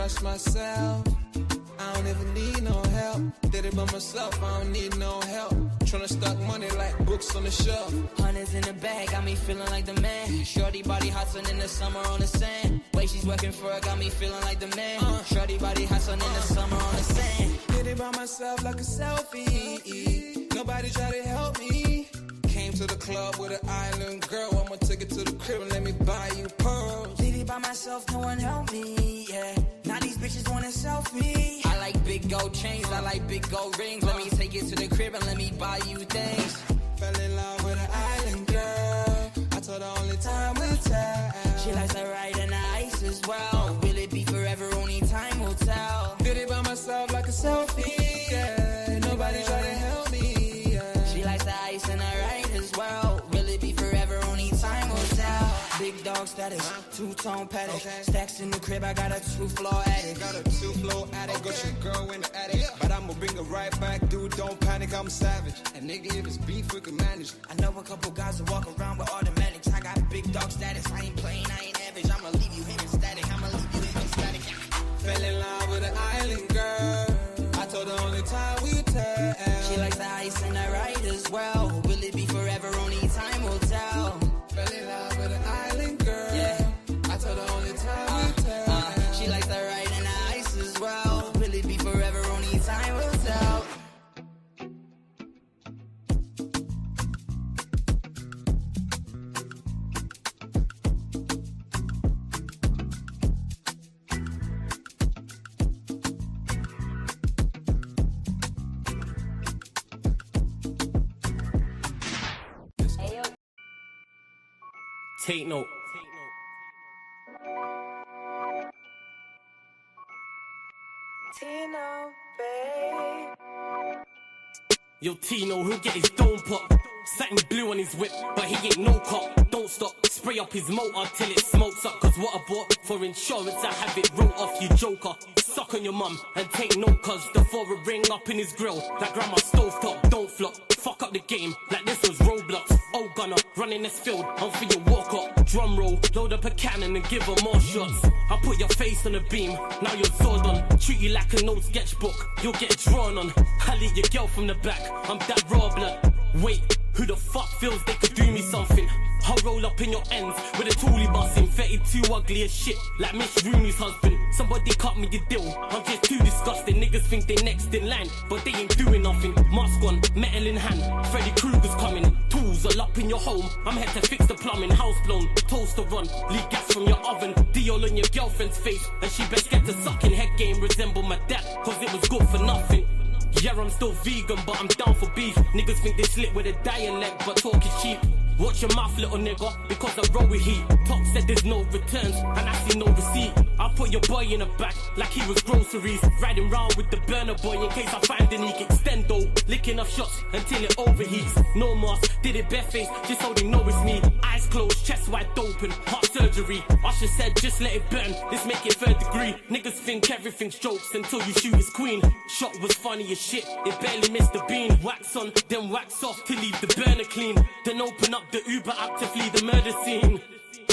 trust myself. I don't ever need no help. Did it by myself, I don't need no help. Tryna stack money like books on the shelf. Hundreds in the bag, got me feeling like the man. Shorty body hustling in the summer on the sand. Way she's working for it, got me feeling like the man. Shorty body hustling in the summer on the sand. Did it by myself like a selfie. Nobody try to help me. Came to the club with an island girl. I'ma take it to the crib and let me buy you pearls. Did it by myself, no one helped me, yeah. Now these bitches want a selfie. I like big gold chains, I like big gold rings. Let me take it to the crib and let me buy you things. Fell in love with an island girl. I told her only time will tell. She likes to ride in the ice as well. Will it be forever? Only time will tell. Did it by myself like a selfie, yeah. Nobody try to help me, yeah. She likes the ice and the ride as well. Will it be forever? Only time will tell. Big dog status, two-tone paddock. Okay. Stacks in the crib, I got a two-floor attic. Got a two-floor attic, got your girl in the attic. But I'ma bring her right back, dude, don't panic, I'm savage. And nigga, if it's beef, we can manage. I know a couple guys that walk around with automatics. I got big dog status, I ain't playing, I ain't average. I'ma leave you here in static, I'ma leave you here in static. Fell in love with an island girl. I told her only time we tell. She likes the ice and the ride as well. Will it be forever? Only time will tell. Fell in love with an island girl. Yeah. I told her only time we tell. She likes the ride and the ice as well. Will it be forever? Only time will tell. Take note. Tino, babe. Yo, Tino, he'll get his dome pop. Satin blue on his whip, but he ain't no cop. Don't stop, spray up his motor till it smokes up. Cause what I bought for insurance, I have it wrote off, you joker. Suck on your mum and take note, cause the foreign ring up in his grill. That grandma stovetop, don't flop. Fuck up the game, like this was Roblox. Oh gunner, running this field, I'm for your walk up. Drum roll, load up a cannon and give her more shots. I put your face on the beam, now you're Zordon. Treat you like an old sketchbook, you'll get drawn on. I lead your girl from the back, I'm that raw blood. Wait, who the fuck feels they could do me something? I'll roll up in your ends with a toolie busting. 32 ugly as shit, like Miss Rooney's husband. Somebody cut me a deal, I'm just too disgusting. Niggas think they next in line, but they ain't doing nothing. Mask on, metal in hand, Freddy Krueger's coming. Tools all up in your home, I'm here to fix the plumbing. House blown, toaster run, leak gas from your oven. Diol on your girlfriend's face, and she best get to sucking. Head game resemble my dad, cause it was good for nothing. Yeah, I'm still vegan, but I'm down for beef. Niggas think they slick with a dialect, but talk is cheap. Watch your mouth, little nigga, because I roll with heat. Top said there's no returns, and I see no receipt. I put your boy in the back, like he was groceries. Riding round with the burner boy in case I find an eke. Extendo, licking off shots until it overheats. No mask, did it barefaced, just so they know it's me. Eyes closed, chest wide open, heart surgery. Usher said just let it burn, let's make it third degree. Niggas think everything's jokes until you shoot his queen. Shot was funny as shit, it barely missed the beam. Wax on, then wax off to leave the burner clean. Then open up the Uber app to flee the murder scene.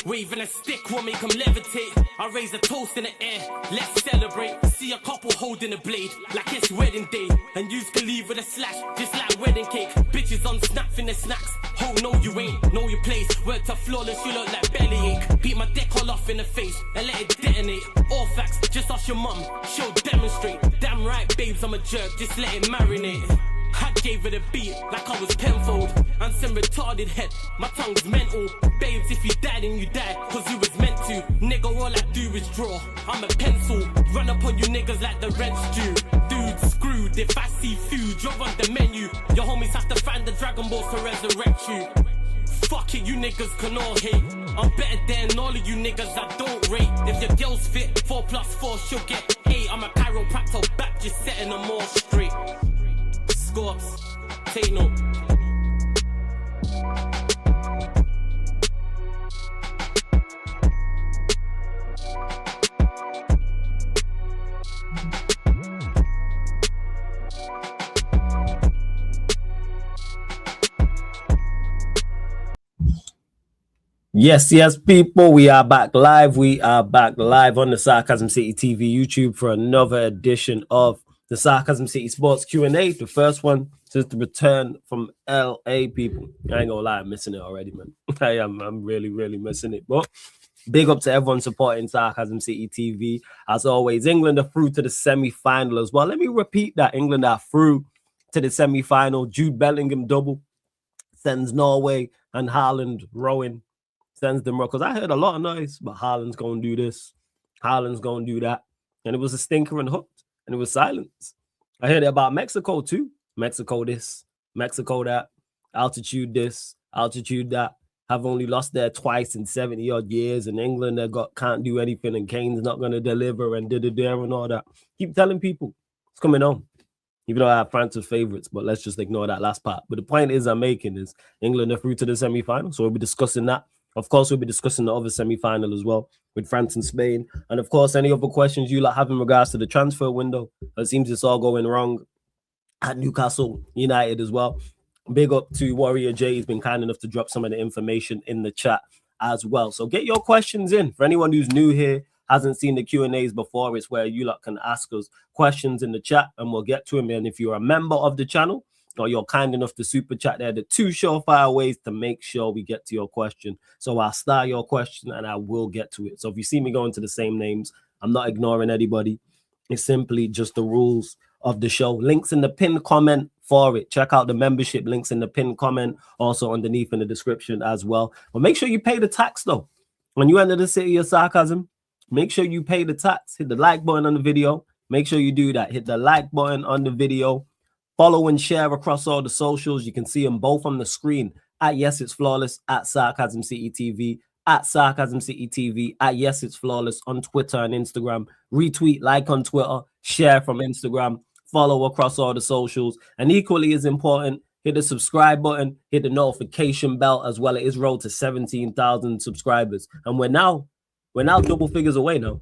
Waving a stick will make them levitate. I raise a toast in the air, let's celebrate. See a couple holding a blade, like it's wedding day. And you can leave with a slash, just like wedding cake. Bitches on snap in the snacks. Oh no you ain't, know your place. Word to flawless, you look like bellyache. Beat my dick all off in the face, and let it detonate. All facts, just ask your mum, she'll demonstrate. Damn right babes, I'm a jerk, just let it marinate. I gave it a beat like I was Penfold. And some retarded head, my tongue's mental. Babes, if you died and you died, cause you was meant to. Nigga, all I do is draw, I'm a pencil. Run up on you niggas like the rent's due. Dude, screwed, if I see food, you're on the menu. Your homies have to find the Dragon Balls to resurrect you. Fuck it, you niggas can all hate. I'm better than all of you niggas I don't rate. If your girl's fit, 4+4, she'll get 8. I'm a chiropractor back, just setting them all straight. Scorps, take note. Yes, people, we are back live. We are back live on the Sarcasm City TV YouTube for another edition of the Sarcasm City Sports Q&A. The first one since the return from LA, people. I ain't gonna lie, I'm missing it already, man. I'm really, really missing it. But big up to everyone supporting Sarcasm City TV. As always, England are through to the semi-final as well. Let me repeat that. England are through to the semi-final. Jude Bellingham double sends Norway and Haaland rowing. Sends them because I heard a lot of noise, but Haaland's gonna do this, Haaland's gonna do that, and it was a stinker and hooked, and it was silence. I heard it about Mexico too. Mexico this, Mexico that, altitude this, altitude that. Have only lost there twice in 70 odd years, and England can't do anything, and Kane's not gonna deliver, and and all that. Keep telling people it's coming on. Even though I have France as favorites, but let's just ignore that last part. But the point I'm making is England are through to the semi-final, so we'll be discussing that. Of course, we'll be discussing the other semi-final as well with France and Spain. And of course, any other questions you have in regards to the transfer window. It seems it's all going wrong at Newcastle United as well. Big up to Warrior J. He's been kind enough to drop some of the information in the chat as well. So get your questions in. For anyone who's new here, hasn't seen the Q&As before, it's where you lot can ask us questions in the chat and we'll get to them. And if you're a member of the channel, or you're kind enough to super chat there, the two surefire ways to make sure we get to your question. So I'll start your question and I will get to it. So if you see me going to the same names, I'm not ignoring anybody. It's simply just the rules of the show. Links in the pinned comment for it. Check out the membership links in the pinned comment, also underneath in the description as well. But make sure you pay the tax though. When you enter the city of sarcasm, make sure you pay the tax. Hit the like button on the video. Make sure you do that. Hit the like button on the video. Follow and share across all the socials. You can see them both on the screen at Yes It's Flawless, at Sarcasm City TV, at Sarcasm City TV, at Yes It's Flawless on Twitter and Instagram. Retweet, like on Twitter, share from Instagram, follow across all the socials. And equally as important, hit the subscribe button, hit the notification bell as well. It is road to 17,000 subscribers. And we're now double figures away now.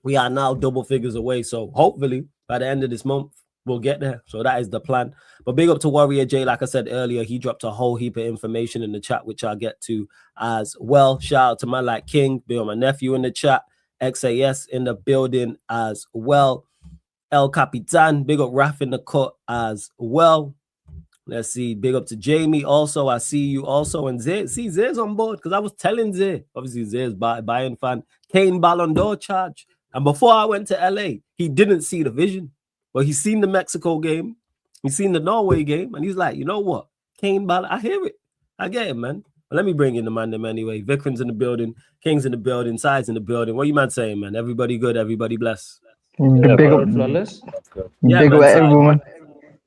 We are now double figures away. So hopefully by the end of this month, we'll get there. So that is the plan. But big up to Warrior J. Like I said earlier, he dropped a whole heap of information in the chat, which I'll get to as well. Shout out to my like King, big up my nephew in the chat, XAS in the building as well. El Capitan, big up Raf in the cut as well. Let's see, big up to Jamie also. I see you also. And Zay's on board because I was telling Zay, obviously Zay's Bayern fan, Kane Ballon d'Or charge. And before I went to LA, he didn't see the vision. Well, he's seen the Mexico game, he's seen the Norway game, and he's like, you know what? Kane Ballon, I hear it. I get it, man. But let me bring in the man them anyway. Vikram's in the building, King's in the building, Side's in the building. What you man saying, man? Everybody good, everybody blessed. Yeah, Big up, Flawless. Yeah, big man, up Side. everyone.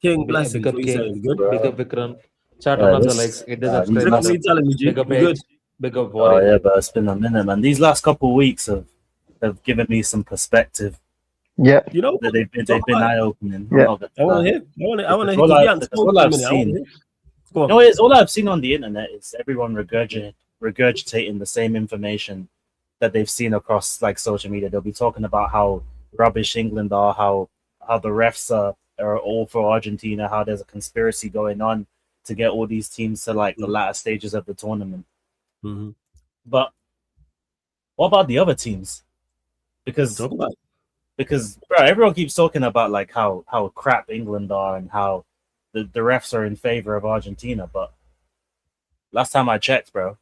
King, bless Big you. up What you King. saying? Good? Big up Vikram. Chat on the likes. Hit the subscribe What are button. you telling me, G? Big up You Edge. good? Big up Oh Warrior. yeah, but it's been a minute, man. These last couple of weeks have given me some perspective. Yeah, You know, They've been eye-opening. Yeah. I want to hear. I want to hear. All Yeah, I've seen. Go on. No, it's all I've seen on the internet is everyone regurgitating the same information that they've seen across like social media. They'll be talking about how rubbish England are, how the refs are all for Argentina, how there's a conspiracy going on to get all these teams to like the latter stages of the tournament. Mm-hmm. But what about the other teams? Because bro, everyone keeps talking about like how crap England are and how the refs are in favor of Argentina, but last time I checked, bro,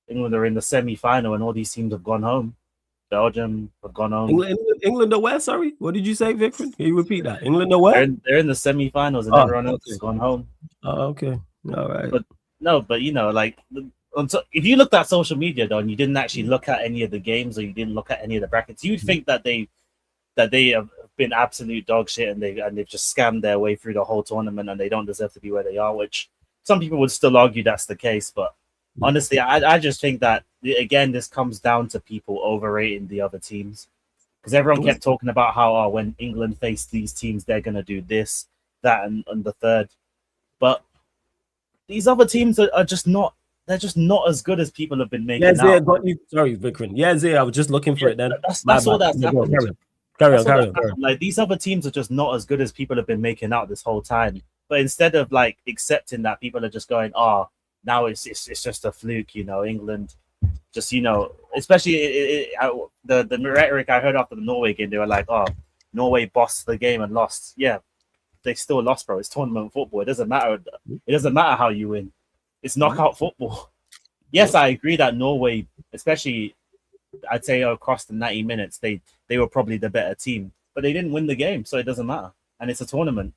England are in the semi-final and all these teams have gone home. Belgium have gone home. England or where? Sorry, what did you say, Vikram? Can you repeat that? England or where? They're in the semi-finals and everyone else has gone home. Oh, okay, all right. But you know, like if you looked at social media though, and you didn't actually look at any of the games or you didn't look at any of the brackets, you'd think that they have been absolute dog shit and they've just scammed their way through the whole tournament and they don't deserve to be where they are, which some people would still argue that's the case. But honestly, I just think that again this comes down to people overrating the other teams, because everyone kept talking about how when England face these teams they're gonna do this, that, and the third, but these other teams are just not. They're just not as good as people have been making out. Sorry, Vikram. Yeah, Zay, I was just looking for it then. That's all that's happened. Carry on. Like these other teams are just not as good as people have been making out this whole time. But instead of like accepting that, people are just going, now it's just a fluke, you know. England just, you know, especially the rhetoric I heard after the Norway game, they were like, oh, Norway bossed the game and lost. Yeah, they still lost, bro. It's tournament football. It doesn't matter. It doesn't matter how you win. It's knockout football. Yes, I agree that Norway, especially, I'd say across the 90 minutes, they were probably the better team, but they didn't win the game, so it doesn't matter. And it's a tournament.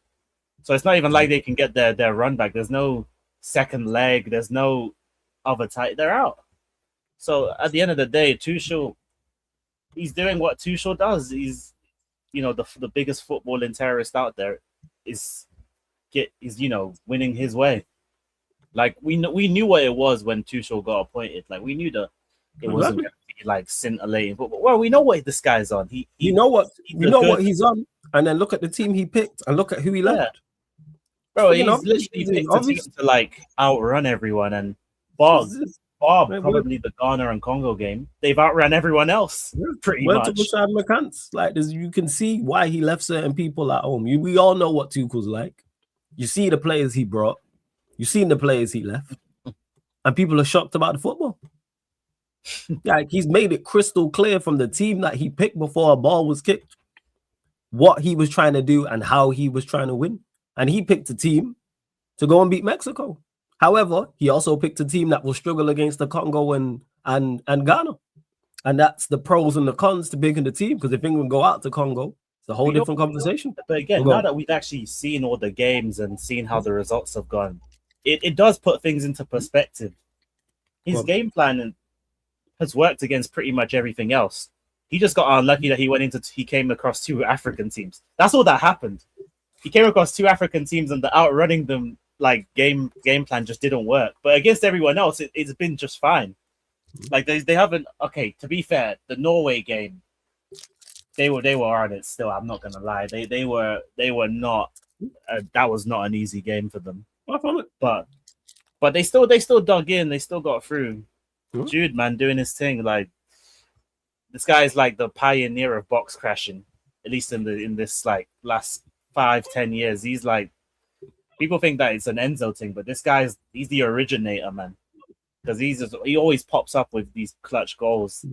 So it's not even like they can get their run back. There's no second leg. There's no other type. They're out. So at the end of the day, Tuchel, he's doing what Tuchel does. He's, you know, the biggest footballing terrorist out there is you know, winning his way. Like we knew what it was when Tuchel got appointed. Like we knew that it wasn't going to be like scintillating football. Well, we know what this guy's on. You know what he's on, and then look at the team he picked and look at who he left. Bro, he's literally picked a team to like outrun everyone. And Bob, probably the Ghana and Congo game, they've outrun everyone else pretty much. To Bashad McCants. Like you can see why he left certain people at home. We all know what Tuchel's like. You see the players he brought. You've seen the players he left, and people are shocked about the football. Like he's made it crystal clear from the team that he picked before a ball was kicked, what he was trying to do and how he was trying to win. And he picked a team to go and beat Mexico. However, he also picked a team that will struggle against the Congo and Ghana. And that's the pros and the cons to picking the team, because if England go out to Congo, it's a whole different conversation. But again, now that we've actually seen all the games and seen how the results have gone, it does put things into perspective. His game plan has worked against pretty much everything else. He just got unlucky that he came across two African teams. That's all that happened. He came across two African teams and the outrunning them like game plan just didn't work. But against everyone else, it's been just fine. Like they haven't. Okay, to be fair, the Norway game, they were on it still. I'm not gonna lie. They were not. That was not an easy game for them. But they still dug in. They still got through. Jude, man, doing his thing. Like this guy is like the pioneer of box crashing, at least in this like last 5-10 years. He's like, people think that it's an Enzo thing, but this guy's he's the originator, man. Because he always pops up with these clutch goals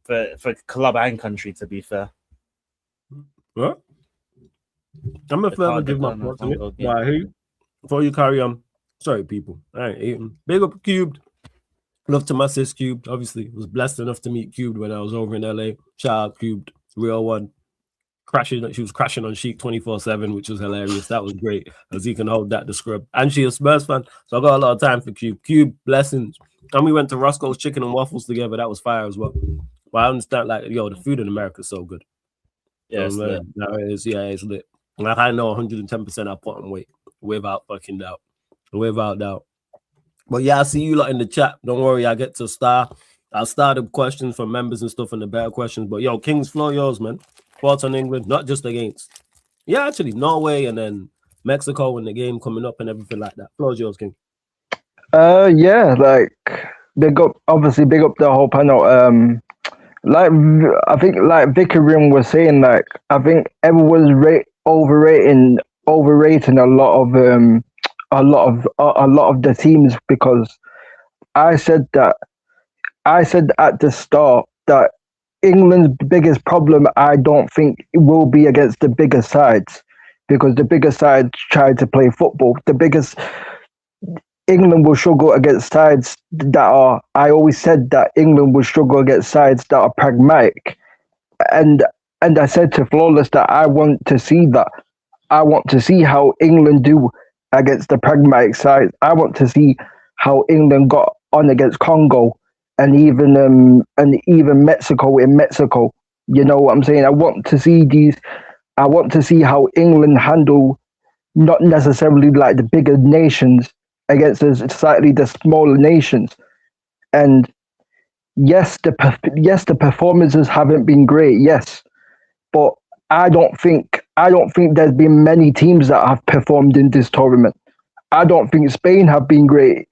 for club and country. To be fair, what? I'm gonna further give my thoughts on it. Why? Who? Before you carry on, sorry, people. I ain't eating. Big up Cubed. Love to my sis Cubed. Obviously, was blessed enough to meet Cubed when I was over in LA. Shout out Cubed, real one. She was crashing on Sheik 24/7, which was hilarious. That was great, as he can hold that to scrub. And she a Spurs fan, so I got a lot of time for Cube. Cube, blessings. And we went to Roscoe's Chicken and Waffles together. That was fire as well. But I understand, like, the food in America is so good. Yeah, it's lit. It's lit. Like, I know 110% I put on weight without fucking doubt. Without doubt. But yeah, I see you lot in the chat. Don't worry, I get to start. I'll start the questions from members and stuff and the better questions. But yo, King's floor yours, man. Thoughts on England, not just against. Yeah, actually, Norway and then Mexico and the game coming up and everything like that. Floor's yours, King. Yeah, like big up the whole panel. Like I think, like Vicky Rim was saying, like I think everyone's overrating a lot of the teams, because I said at the start that England's biggest problem, I don't think it will be against the bigger sides, because the bigger sides try to play football. England will struggle against sides that are. I always said that England will struggle against sides that are pragmatic, and I said to Flawless that I want to see that. I want to see how England do against the pragmatic sides. I want to see how England got on against Congo and even Mexico in Mexico. You know what I'm saying? I want to see how England handle not necessarily like the bigger nations against slightly the smaller nations. And yes, the performances haven't been great. Yes, but I don't think there's been many teams that have performed in this tournament. I don't think Spain have been great.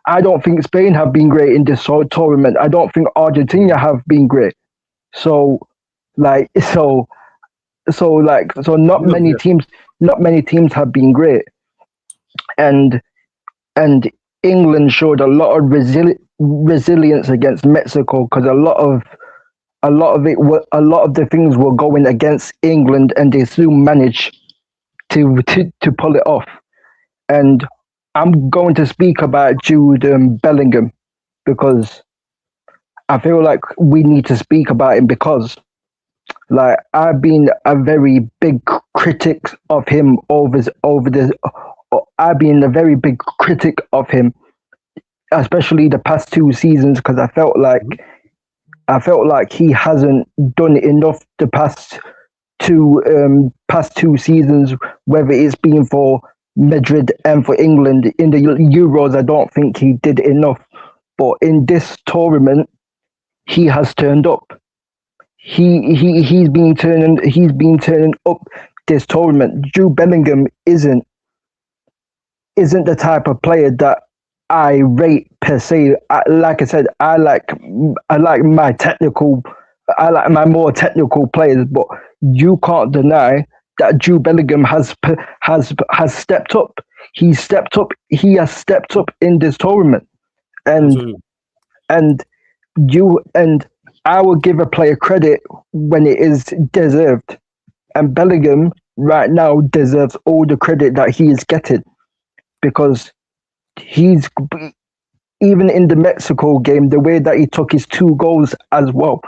I don't think Spain have been great in this tournament. I don't think Argentina have been great. So not many teams have been great. And England showed a lot of resilience against Mexico because a lot of the things were going against England, and they still managed to pull it off. And I'm going to speak about Jude Bellingham because I feel like we need to speak about him because, like, I've been a very big critic of him I've been a very big critic of him, especially the past 2 seasons, because I felt like he hasn't done enough the past two seasons, whether it's been for Madrid and for England. In the Euros, I don't think he did enough, but in this tournament, he has turned up. He's been turning up this tournament. Jude Bellingham isn't the type of player that I rate per se. Like I said, I like my more technical players, but you can't deny that Jude Bellingham has stepped up. He has stepped up in this tournament, and I will give a player credit when it is deserved. And Bellingham right now deserves all the credit that he is getting, because he's, even in the Mexico game, the way that he took his 2 goals as well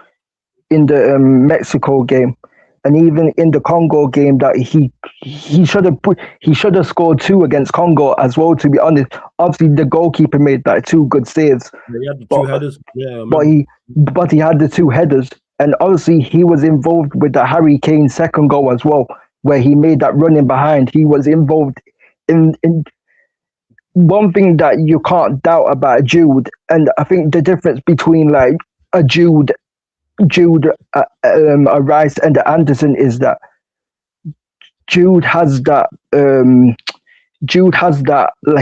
in the Mexico game, and even in the Congo game, that he should have scored 2 against Congo as well. To be honest, obviously the goalkeeper made that 2 good saves. He had the 2 headers. Yeah, but he had the 2 headers, and obviously he was involved with the Harry Kane second goal as well, where he made that running behind. He was involved in one thing that you can't doubt about Jude, and I think the difference between like a Jude, a Rice, and a Anderson is that Jude has that.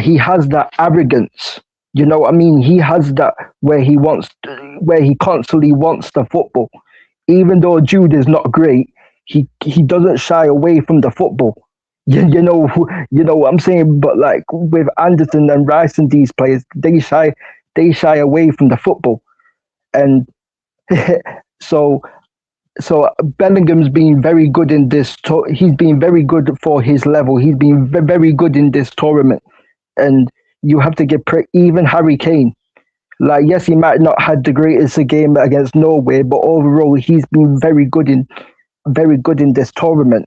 He has that arrogance. You know what I mean? He has that where he constantly wants the football. Even though Jude is not great, he doesn't shy away from the football. You know what I'm saying. But like with Anderson and Rice and these players, they shy away from the football, and so Bellingham's been very good in this. He's been very good for his level. He's been very good in this tournament, and you have to give even Harry Kane. Like, yes, he might not have the greatest game against Norway, but overall he's been very good in this tournament.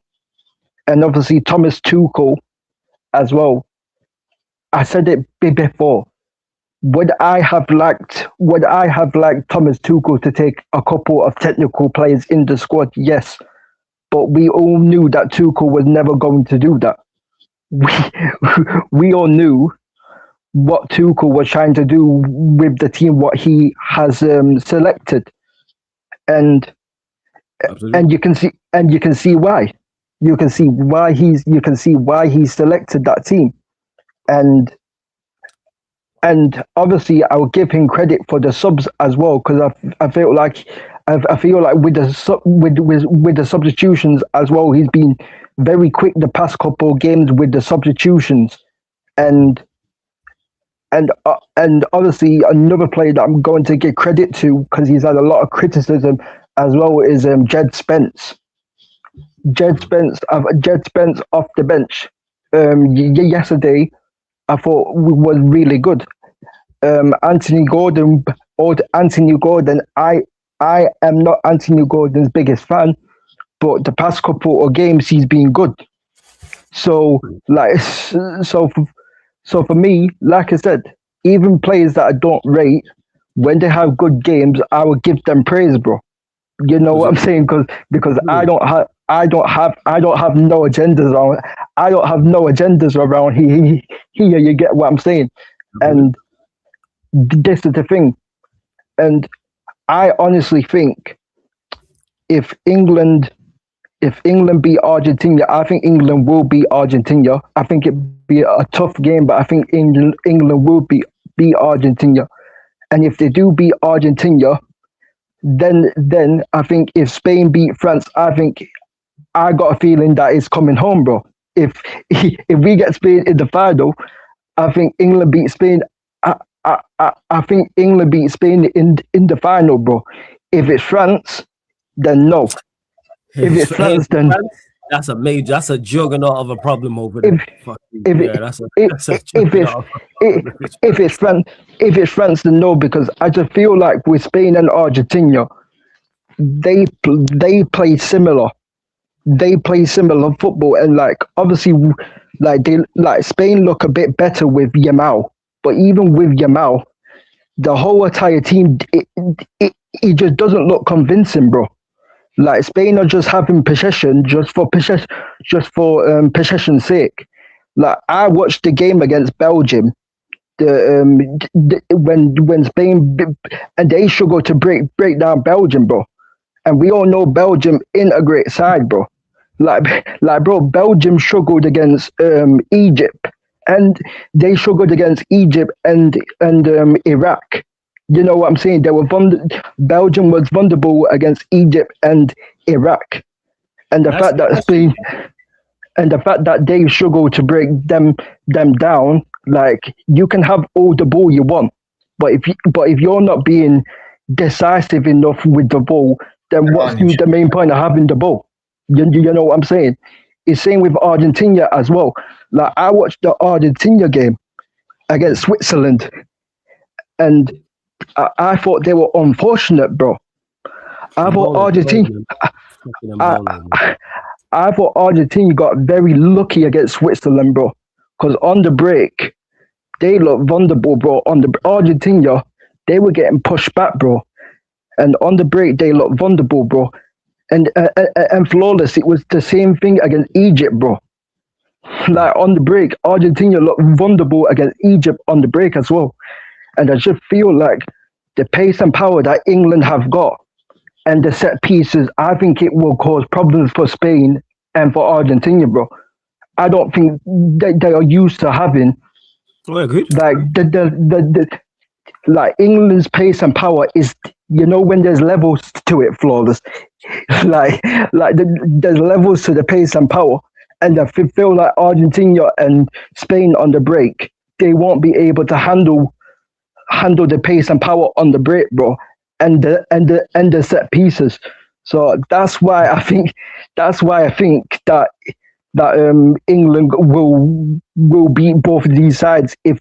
And obviously Thomas Tuchel as well. I said it before. Would I have liked Thomas Tuchel to take a couple of technical players in the squad? Yes, but we all knew that Tuchel was never going to do that. We all knew what Tuchel was trying to do with the team, what he has selected, and you can see why. You can see why he selected that team, and obviously I will give him credit for the subs as well, because I feel like with the substitutions as well, he's been very quick the past couple of games with the substitutions, and obviously another player that I'm going to give credit to, because he's had a lot of criticism as well, is Jed Spence. Jed Spence off the bench yesterday, I thought was really good. Anthony Gordon. I am not Anthony Gordon's biggest fan, but the past couple of games he's been good. So for me, like I said, even players that I don't rate, when they have good games, I will give them praise, bro. You know what I'm saying? Because I don't have no agendas around. I don't have no agendas around here. You get what I'm saying? And this is the thing. And I honestly think if England beat Argentina, I think England will beat Argentina. I think it'd be a tough game, but I think England will beat Argentina. And if they do beat Argentina, then I think if Spain beat France, I got a feeling that it's coming home, bro. If we get Spain in the final, I think England beat Spain. I think England beat Spain in the final, bro. If it's France, then no. If it's France, then that's a juggernaut of a problem over there. If it's France, then no, because I just feel like with Spain and Argentina, they play similar. They play similar football, and like obviously, like Spain look a bit better with Yamal, but even with Yamal, the whole entire team it just doesn't look convincing, bro. Like Spain are just having possession just for possession's sake. Like I watched the game against Belgium, when Spain and they struggled to break down Belgium, bro. And we all know Belgium in a great side, bro. Like bro, Belgium struggled against Egypt, and they struggled against Egypt and Iraq. You know what I'm saying? Belgium was vulnerable against Egypt and Iraq, and the fact that Spain and the fact that they struggled to break them down. Like you can have all the ball you want, but if you're not being decisive enough with the ball, then what's the main point of having the ball? You know what I'm saying? It's same with Argentina as well. Like I watched the Argentina game against Switzerland, and I thought they were unfortunate, bro. I thought Argentina got very lucky against Switzerland, bro. Because on the break, they looked vulnerable, bro. On the Argentina, they were getting pushed back, bro. And on the break, they looked vulnerable, bro. And flawless. It was the same thing against Egypt, bro. Like on the break, Argentina looked vulnerable against Egypt on the break as well. And I just feel like the pace and power that England have got and the set pieces, I think it will cause problems for Spain and for Argentina, bro. I don't think they are used to having like like England's pace and power is, you know, when there's levels to it, flawless. There's levels to the pace and power, and I feel like Argentina and Spain on the break, they won't be able to handle the pace and power on the break, bro, and the set pieces. So that's why I think that England will beat both of these sides if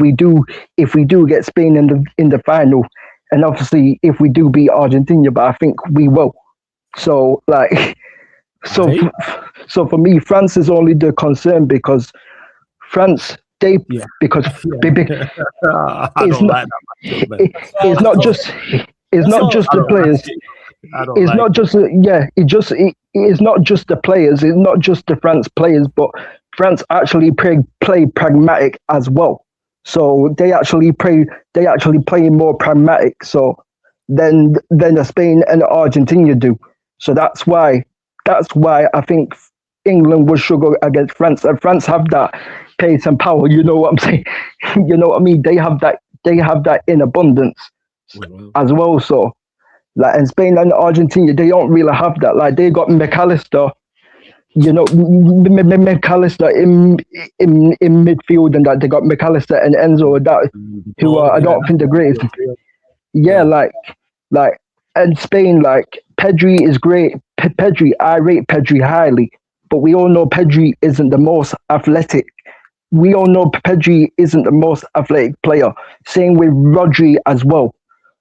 we do get Spain in the final, and obviously if we do beat Argentina, but I think we will. So so for me, France is only the concern because France because it's not just the players. It's not just it's not just the players. It's not just the France players, but France actually play pragmatic as well. So they actually play more pragmatic. So than the Spain and Argentina do. So that's why I think England will struggle against France, and France have that pace and power. You know what I'm saying? You know what I mean? They have that in abundance as well. So. Like, and Spain and Argentina, they don't really have that. Like, they got McAllister, you know, McAllister in midfield, and that they got McAllister and Enzo, that who are, I don't think the greatest. Yeah, like, and Spain, like, Pedri is great. I rate Pedri highly, but we all know Pedri isn't the most athletic. We all know Pedri isn't the most athletic player. Same with Rodri as well.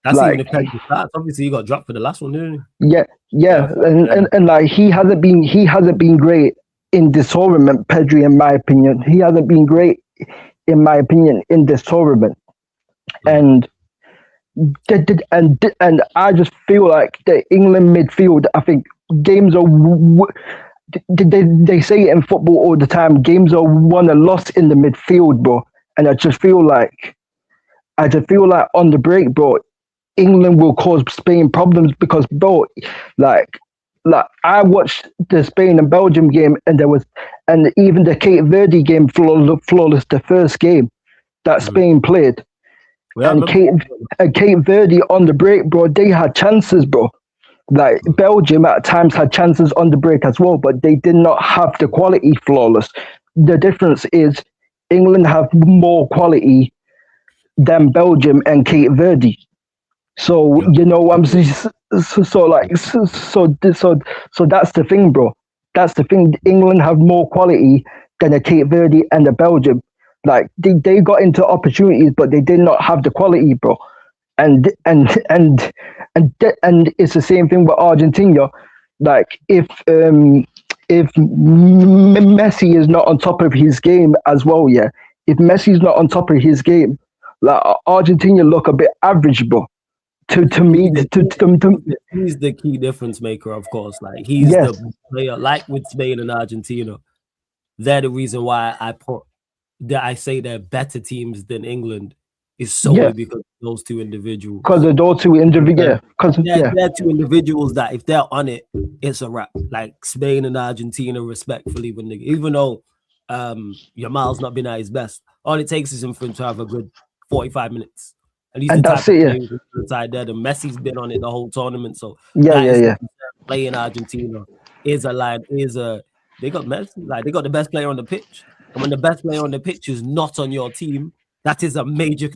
That's like, even the Pedri stats. Obviously, he got dropped for the last one, didn't he? Yeah. And like he hasn't been great in this tournament, Pedri, in my opinion. He hasn't been great, in my opinion, in this tournament. And I just feel like the England midfield, I think games are they say it in football all the time, games are won and lost in the midfield, bro. And I just feel like on the break, bro, England will cause Spain problems because, bro, like I watched the Spain and Belgium game, and even the Cape Verde game, flawless, the first game that Spain played. And Cape Verde on the break, bro, they had chances, bro. Like Belgium at times had chances on the break as well, but they did not have the quality, flawless. The difference is England have more quality than Belgium and Cape Verde. So you know what I'm saying? So that's the thing, bro. That's the thing. England have more quality than the Cape Verde and the Belgium. Like they got into opportunities, but they did not have the quality, bro. And it's the same thing with Argentina. Like if Messi is not on top of his game as well, yeah. If Messi is not on top of his game, like Argentina look a bit average, bro. To me, he's the key difference maker, of course. Like he's the player, like with Spain and Argentina. They're the reason why I say they're better teams than England is solely because of those two individuals. Because of those two individuals, they're two individuals that if they're on it, it's a wrap. Like Spain and Argentina, respectfully, even though Yamal's not been at his best, all it takes is for him to have a good 45 minutes. And that's it. Inside there, the Messi's been on it the whole tournament. So playing Argentina is a line. They got Messi, like they got the best player on the pitch, and when the best player on the pitch is not on your team, that is a major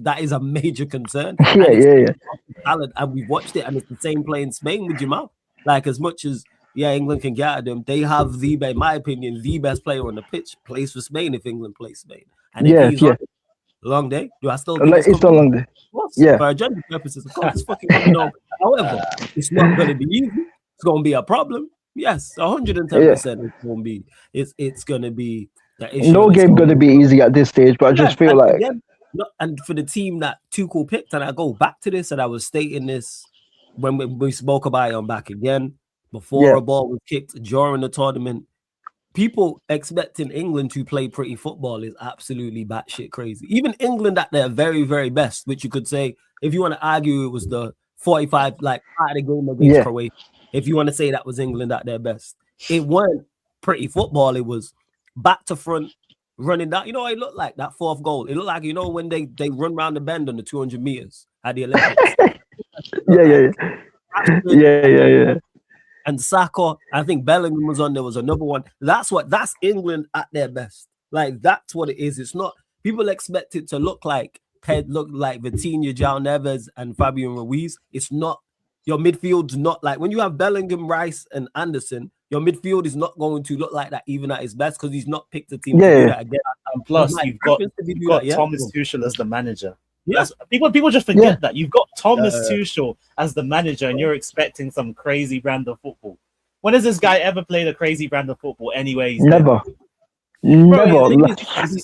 concern. Talent, and we watched it, and it's the same play in Spain with Jamal. Like as much as England can get at them, they have in my opinion, the best player on the pitch plays for Spain if England plays Spain. And if he's on long day, do I still? It's a long day. For agenda purposes, of course, it's fucking long. However, it's not going to be easy. It's going to be a problem. Yes, 110%. It's going to be. It's going to be. No game going to be easy at this stage, but I just feel like. Again, and for the team that Tuchel picked, and I go back to this, and I was stating this when we spoke about it on Back Again before a ball was kicked during the tournament. People expecting England to play pretty football is absolutely batshit crazy. Even England at their very, very best, which you could say, if you want to argue it was the 45, like part of the game against Croatia, if you want to say that was England at their best, it weren't pretty football. It was back to front, running down. You know what it looked like, that fourth goal? It looked like, when they run around the bend on the 200 meters at the Olympics. Yeah. And Saka, I think Bellingham was on. There was another one. That's England at their best. Like that's what it is. It's not. People expect it to look like Vitinha, João Neves, and Fabian Ruiz. It's not. Your midfield's not like when you have Bellingham, Rice, and Anderson. Your midfield is not going to look like that even at his best because he's not picked the team to do that again. And plus, you've got Thomas Tuchel as the manager. Yes, people just forget that you've got Thomas Tuchel as the manager, and you're expecting some crazy brand of football. When has this guy ever played a crazy brand of football? Anyway, never. It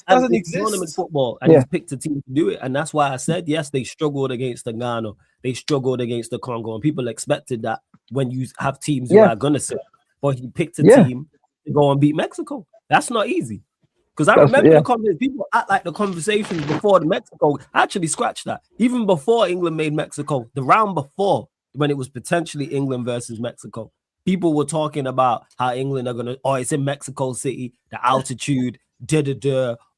doesn't exist. Tournament football, and he's picked a team to do it, and that's why I said yes. They struggled against the Ghana, they struggled against the Congo, and people expected that when you have teams who are gonna sit, but he picked a team to go and beat Mexico. That's not easy. Because I remember the conversation, people act like the conversations before the Mexico. I actually scratched that. Even before England made Mexico, the round before, when it was potentially England versus Mexico, people were talking about how England are going to, it's in Mexico City, the altitude,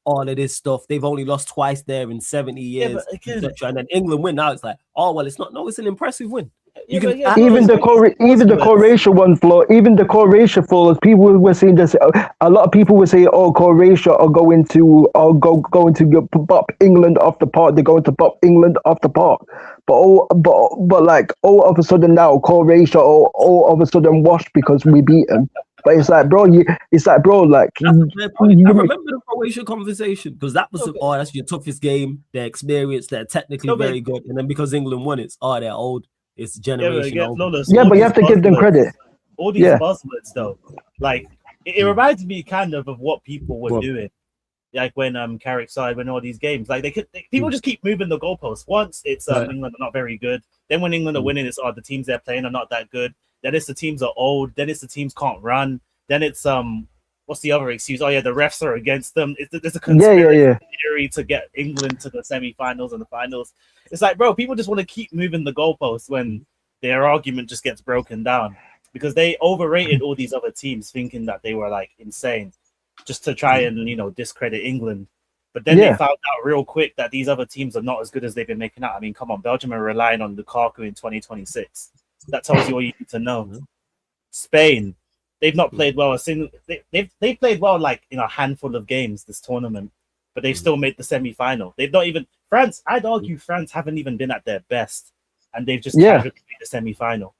all of this stuff. They've only lost twice there in 70 years. And then England win. Now it's like, it's not. No, it's an impressive win. Even the Croatia one, Flo. Even the Croatia floors, people were saying this. A lot of people were saying, Croatia are going to pop England off the park. They're going to pop England off the park. But all of a sudden now, Croatia all of a sudden washed because we beat them. But it's like, bro, I remember the Croatia conversation because that was that's your toughest game. They're experienced. They're technically very good, and then because England won, they're old. It's generational. But you have to give them credit. All these buzzwords, though, like it reminds me kind of what people were doing, like when Carrick side when all these games, like people just keep moving the goalposts. Once it's England are not very good, then when England are winning, it's the teams they're playing are not that good. Then it's the teams are old. Then it's the teams can't run. Then it's what's the other excuse? The refs are against them. There's a conspiracy theory to get England to the semi-finals and the finals. It's like, bro, people just want to keep moving the goalposts when their argument just gets broken down because they overrated all these other teams, thinking that they were like insane, just to try and discredit England. But then they found out real quick that these other teams are not as good as they've been making out. I mean, come on, Belgium are relying on Lukaku in 2026. That tells you all you need to know. Spain. They've not played well. They've played well like in a handful of games this tournament, but they've still made the semi-final. They've not even France, I'd argue France haven't even been at their best, and they've just Yeah. casually made the semi-final.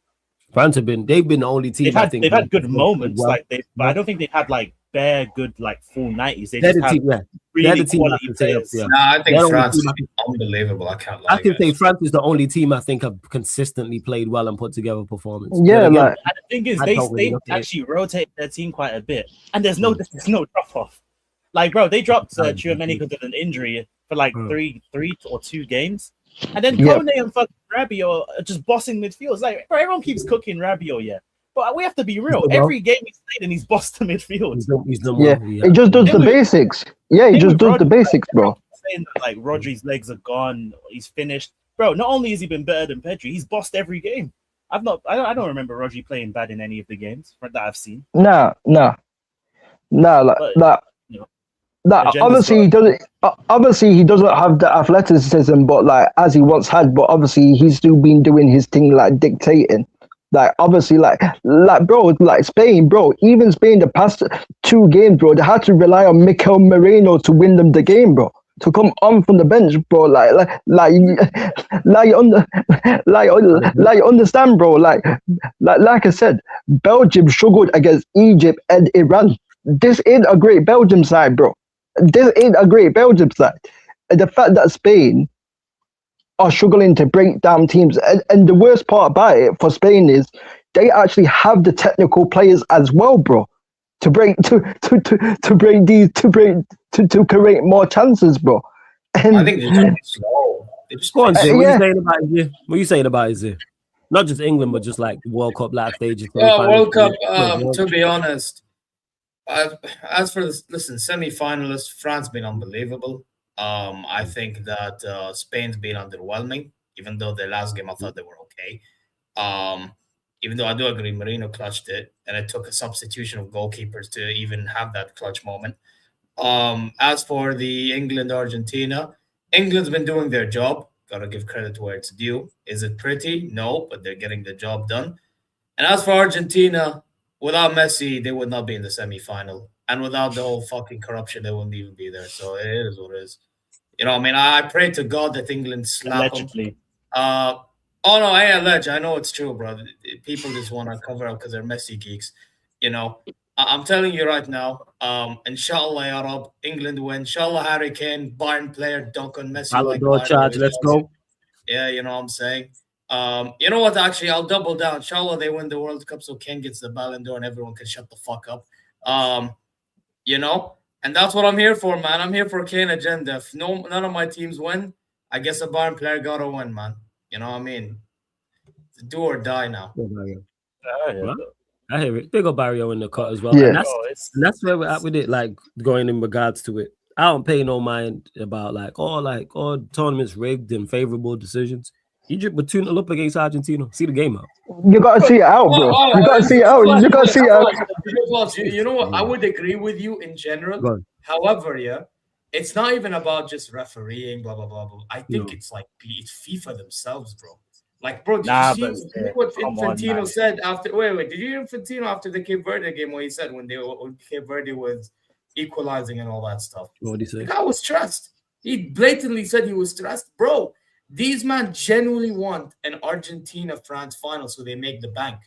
France they've been the only team They've had good moments, well. but I don't think they've had like bare good like full 90s. They They're just the had team, yeah. really They're the team I quality can say, players. yeah. Nah, I think They're the only France team is I can- unbelievable. I can't lie. I can say guys. France is the only team I think have consistently played well and put together performance. Yeah, But again, like And the thing is, I don't really they look at it. actually rotate their team quite a bit, and there's no drop off. Like, bro, they dropped Tchouaméni because of an injury for like three or 2 games, and then Yeah. Kone and fucking Rabiot are just bossing midfield. It's like, bro, everyone keeps cooking Rabiot, yeah, but we have to be real. He's the Every game he's played, and he's bossed the midfield. he's done yeah, well. he just does the basics. Yeah, he just does the basics, bro. Saying that, like, Rodri's legs are gone, he's finished, bro. Not only has he been better than Pedri, he's bossed every game. I don't remember Rodri playing bad in any of the games that I've seen. Nah, But, you know, agenda's obviously he doesn't. Obviously, he doesn't have the athleticism, but like as he once had. But obviously, he's still been doing his thing, like dictating. Like obviously, like bro, like Spain, bro. Even Spain, the past 2 games, bro, they had to rely on Mikel Moreno to win them the game, bro. To come on from the bench, bro. Like you understand, bro. Like I said, Belgium struggled against Egypt and Iran. This ain't a great Belgium side, bro. This ain't a great Belgium side. And the fact that Spain are struggling to break down teams, and the worst part about it for Spain is they actually have the technical players as well, bro, to break to create more chances, bro. And I think they're just slow. They just Go on, play Zay. What yeah. you saying about it, Zay? What you saying about it, Zay? Not just England, but just like World Cup last stages. Well, World Cup, semifinals. to be honest, as for the semi-finalists, France been unbelievable. I think that Spain's been underwhelming, even though their last game I thought they were okay. Even though I do agree Marino clutched it, and it took a substitution of goalkeepers to even have that clutch moment. As for the England-Argentina, England's been doing their job. Gotta give credit where it's due. Is it pretty? No, but they're getting the job done. And as for Argentina, without Messi, they would not be in the semi-final. And without the whole fucking corruption, they wouldn't even be there. So it is what it is. You know, I mean, I pray to God that England slap allegedly. them. Oh, no, I allege. I know it's true, bro. People just want to cover up because they're Messi geeks. You know, I'm telling you right now, inshallah, Ya Rab, England win. Inshallah, Harry Kane, Bayern player, dunk on Messi. Ballon Like d'Or Bayern charge, always let's does. go. Yeah, you know what I'm saying? You know what? Actually, I'll double down. Inshallah, they win the World Cup so Ken gets the Ballon d'Or and everyone can shut the fuck up. You know, and that's what I'm here for, man. I'm here for Kane agenda. If none of my teams win, I guess a Bayern player gotta win, man. You know what I mean? Do or die now. Well, I hear it. Big up Barrio in the cut as well. Yeah. And that's where we're at with it, like going in regards to it. I don't pay no mind about all tournaments rigged and favorable decisions. Egypt were 2-0 up against Argentina. See the game out. You gotta see it out, bro. You gotta see it out. You gotta see it out. You know what? I would agree with you in general. Go on. However, yeah, it's not even about just refereeing, blah blah blah blah. I think it's like it's FIFA themselves, bro. Like, bro, did you see what Infantino said after? Wait, did you hear Infantino after the Cape Verde game? What he said when Cape Verde was equalizing and all that stuff? What did he say? The guy was stressed. He blatantly said he was stressed, bro. These men genuinely want an Argentina-France final, so they make the bank.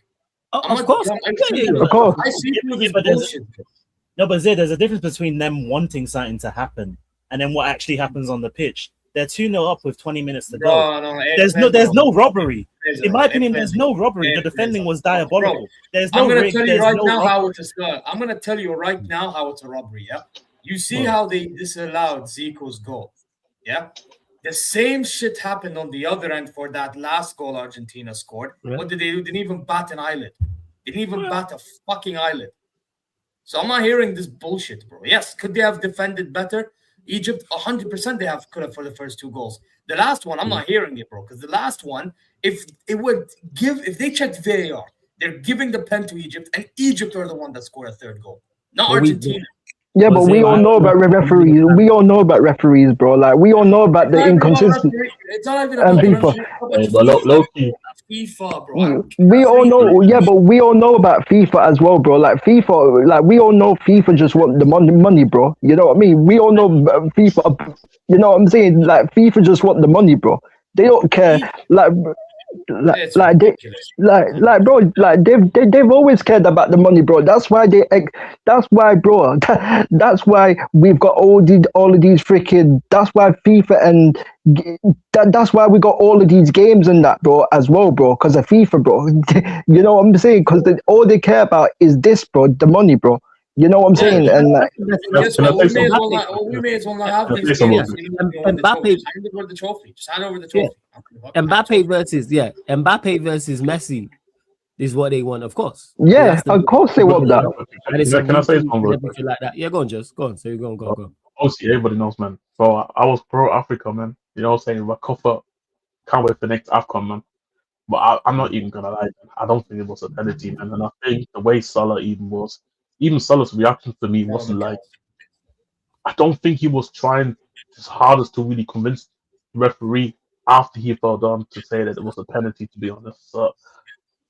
Of course. Of course. I see through this But bullshit. No, but Zay, there's a difference between them wanting something to happen and then what actually happens on the pitch. They're 2-0 up with 20 minutes to go. There's no robbery. In my opinion, there's no robbery. The defending was diabolical. There's no I'm gonna rig, tell you there's right no now rob- how it's a I'm gonna tell you right now how it's a robbery. Yeah, you see how they disallowed Zico's goal. Yeah, the same shit happened on the other end for that last goal Argentina scored. Yeah. What did they do? Didn't even bat an eyelid. Didn't even bat a fucking eyelid. So I'm not hearing this bullshit, bro. Yes, could they have defended better? Egypt, 100% they could have for the first 2 goals. The last one, I'm not hearing it, bro, because the last one, if they checked VAR, they're giving the pen to Egypt, and Egypt are the one that scored a 3rd goal, not Argentina. Yeah, but we all know about referees. We all know about referees, bro. Like we all know about the inconsistent It's not even and about the FIFA. referee. It's But about low key, FIFA, bro. We all know, yeah, but we all know about FIFA as well, bro. Like FIFA, like we all know FIFA just want the money, bro. You know what I mean? We all know FIFA. You know what I'm saying? Like FIFA just want the money, bro. They don't care. It's Like they, ridiculous. bro, like they've always cared about the money, bro. That's why that's why, bro. That's why we've got all of these freaking. That's why FIFA and that's why we got all of these games and that, bro, as well, bro. Because of FIFA, bro. You know what I'm saying? Because all they care about is this, bro. The money, bro. You know what I'm saying? And like, Guess what? We may as well not have Can I these say games. something? Mbappe, just hand over the trophy. Just hand over the trophy. Mbappe versus Messi is what they want, of course. yeah, of course they want that. And it's Can I say something? and everything like that. Yeah, go on, just go on. So go on. Obviously, everybody knows, man. So I was pro Africa, man. You know what I'm saying? Rakofa, can't wait for next AFCON, man. But I'm not even gonna lie, man. I don't think it was a penalty, man. And I think the way Salah even Salah's reaction to me wasn't like. I don't think he was trying his hardest to really convince the referee after he fell down to say that it was a penalty. To be honest, so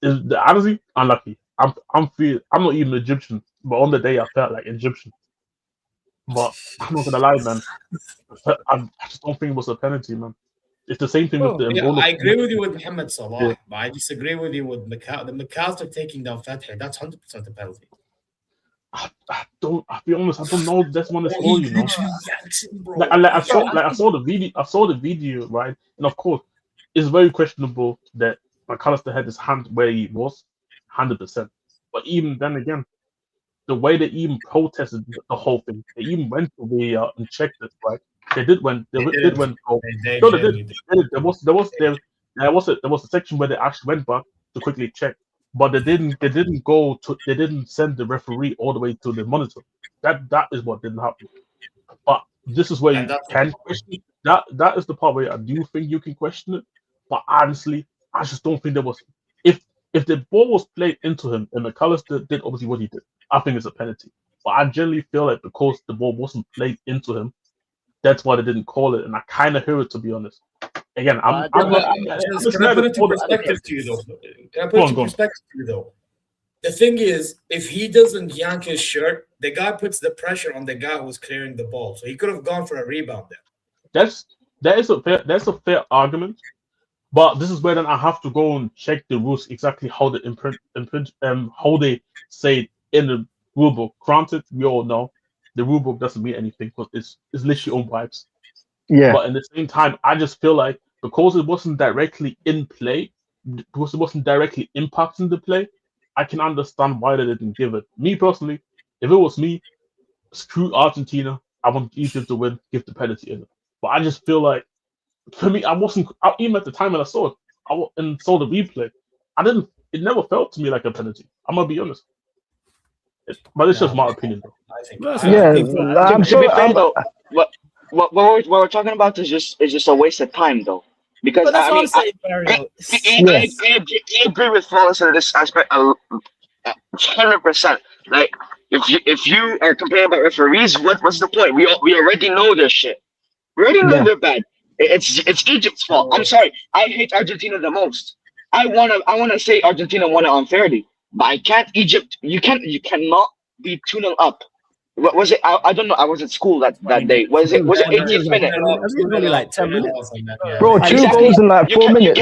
honestly unlucky. I'm not even Egyptian, but on the day I felt like Egyptian. But I'm not gonna lie, man. I just don't think it was a penalty, man. It's the same thing with the. Yeah, I agree with you with Mohamed Salah, but I disagree with you with the McAllister taking down Fatih. That's 100% a penalty. I'll be honest, I don't know that's one score, you know. I saw the video, right? And of course, it's very questionable that McAllister had his hand where he was, 100%. But even then again, the way they even protested the whole thing, they even went to the and checked it, right? They did when they did when there was a section where they actually went back to quickly check. But they didn't send the referee all the way to the monitor. That is what didn't happen. But this is where you can question it. That is the part where I do think you can question it. But honestly, I just don't think there was if the ball was played into him and McAllister did obviously what he did, I think it's a penalty. But I generally feel like because the ball wasn't played into him, that's why they didn't call it. And I kind of hear it, to be honest. Again, can I put it into perspective to you, though? Can I put it into perspective to you, though? The thing is, if he doesn't yank his shirt, the guy puts the pressure on the guy who's clearing the ball. So he could have gone for a rebound there. That's a fair argument. But this is where then I have to go and check the rules exactly how they how they say it in the rule book. Granted, we all know the rule book doesn't mean anything because it's literally own vibes. Yeah. But at the same time, I just feel like because it wasn't directly in play, because it wasn't directly impacting the play, I can understand why they didn't give it. Me personally, if it was me, screw Argentina. I want Egypt to win, give the penalty in it. But I just feel like, for me, even at the time when I saw it, and saw the replay, it never felt to me like a penalty. I'm going to be honest. But it's just my opinion, though. I'm sorry. What we're talking about is just a waste of time, though, because I agree with Flawless in this aspect 100%. Like if you are complaining about referees, what's the point? We already know this shit. We already know they're bad. It's Egypt's fault. I'm sorry. I hate Argentina the most. I wanna say Argentina won it unfairly, but I can't. Egypt, you cannot be 2-0 up. What was it? I don't know. I was at school that day. Was it 80th minute? Really like 10 minutes. Bro, two goals in like 4 minutes.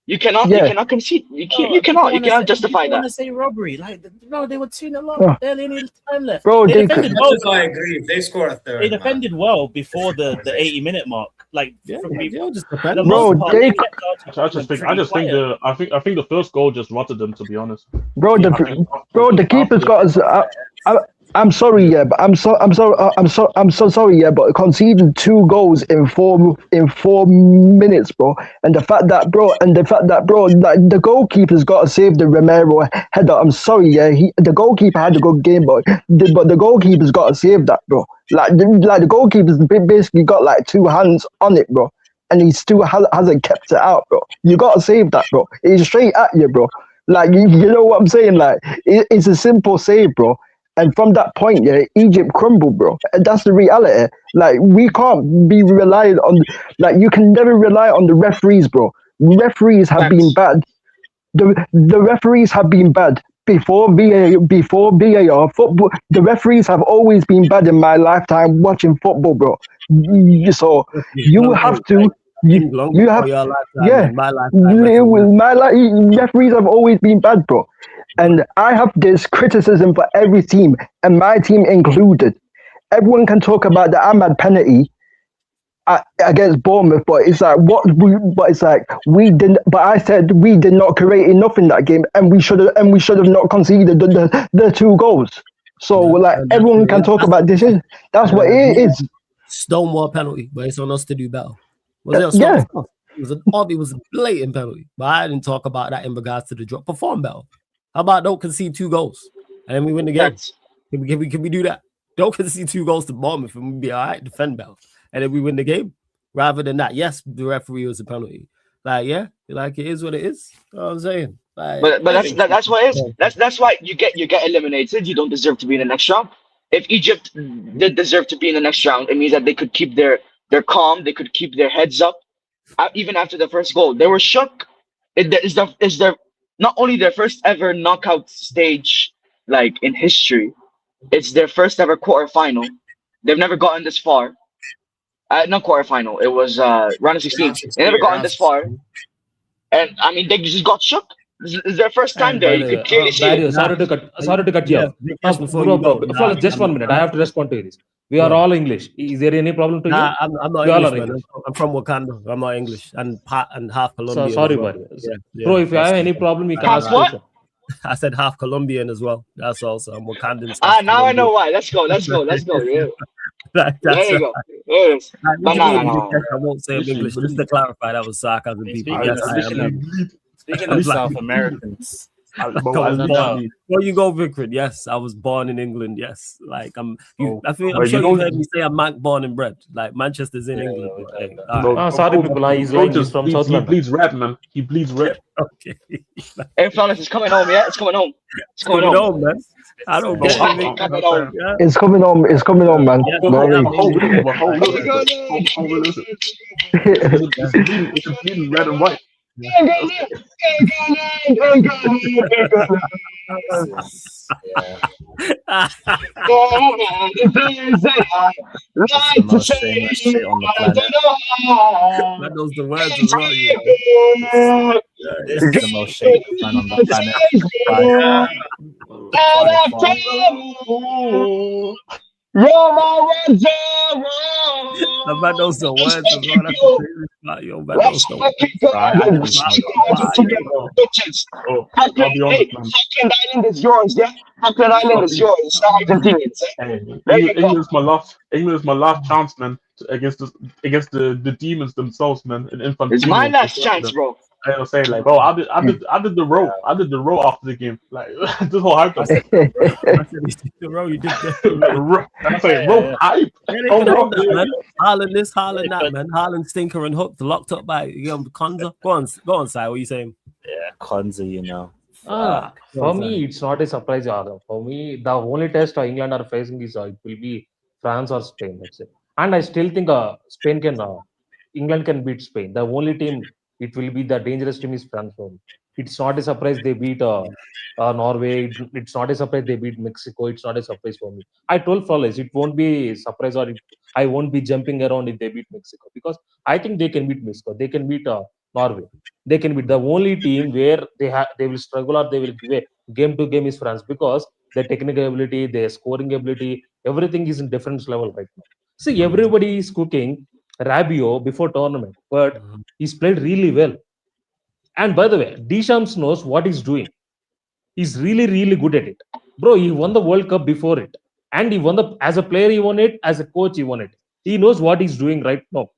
You cannot concede. You cannot justify that. I want to say robbery. Like, bro, they were 2-0 up. Barely any time left. Bro, they defended well. I agree. They score a third. They defended well before the 80-minute mark. Like, they just I think the first goal just rotted them, to be honest. The keeper's got us. I'm sorry, yeah, but I'm so sorry, yeah, but conceding 2 goals in 4 minutes, bro, and the fact that, like, the goalkeeper's got to save the Romero header. I'm sorry, yeah, the goalkeeper had a good game, but the goalkeeper's got to save that, bro. Like the goalkeeper's basically got like 2 hands on it, bro, and he still hasn't kept it out, bro. You got to save that, bro. It's straight at you, bro. Like you know what I'm saying? Like it's a simple save, bro. And from that point, yeah, Egypt crumbled, bro. And that's the reality. Like, we can't be relying on, like, you can never rely on the referees, bro. Referees have been Facts. bad. The referees have been bad before VAR football. The referees have always been bad in my lifetime watching football, bro. So you have to, you have, your lifetime yeah. and my lifetime referee. Referees have always been bad, bro. And I have this criticism for every team, and my team included. Everyone can talk about the Ahmad penalty against Bournemouth, but it's like we didn't. But I said we did not create enough in that game, and we should have not conceded the 2 goals. So like And that's everyone what can it is. talk about this. That's what it is. Stonewall penalty, but it's on us to do better. Was it a Yeah. Stonewall? It was a blatant penalty, but I didn't talk about that in regards to the drop. Perform better. How about don't concede 2 goals and then we win the game? Facts. Can we do that? Don't concede 2 goals to Bournemouth and we be all right, defend better, and then we win the game. Rather than that, yes, the referee was a penalty. Like, yeah, like it is what it is. You know what I'm saying? Like, But that's what it is. That's why you get eliminated. You don't deserve to be in the next round. If Egypt did deserve to be in the next round, it means that they could keep their calm. They could keep their heads up, even after the first goal. They were shook. Is their not only their first ever knockout stage like in history. It's their first ever quarterfinal. They've never gotten this far. Not quarterfinal. It was round of 16. They never gotten this far, and I mean they just got shook. This is their first time there. You could clearly see Barry, it. sorry to cut you off. Bro, just 1 minute. I have to respond to this. We are all English. Is there any problem to you? I'm not We all are English, man. English. I'm from Wakanda. I'm not English and half Colombian. Sorry, as well. Barry. Yeah, Bro, if you have any problem, you can Half ask what? question. I said half Colombian as well. That's also I'm Wakandan. Now I know why. Let's go. Yeah. That's There you go. There it is. But no. I won't say I'm English. Just to clarify, that was sarcasm, people. Speaking Yes, I am. Speaking of South Americans, Well, you go, Vickford. Yes, I was born in England. Yes, like I'm sure you heard me say I'm born and bred. Like Manchester's in England. Okay. Sorry, people. He's lying. He's from South He London. bleeds red, man. He bleeds red. Okay. Hey, Flawless, it's coming home. Yeah, it's coming home. It's coming Coming home. home, man. I don't get it. Coming home. Yeah. It's coming on. It's coming on, man. Yeah, No worries. It's bleeding red and white. the most shameless shit on the planet. That knows the words as well. Yeah. This is the most shameless man on the planet. The man knows the words as well. That's the crazy part, yo. Man knows the words. Falkland Island is yours, yeah? Falkland Island is yours. It's not Argentinians. England is my last chance, man, against the demons themselves, man. And Infantino. It's my last chance, bro. I was saying, like, bro, I did the row. I did the row after the game. Like, this whole hype. I said, the row you did that. I say, bro, hype. Haaland this, Haaland that, man. Haaland stinker and hooked, locked up by Konza. Go on, Si. What are you saying? Yeah, Konza, you know. For me, it's not a surprise either. For me, the only test England are facing is it will be France or Spain. That's it. And I still think England can beat Spain. The only team it will be the dangerous team is France. It's not a surprise they beat Norway. It's not a surprise they beat Mexico. It's not a surprise for me. I told Flawless it won't be a surprise I won't be jumping around if they beat Mexico because I think they can beat Mexico. They can beat Norway. They can beat the only team where they will struggle or they will give a game to game is France because their technical ability, their scoring ability, everything is in different level right now. See, everybody is cooking Rabiot before tournament, but he's played really well. And by the way, Deschamps knows what he's doing. He's really, really good at it. Bro, he won the World Cup before it. And he won as a player, he won it. As a coach, he won it. He knows what he's doing right now.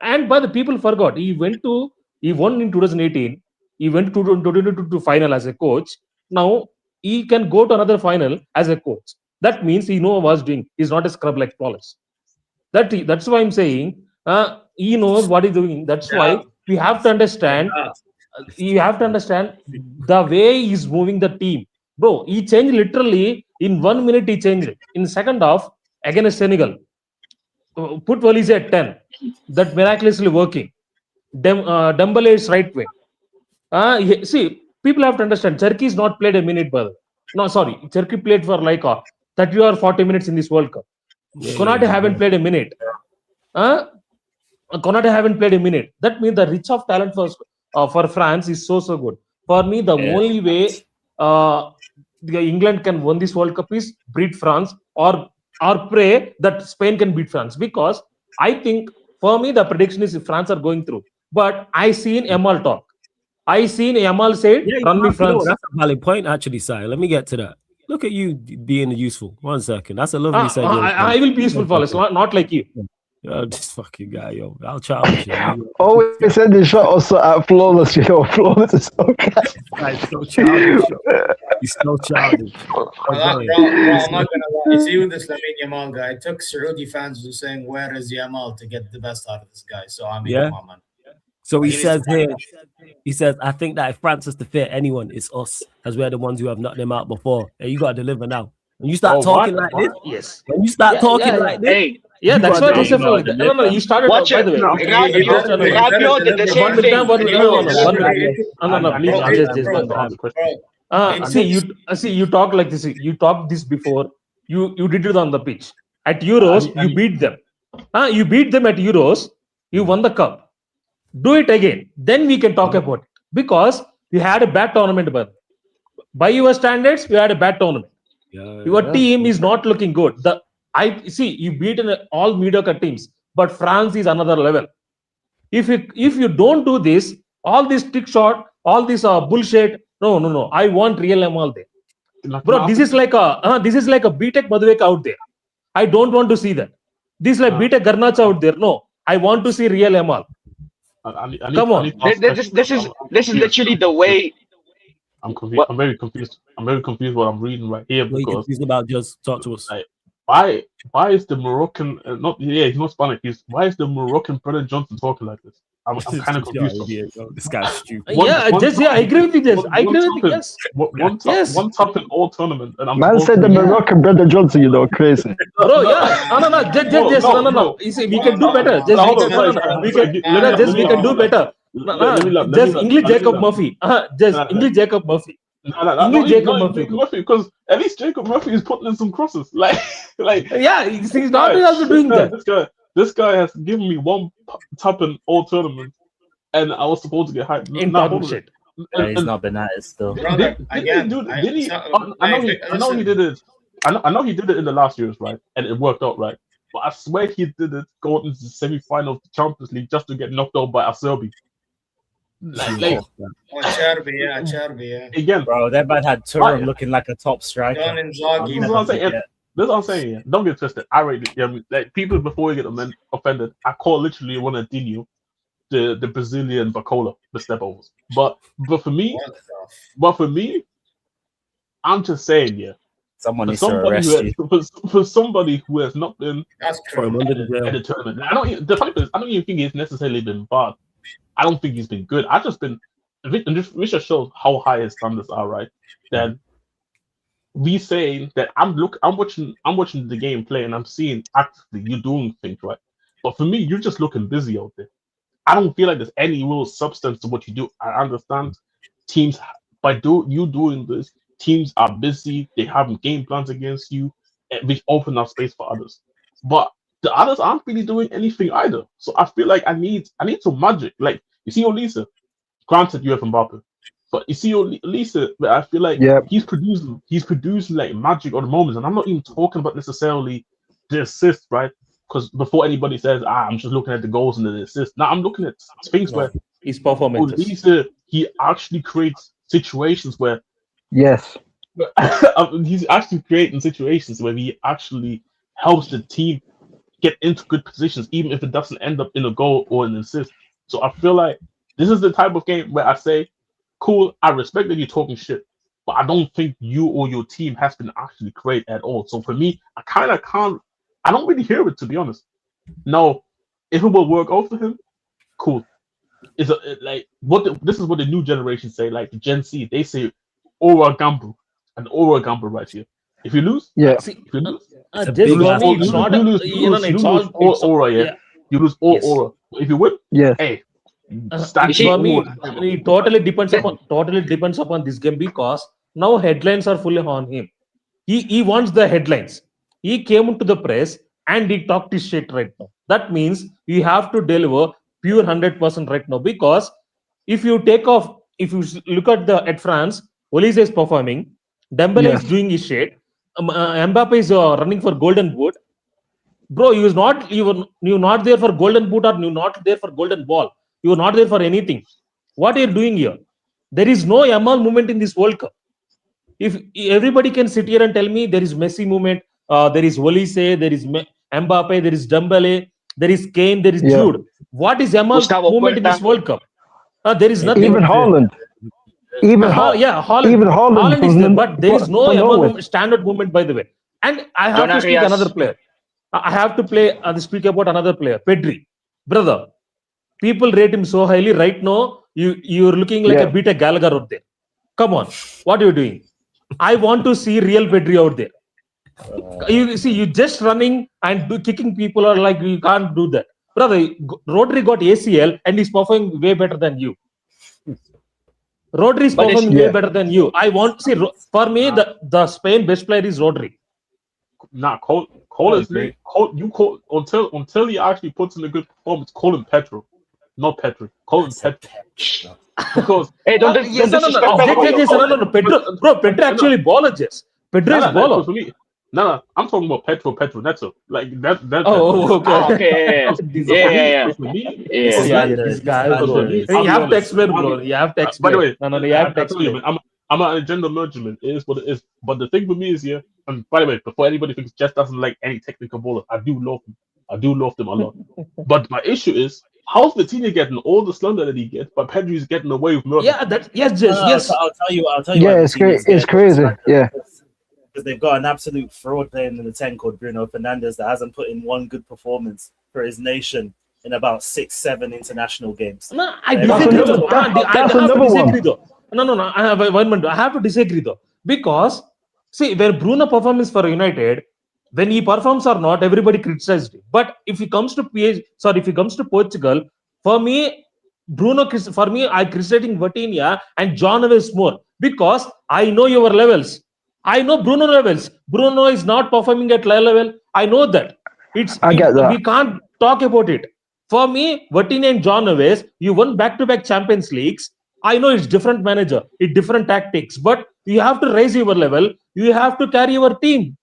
And by the people forgot, he won in 2018. He went to final as a coach. Now, he can go to another final as a coach. That means he knows what he's doing. He's not a scrub like Flawless. That's why I'm saying he knows what he's doing. That's why we have to understand. You have to understand the way he's moving the team. Bro, he changed literally in 1 minute. He changed it in second half against Senegal. Put Wallis at 10. That miraculously working. Dembele is right wing. See, people have to understand. Turkey is not played a minute, brother. No, sorry, Turkey played for like 30 or 40 minutes in this World Cup. Konate haven't played a minute. Konate haven't played a minute. That means the reach of talent for France is so good. For me, the only way England can win this World Cup is beat France or pray that Spain can beat France. Because I think for me the prediction is if France are going through. But I seen Yamal talk. I seen Yamal say, "Run me France." That's a valid point, actually, Si. Let me get to that. Look at you being useful. 1 second. That's a lovely segue. I will be useful for us, not like you. Oh, this fucking guy, yo. I'll challenge you. Always send the shot also at Flawless, you know. Flawless is so He's so childish. He's so childish. Bro, I'm not gonna lie. You see with this Lamine Yamal guy, it took Saudi fans to saying, "Where is Yamal?" to get the best out of this guy. So I mean, come on, man. So he says here, he says, I think that if France is to fear anyone, it's us, as we're the ones who have knocked them out before. Hey, you gotta deliver now. When you start talking like this, yes. When you start talking like this, Hey, yeah, that's what he said. No, you started. Watch by it. the way, Rabio did the same thing. See, you talk like this. You talked this before. You did it on the pitch at Euros. You beat them. You beat them at Euros. You won the cup. Do it again. Then we can talk about it because you had a bad tournament, but by your standards, you had a bad tournament. Your team is not looking good. I see you beaten all mediocre teams, but France is another level. If you don't do this, all this trick shot, all this bullshit. No. I want real Yamal there, bro. This is like a BTech Madhuvek out there. I don't want to see that. This is like BTech Garnacha out there. No, I want to see real Yamal. Come on. This is literally the way. I'm confused. I'm very confused. I'm very confused what I'm reading right here what are you because confused about? Just talk to us. like, why is the Moroccan he's not Spanish. Why is the Moroccan Brennan Johnson talking like this? I'm kind of confused. This guy's stupid. I agree with you. Just I agree with you. Yes. One top in all tournament, and I'm Man said the Moroccan Brennan Johnson, you know, crazy. Bro, yeah. No. You see, we can do better. We can do better. Just English Jacob Murphy. English Jacob Murphy. English Jacob Murphy, because at least Jacob Murphy is putting in some crosses. He's not also doing that. This guy has given me one top in all tournament, and I was supposed to get hyped. Shit. He's not been at it still. I know he did it. I know he did it in the last years, right? And it worked out, right? But I swear he did it going into the semi-final of the Champions League just to get knocked out by Acerbi. Cherby. Again, bro, that man had Turam looking like a top striker. This is what I'm saying. Yeah. Don't get twisted. I rate it. Like people before you get offended, I call literally Ronaldinho the Brazilian Bacola, the step overs. But for me, I'm just saying, yeah. For somebody who has not been at the tournament. The funny thing is, I don't even think he's necessarily been bad. I don't think he's been good. I've just been, and this just shows how high his standards are, right? Then we saying that I'm watching the game play and I'm seeing actively you doing things, right? But for me, you're just looking busy out there. I don't feel like there's any real substance to what you do. I understand teams you doing this, teams are busy, they have game plans against you, which open up space for others. But the others aren't really doing anything either. So I feel like I need some magic. Like you see Olise, granted you have Mbappe, but you see Olise, I feel like he's producing like magic on the moments, and I'm not even talking about necessarily the assist, right? Because before anybody says, I'm just looking at the goals and the assists. Now I'm looking at things where his performance. Olise, he actually creates situations where he's actually creating situations where he actually helps the team get into good positions, even if it doesn't end up in a goal or an assist. So I feel like this is the type of game where I say, cool, I respect that you're talking shit, but I don't think you or your team has been actually great at all. So for me, I don't really hear it, to be honest. Now, if it will work out for him, cool. This is what the new generation say, like the Gen Z, they say Ora Gambu. an oral gamble right here. If you lose, Yeah. See, if you lose, it's a you big lose ass all, thing, bro. you lose all aura, yeah. Yeah. You lose all Yes. aura. But if you win, Yeah. hey, You stack see, For me, all. it totally depends upon this game because now headlines are fully on him. He wants the headlines. He came to the press and he talked his shit right now. That means you have to deliver pure 100% right now because if you take off, if you look at France, Olise is performing, Dembele Yeah. is doing his shit, Mbappe is running for Golden Boot. Bro, you were not there for Golden Boot or you not there for Golden Ball. You were not there for anything. What are you doing here? There is no Yamal movement in this World Cup. If everybody can sit here and tell me there is Messi movement, there is Olise, there is Mbappe, there is Dembele, there is Kane, there is Yeah. Jude. What is Yamal Gustavo movement in this Puerta. World Cup? There is Maybe nothing. Even Haaland. Yeah, Holland. Even Haaland Holland is was there, but there is no for Yamal nowhere. standard movement, by the way. And I have John to speak another Arias. player. I have to speak about another player, Pedri. Brother, people rate him so highly. Right now, you're looking like a Yeah. beta Gallagher out there. Come on, what are you doing? I want to see real Pedri out there. You see, you just running and kicking people are like you can't do that, brother. Rodri got ACL and he's performing way better than you. Rodri is But it's performing way Yeah. better than you. I want see for me the Spain best player is Rodri. Nah, call his name. Until he actually puts in a good performance. Call him Petro, not Petri. Call him Petro because hey, don't Yes, no, disrespect no. Pedro actually baller, Jess. Pedro is baller. for me. No, I'm talking about Petro Neto. Like that. Okay. Ah, okay. This Yeah, guy. yeah, yeah. For me, Yeah. Yeah, this guy, bro. I'll You be have to honest. explain, bro. You have to By the explain. way, No, you have to I tell you, explain. man, I'm an agenda merchant. It is what it is. But the thing with me is here, and by the way, before anybody thinks Jess doesn't like any technical bowler, I do love him. I do love them a lot. But my issue is, how's Vitinha getting all the slander that he gets, but Pedri's getting away with murder? Yeah, yes, Jess, yes. I'll tell you. Yeah, why it's Coutinho's great. It's getting crazy. slander. Yeah. Because they've got an absolute fraud playing in the 10 called Bruno Fernandes that hasn't put in one good performance for his nation in about 6-7 international games. No, I That's disagree. another- I that's have to another disagree one. though. No. I have 1 minute. I have to disagree though because see when Bruno performs for United, when he performs or not, everybody criticized him. But if he comes to if he comes to Portugal, for me, I criticizing Vitinha and John Neves more because I know your levels. I know Bruno levels. Bruno is not performing at level. I know that. I get that. We can't talk about it. For me, Vitinha and John Neves, you won back-to-back Champions Leagues. I know it's different manager, it's different tactics, but you have to raise your level. You have to carry your team.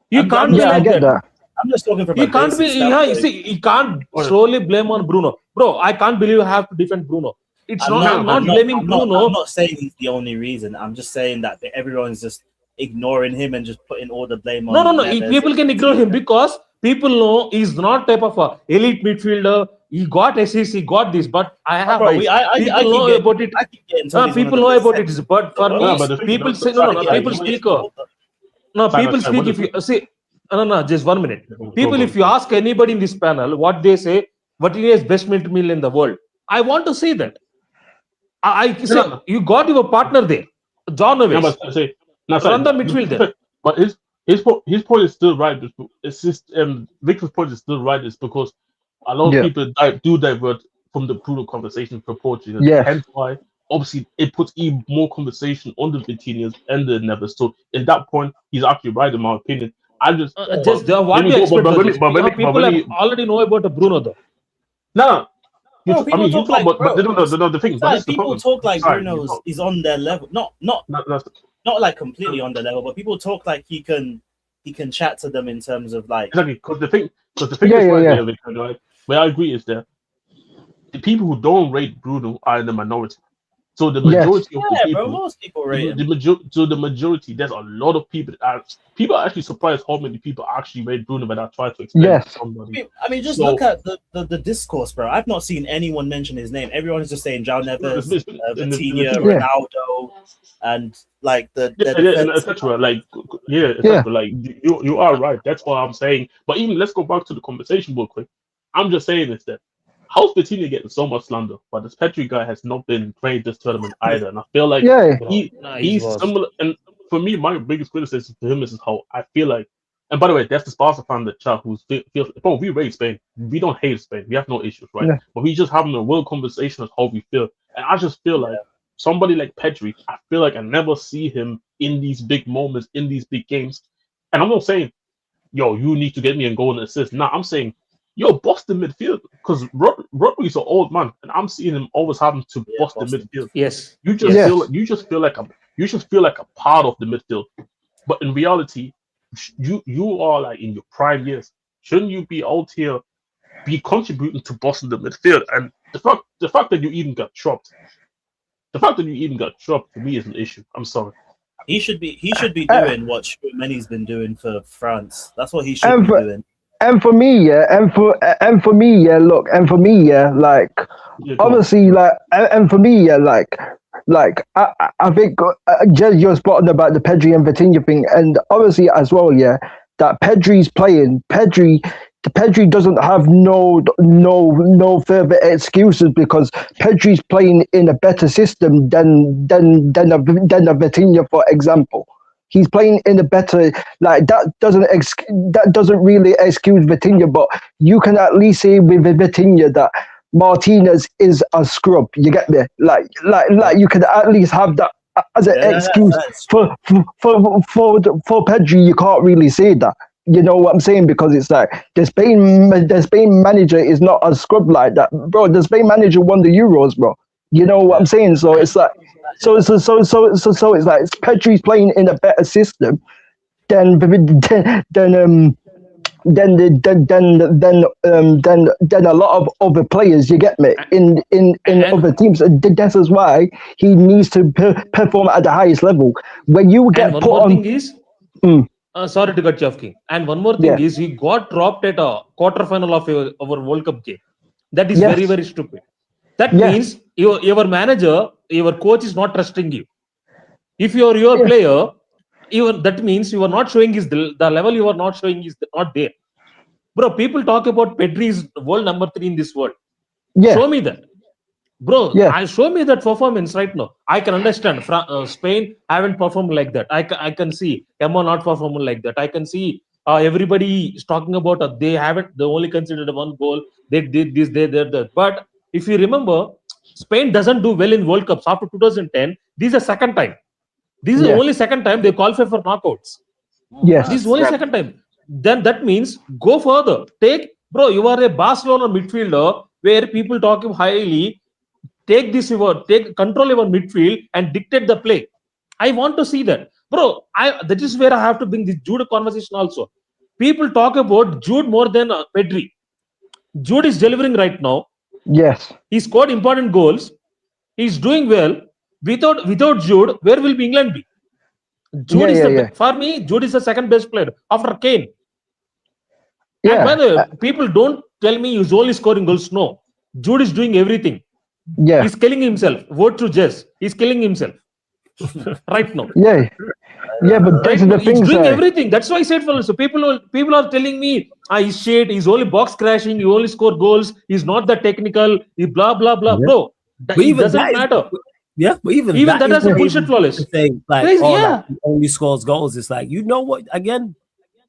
You can't be Yeah, I like get that. I'm just talking from You a can't be. basic Yeah, you standpoint. see, you can't solely blame on Bruno, bro. I can't believe you have to defend Bruno. It's I'm not. not, I'm not blaming I'm Bruno. not saying he's the only reason. I'm just saying that everyone's just ignoring him and just putting all the blame on. No. Neves. People can ignore him because people know he's not type of a elite midfielder. He got assists, he got this, but I have Bro, eyes. I People keep know getting- about it. I keep getting told he's one People of the know best about it. But for centre- me, but the thing- people no, say sorry, no. yeah, People you- speak. Simon, People Simon, speak. If what you see, no. Just 1 minute. Go, People, go. if you ask anybody in this panel, what they say, what is best midfielder in the world? I want to say that. I say No. you got your partner there, John No, Neves. but say, no, sorry, Run the midfield there. But his point is still right. It's just Victor's point is still right. It's because a lot of Yeah. people do divert from the Bruno conversation for Portugal. Yes. Hence why, obviously, it puts even more conversation on the Vitinhas and the Neves. So, in that point, he's actually right, in my opinion. I just Just what do you expect? People have already know about Bruno though. no. Bro, people You talk talk like, about, bro, the thing. But like, this is the people problem. talk like Sorry, Bruno's is on their level. Not that's- like completely on their level, but people talk like he can chat to them in terms of like Exactly, because the thing Yeah, is yeah, right yeah. there, Victor, right? Where I agree is that the people who don't rate Bruno are in the minority. So the Yes. majority of the yeah, people, bro. Most people rate him. the majority, there's a lot of people people are actually surprised how many people actually rate Bruno when I try to explain Yes. to somebody. I mean, just So- look at the discourse, bro. I've not seen anyone mention his name. Everyone's just saying João Neves, Vitinha, Yeah. Ronaldo, and like the Yeah, and etc. Like, yeah, Yeah. like you are right. That's what I'm saying. But even let's go back to the conversation real quick. I'm just saying is that how's Vitinha getting so much slander, but this Petri guy has not been great this tournament either. And I feel like Yeah. he's was. similar. And for me, my biggest criticism to him is how I feel like. And by the way, that's the Barca fan in the chat who feels, bro, we rate Spain. We don't hate Spain. We have no issues, right? Yeah. But we just having a real conversation of how we feel. And I just feel like somebody like Pedri, I feel like I never see him in these big moments, in these big games. And I'm not saying, yo, you need to get me a goal and assist. Nah, I'm saying, yo, bust the midfield. Because Rodri's an old man, and I'm seeing him always having to bust the midfield. Yes. You just feel like a part of the midfield. But in reality, you are like in your prime years. Shouldn't you be out here, be contributing to busting the midfield? And the fact that you even got dropped, for me is an issue. I'm sorry. He should be doing what Tchouameni's been doing for France. That's what he should be doing. And for me, like obviously, like, and for me, I think Jez, you're spotting about the Pedri and Vitinha thing, and obviously as well, that Pedri's playing. Pedri doesn't have no further excuses because Pedri's playing in a better system than a Vitinha, for example. He's playing in a better, like, that doesn't really excuse Vitinha, but you can at least say with Vitinha that Martinez is a scrub. You get me? Like you can at least have that as an excuse for Pedri. You can't really say that. You know what I'm saying? Because it's like the Spain manager is not a scrub like that, bro. The Spain manager won the Euros, bro. You know what I'm saying? So it's like, so it's like Pedri's playing in a better system than a lot of other players. You get me? In other teams. This is why he needs to perform at the highest level. When you get put on. Thing is, sorry to cut you off, King. And one more thing is, he got dropped at a quarterfinal of our World Cup game. That is very, very stupid. That means your manager, your coach is not trusting you. If you're your player, even that means you are not showing the level you are not showing is not there. Bro, people talk about Pedri is world number 3 in this world. Show me that. Bro, show me that performance right now. I can understand Spain haven't performed like that. I can see Emma not performing like that. I can see everybody is talking about they only considered one goal. They did this, they did that. But if you remember, Spain doesn't do well in World Cups after 2010. This is the second time. This is the only second time they qualify for knockouts. Yes. This is only second time. Then that means go further. You are a Barcelona midfielder where people talk you highly. Control your midfield and dictate the play. I want to see that. Bro, that is where I have to bring this Jude conversation also. People talk about Jude more than Pedri. Jude is delivering right now. Yes. He scored important goals. He's doing well. Without Jude, where will England be? Jude for me, Jude is the second best player after Kane. Yeah. And by the way, people don't tell me he's only scoring goals. No. Jude is doing everything. Yeah. He's killing himself. Vote to Jess. He's killing himself. Right now. Yeah. Yeah, but that's the thing. He's doing everything. That's why I said for so people are telling me he's shit, he's only box crashing, he only score goals, he's not that technical, he blah blah blah. Yeah. Bro, it doesn't matter. But even that is a bullshit flawless. Saying, like, he only scores goals. It's like, you know what? Again,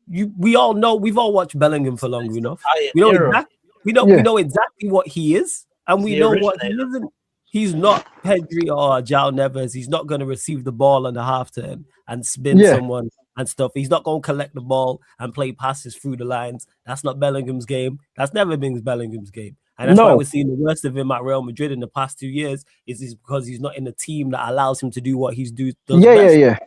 we all know, we've all watched Bellingham for long enough. We know exactly what he is, and we know what he isn't. He's not Pedri or João Neves. He's not going to receive the ball on the half turn and spin someone and stuff. He's not going to collect the ball and play passes through the lines. That's not Bellingham's game. That's never been Bellingham's game. And that's why we're seeing the worst of him at Real Madrid in the past 2 years is because he's not in a team that allows him to do what does best.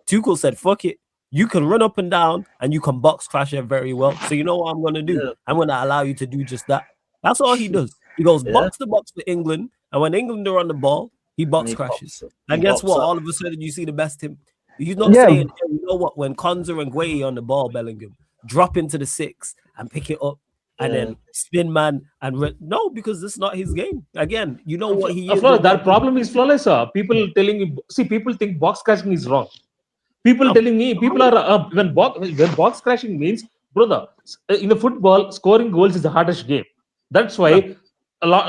Tuchel said, fuck it. You can run up and down and you can box crash it very well. So you know what I'm going to do? Yeah. I'm going to allow you to do just that. That's all he does. He goes box to box for England. And when England are on the ball, he box crashes. And guess what? All of a sudden, you see the best him. He's not saying, hey, you know what? When Konza and Gueye on the ball, Bellingham, drop into the 6 and pick it up and then spin man and no, because this is not his game. Again, you know what he is. That problem is flawless. People telling me, people think box crashing is wrong. People telling me, people are when box crashing means, brother, in the football, scoring goals is the hardest game. That's why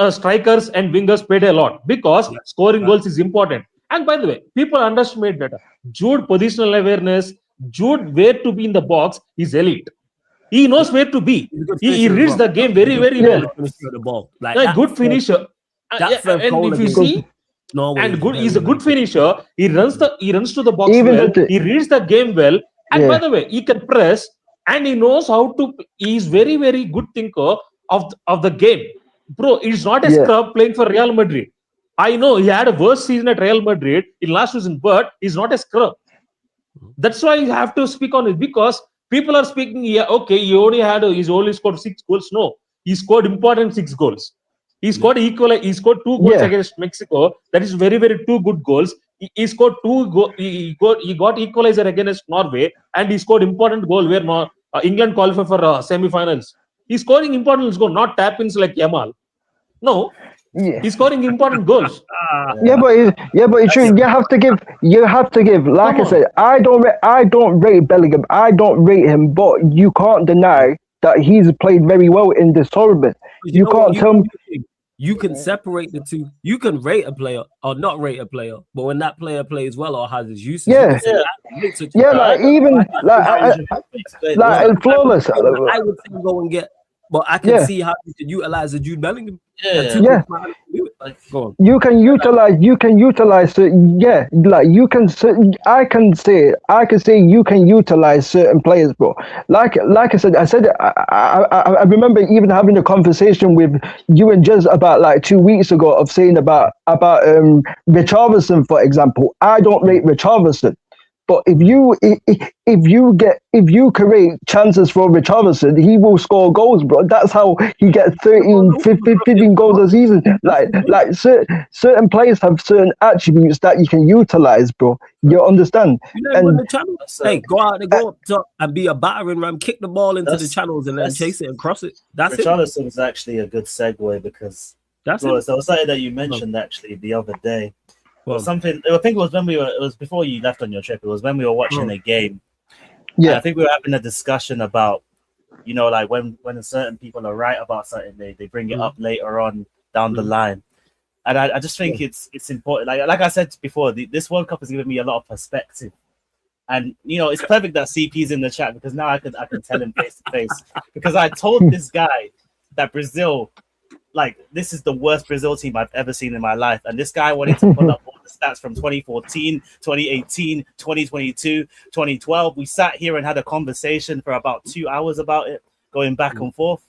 strikers and wingers paid a lot because scoring goals is important. And by the way, people underestimate that. Jude positional awareness, Jude where to be in the box is elite. He knows where to be. He reads the game very, very well. The ball. Like A good finisher. And if you see, and good, he's a good finisher. He runs to the box well. He reads the game well. And by the way, he can press and he knows how to. He's very, very good thinker of the game, bro. He's not a scrub playing for Real Madrid. I know he had a worse season at Real Madrid in last season, but he's not a scrub. That's why you have to speak on it, because people are speaking. Yeah, okay, he's only scored 6 goals. No, he scored important 6 goals. He scored He scored 2 goals against Mexico. That is very, very 2 good goals. He scored 2 He got equalizer against Norway, and he scored important goal where England qualified for semi-finals. He's scoring important goals, not tap-ins like Yamal. No, he's scoring important goals. But it's true. You have to give. Like I said, I don't rate Bellingham. I don't rate him, but you can't deny that he's played very well in this tournament. You can't tell me. You can separate the two. You can rate a player or not rate a player, but when that player plays well or has his uses, like flawless. I would say go and get. But I can see how you can utilize a Jude Bellingham. You can utilize it. Like I can say you can utilize certain players, bro. Like I said, I remember even having a conversation with you and Jez about like 2 weeks ago of saying about Richarlison, for example. I don't rate Richarlison. But if you create chances for Richarlison, he will score goals, bro. That's how he gets 15 goals a season. Like certain players have certain attributes that you can utilize, bro. You understand? Hey, go out top and be a battering ram, kick the ball into the channels and then chase it and cross it. That's Richarlison is actually a good segue because there was something that you mentioned actually the other day. Well, something I think it was it was before you left on your trip. It was when we were watching a game. Yeah, I think we were having a discussion about, like when certain people are right about something, they bring it up later on down the line, and I just think it's important. Like I said before, this World Cup has given me a lot of perspective, and it's perfect that CP's in the chat because now I can tell him face to face because I told this guy that Brazil. Like, this is the worst Brazil team I've ever seen in my life. And this guy wanted to pull up all the stats from 2014, 2018, 2022, 2012. We sat here and had a conversation for about 2 hours about it, going back and forth.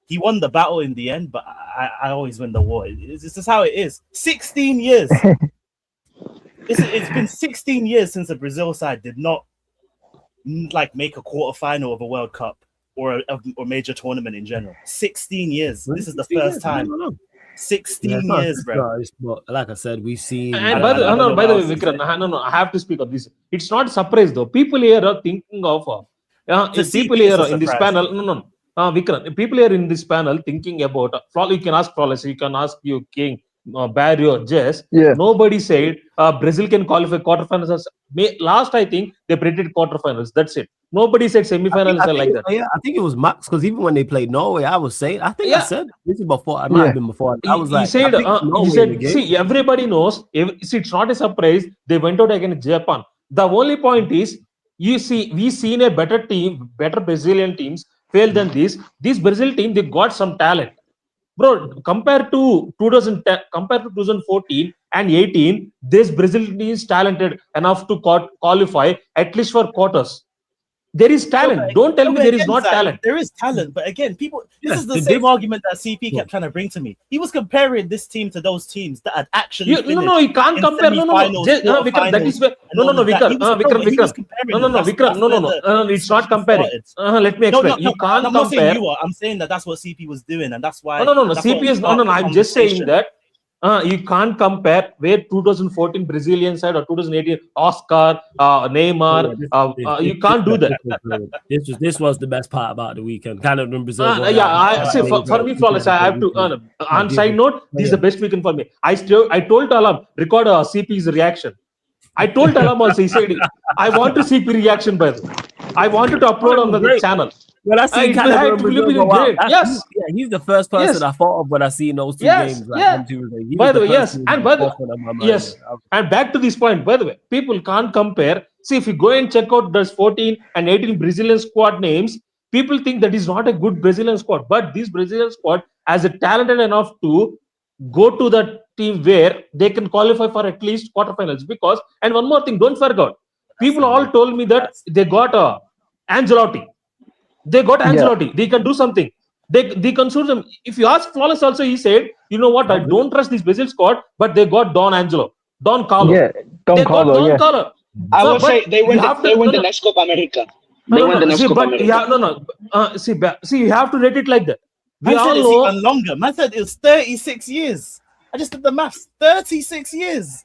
He won the battle in the end, but I always win the war. It's just how it is. 16 years. It's been 16 years since the Brazil side did not, make a quarterfinal of a World Cup. Or a major tournament in general. 16 years. This is the first time. 16 years, bro. Like I said, we've seen. And by the way, Vikram, I have to speak of this. It's not a surprise though. People here are thinking of. People here in this panel. Vikram, people here in this panel thinking about. You can ask Flawless. You can ask you King, Barry or Jess. Nobody said Brazil can qualify quarterfinals. Last I think they predicted quarterfinals. That's it. Nobody said semifinals are like that. Yeah, I think it was Max because even when they played Norway, I was saying. I said this is before. It might have been before. I was he said, see, everybody knows. It's not a surprise. They went out against Japan. The only point is, we've seen a better team, better Brazilian teams fail than this. This Brazil team, they got some talent. Bro, compared to 2010, compared to 2014 and 18, this Brazil team is talented enough to qualify at least for quarters. There is talent. Don't tell me there is not talent. There is talent, but again, this is the same argument that CP kept trying to bring to me. He was comparing this team to those teams that had actually. You can't compare. Vikram, that is where. Vikram. It's not comparing. Let me explain. You can't compare. I'm not saying you are. I'm saying that's what CP was doing, and that's why. No. CP is no. I'm just saying that. You can't compare where 2014 Brazilian side or 2018 Oscar, Neymar. You can't do that. This was the best part about the weekend. Kind of in Brazil. For me, Flawless. I have to. On side note, this is the best weekend for me. I told Alam record CP's reaction. I told Alam also. He said, "I want to CP reaction, by the way. I wanted to upload on the channel." when I see it Canada and will Brazil be go out, great. Yes, he's the first person yes, I thought of when I seen those two yes, games. Like yeah. them two, he By was the the way, first yes, one, and by the first one on my mind. yes, and back to this point. By the way, people can't compare. See, if you go and check out those 14 and 18 Brazilian squad names, people think that is not a good Brazilian squad. But this Brazilian squad has a talented enough to go to the team where they can qualify for at least quarterfinals. Because, and one more thing, don't forget, people all told me that they got Angelotti. They got Yeah, Angelotti. They can do something. They consider them. If you ask Flawless also, he said, you know what, I don't trust this Brazil squad, but they got Don Angelo, Don Carlo. yeah. Don They got Carlo, Don yeah. Carlo. I would say But you have they to win no the no next Copa America. no They no win the no. next See, Copa but you America. have no no. See, you have to rate it like that. We Man all said it's know. even longer. Man said it was 36 years. I just did the maths. 36 years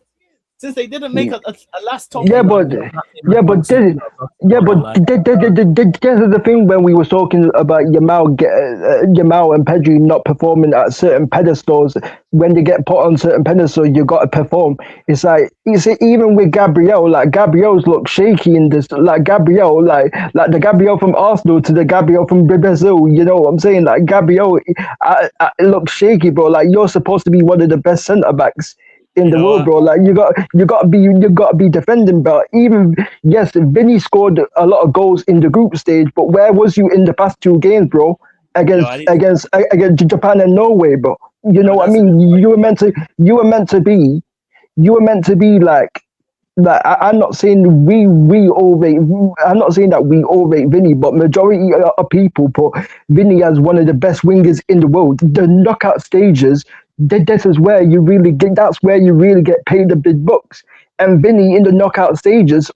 since they didn't make a last top Yeah, eight. but You know, not yeah, enough but boxing, this, you know, yeah, not but gonna lie. this is the thing when we was talking about Yamal and Pedri not performing at certain pedestals. When they get put on certain pedestals, you got to perform. It's like you see, even with Gabriel, like Gabriel's look shaky in this. Like Gabriel, like the Gabriel from Arsenal to the Gabriel from Brazil. You know what I'm saying? Like Gabriel, it looks shaky, bro. Like you're supposed to be one of the best centre backs in You the know world, what? bro. Like you got to be defending, but even yes, Vinny scored a lot of goals in the group stage, but where was you in the past two games, bro? Yo, Against I need to. against Japan and Norway, bro. You know No, what I that's a mean? good point. You were meant to be like I'm not saying we all rate. I'm not saying that we all rate Vinny, but majority of people put Vinny as one of the best wingers in the world. The knockout stages, this is where you really get. That's where you really get paid the big bucks. And Vinny in the knockout stages,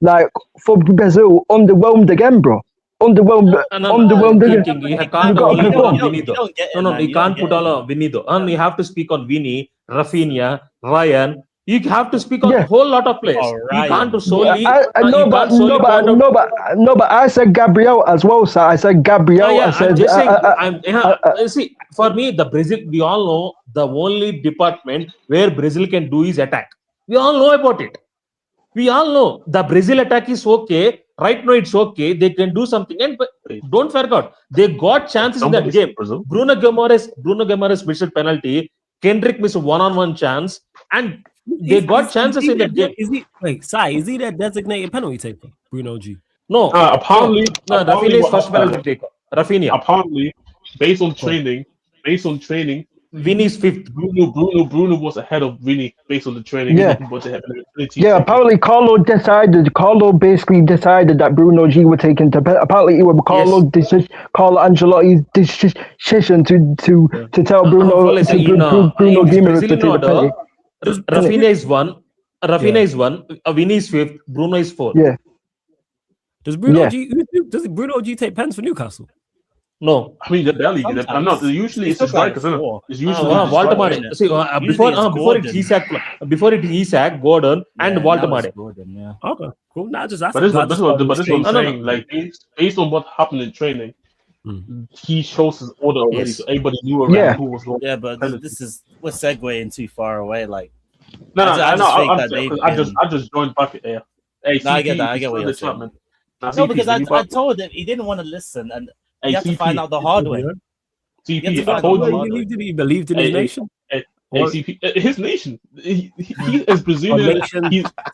like for Brazil, underwhelmed again, bro. Underwhelmed, Man, underwhelmed again. King. You You can't got to only put on perform. Vinny you though. don't get No, it, no, man. you You don't can't get put it. all on Vinny though. And you have to speak on Vinny, Rafinha, Ryan. You have to speak on a Yeah. whole lot of players. Oh, You Ryan. can't solely, I you no, but can't no, solely but point out. no, but no, but I said Gabriel as well, sir. I said Gabriel. I Yeah, I'm said just saying. See, for me, the Brazil, we all know the only department where Brazil can do is attack. We all know about it. We all know the Brazil attack is okay. Right now, it's okay. They can do something. And but Wait, don't forget, they got chances in that somebody said game. Brazil. Bruno Guimaraes missed a penalty. Kendrick missed a one-on-one chance, and they got chances in that game. Wait, Sai, is he that designated penalty taker? Bruno G. No, no, no. Apparently, Rafinha is what first happened? penalty taker. Rafinha. Apparently, based on No. training, Vinny's fifth. Bruno was ahead of Vinny based on the training. yeah, He was ahead of the yeah. Apparently, Carlo basically decided that Bruno G would take into. Apparently, it was Yes. Carlo Ancelotti's decision to tell Flawless Bruno in this Guimaraes to Brazilian take the penalty. order, Rafinha is one, Rafinha is one, Vinny is fifth, Bruno is fourth. Yeah, Does Bruno yeah. G does Bruno G take pens for Newcastle? No. I mean, they're barely. I'm Sometimes. not. Usually, it's the It's like strikers, isn't it? four. It's usually Walter the strikers. Made. See, Usually it's before it's Gordon. Isak, Gordon, and Yeah, Walter now it's Made. Gordon, yeah. Okay, cool. Nah, just But this is what I'm No, no. saying. Like based on what happened in training, he shows his order already, Yes. so everybody knew already Yeah. who was going. Yeah, but this is we're segueing too far away. Like, No, I just think that I just joined back. Hey, No, I get CP, that. I get what you you're still in the saying. chat, man. Now, No, CP, because when you I back- told him he didn't want to listen, and Hey, you have to CP, find out the hard way. You have to CP, I find out told the you. hard way. He believed in his nation. Hey, CP, his nation. He is Brazilian.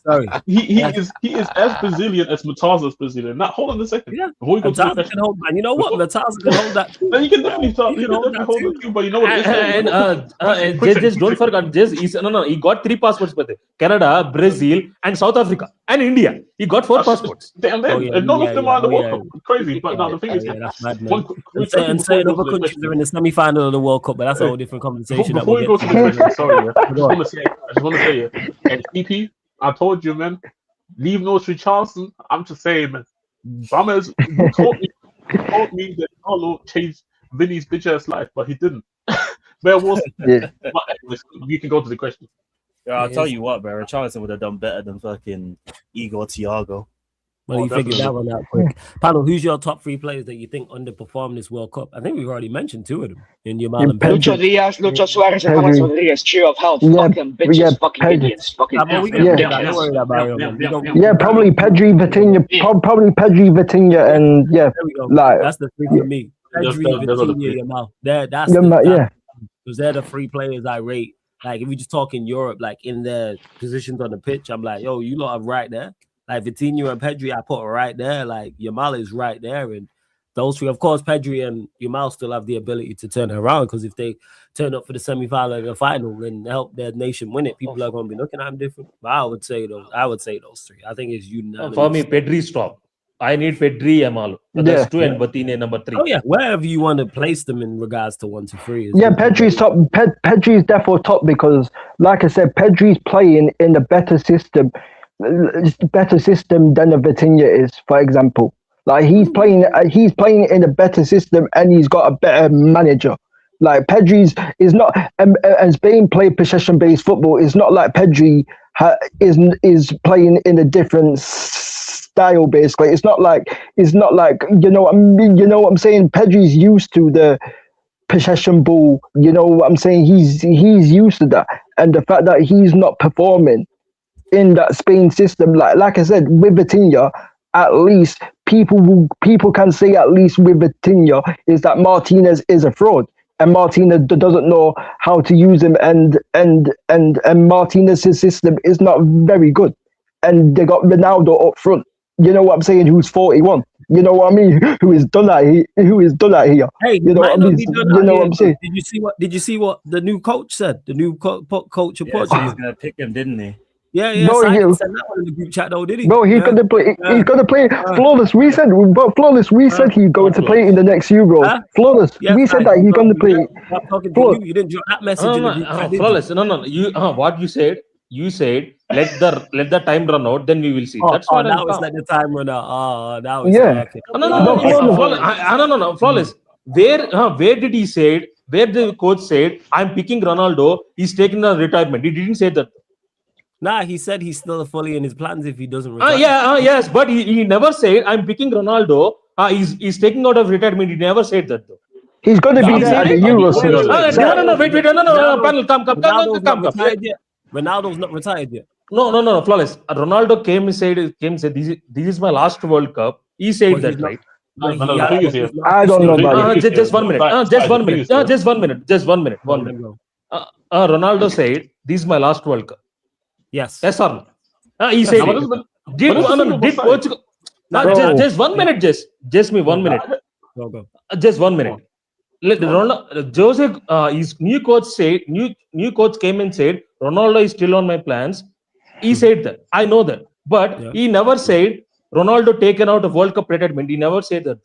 Sorry, He is as Brazilian as Mataza is Brazilian. Now, hold on a second. Yeah, Before we go to the Mataza question, can hold. Man, you know what? Mataza can hold that. no, you can definitely talk. He You can can hold definitely that hold too. the queue, but you know what it is. Just don't forget. He got 3 passports, but Canada, Brazil, and South Africa, and India. He got 4 passports. Damn, Oh, yeah, and none of them are in the yeah. World Cup. Crazy, but now the thing is, that's mad, man. one quick question And before we certain go to other the countries question. are in the semi-final of the World Cup, but that's a whole different conversation. Before we go to the question, sorry, I just want to say, and CP, I told you, man, leave no Richarlison. I'm just saying, man. Bammers, you told me that Carlo changed Vinny's bitch ass life, but he didn't. Where was it? Yeah. But anyways, you can go to the question. Yeah, I'll tell you what, bro. Richarlison would have done better than fucking Igor Thiago. Well, you figured that one out quick. Panel, who's your top 3 players that you think underperformed this World Cup? I think we've already mentioned 2 of them in Yamal and Pedri. Lucho Diaz, Lucho Suarez, and James Rodriguez. Cheer of hell. Yeah, Fucking bitches. yeah, Fucking Pedri. idiots. Fucking Well, we can Yeah. do that. Don't worry about it, man. Yeah, probably Pedri, Vitinha, probably Pedri, Vitinha, and yeah, There we go. like That's the 3 for me. Pedri, Vitinha, Yamal. That's yeah. because they're the 3 players I rate. Like if we just talk in Europe, like in their positions on the pitch, I'm like, yo, you lot are right there. Like Vitinha and Pedri, I put right there. Like Yamal is right there, and those 3, of course, Pedri and Yamal still have the ability to turn it around. Because if they turn up for the semi-final and the final and help their nation win it, people are going to be looking at them different. But I would say those 3. I think it's unanimous. For me, Pedri's top. I need Pedri, Yamal. That's 2 and Vitinha number 3. Oh yeah, wherever you want to place them in regards to 1 to 3. Yeah, Pedri's top. Pedri's definitely top because, like I said, Pedri's playing in a better system than a Vitinha is. For example, like he's playing in a better system and he's got a better manager. Like Pedri's is not, as being played possession-based football, it's not like Pedri is playing in a different style. Basically, it's not like you know what I'm saying. Pedri's used to the possession ball. You know what I'm saying. He's used to that, and the fact that he's not performing in that Spain system, like I said, with Vitinha, at least people can say at least with Vitinha is that Martinez is a fraud. And Martinez doesn't know how to use him, and Martinez's system is not very good. And they got Ronaldo up front. You know what I'm saying? Who's 41? You know what I mean? Who is done at here? Hey, you know what I mean? You know what I'm saying? Did you see what the new coach said? The new coach of Portugal. He's gonna pick him, didn't he? Yeah. No, Simon sent that one in the group chat though, did he? No, he's gonna play. He's gonna play flawless. We said he's going to play in the next Euro. Flawless. Yeah, we said that he's going to play. I'm talking to you. You didn't drop that message in the group chat. Flawless. No. You what you said? You said let the time run out, then we will see. That's what now it's like the time run out. Oh, now it's okay. No. Flawless. Where did he say it? Where the coach said, I'm picking Ronaldo, he's taking a retirement. He didn't say that. Nah, he said he's still fully in his plans if he doesn't retire. Yes, but he never said, I'm picking Ronaldo, he's taking out of retirement. He never said that though. He's going to be there at the Euros. Panel, come. Ronaldo's not retired yet. No, Flawless. Ronaldo came said, this is my last World Cup. He said that, right? I don't know about it. Just 1 minute. Just one minute. Ronaldo said, this is my last World Cup. Yes. Yes or no? He said did Portugal? Just 1 minute. Just me 1 minute. Just 1 minute. Jose, his new coach came and said Ronaldo is still on my plans. He said that. I know that, but he never said Ronaldo taken out of World Cup retirement. He never said that.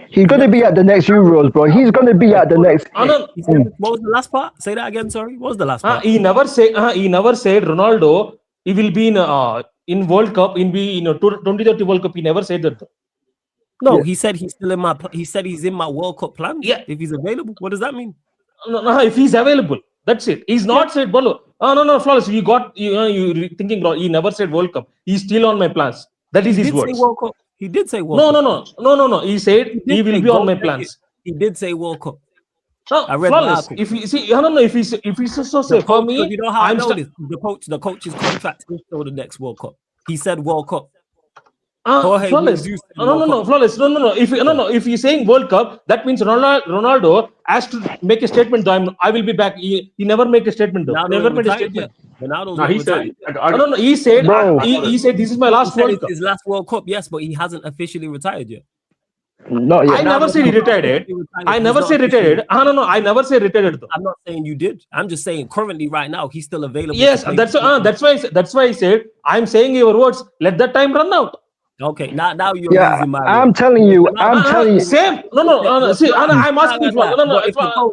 He's going to be at the next Euros, bro. He's going to be at the next. What was the last part? Say that again. Sorry. What was the last part? He never said Ronaldo. He will be in World Cup. In 2030 World Cup. He never said that. No, he said he's still in my. He said he's in my World Cup plan. Yeah, if he's available. What does that mean? No, if he's available, that's it. He's not said Bolo. No, Flawless. You thinking wrong. He never said World Cup. He's still on my plans. That is his words. He did say World Cup. No. He said he will be on my plans. He did say World Cup. No, I read Flawless. If you see, if he's so say for me, you know how I know this. The coach's contract is still the next World Cup. He said World Cup. Flawless. No, Flawless. No. If he's saying World Cup, that means Ronaldo has to make a statement. I will be back. He never make a statement. Though. Never made a statement. He said. No. He said this is my last World Cup. His last World Cup, yes, but he hasn't officially retired yet. Not yet. I never said he retired. I never said retired. No. I never said retired. Though. I'm not saying you did. I'm just saying currently, right now, he's still available. Yes, that's why I said. I'm saying your words. Let that time run out. Okay, now you're using my. I'm telling you. Same. No. See, I'm asking you. No.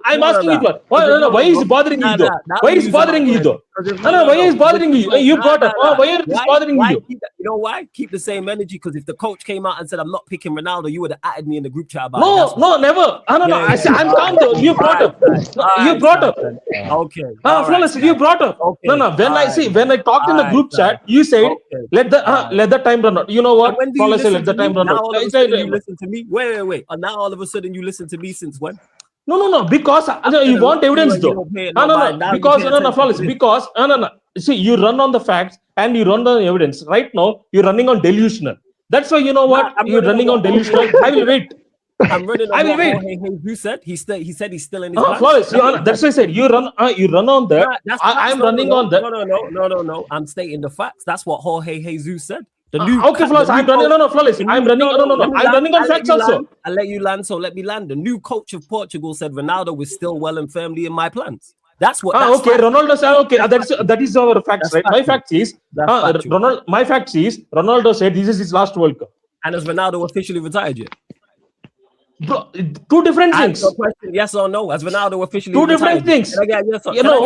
I'm asking you. Why is it bothering you though? Why is it bothering you though? No, why is bothering you? You brought up. Why are this bothering you? You know why? Keep the same energy, because if the coach came out and said I'm not picking Ronaldo, you would have added me in the group chat about it. No, never. No. I'm calm though. You brought up. You brought up. Okay. Flawless. You brought up. Okay. No. When I talked in the group chat, you said let the time run out. You know what? Flawless, let the time run out. Now all of a sudden you listen to me. Wait. And now all of a sudden you listen to me since when? No. Because you want evidence though. No. Because Flawless. Because no. See, you run on the facts and you run on the evidence. Right now, you're running on delusional. That's why you know what? You're running on delusional. I will wait. I'm running on what Jesus said. He said he's still in his Flawless. That's why I said you run on that. I'm running on that. No. I'm stating the facts. That's what Jorge Jesus said. Okay, Flawless. I'm running. No, Flawless. I'm running. No. I'm running on facts also. I'll let you land. So let me land. The new coach of Portugal said Ronaldo was still well and firmly in my plans. That's what. Okay, Ronaldo said. Okay, that is our facts, right? My fact is Ronaldo said this is his last World Cup. And has Ronaldo officially retired yet? Bro, two different things. Question, yes or no? Has Ronaldo officially two retired? Different things. Can I get yes or no?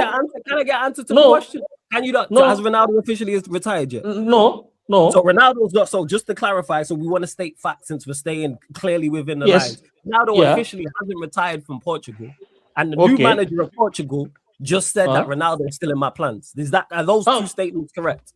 Can I get answer to the question? Can you not? No. So has Ronaldo officially retired yet? No. So Ronaldo's not. So just to clarify, so we want to state facts since we're staying clearly within the lines. Ronaldo officially hasn't retired from Portugal, and the new manager of Portugal just said that Ronaldo is still in my plans. Are those two statements correct?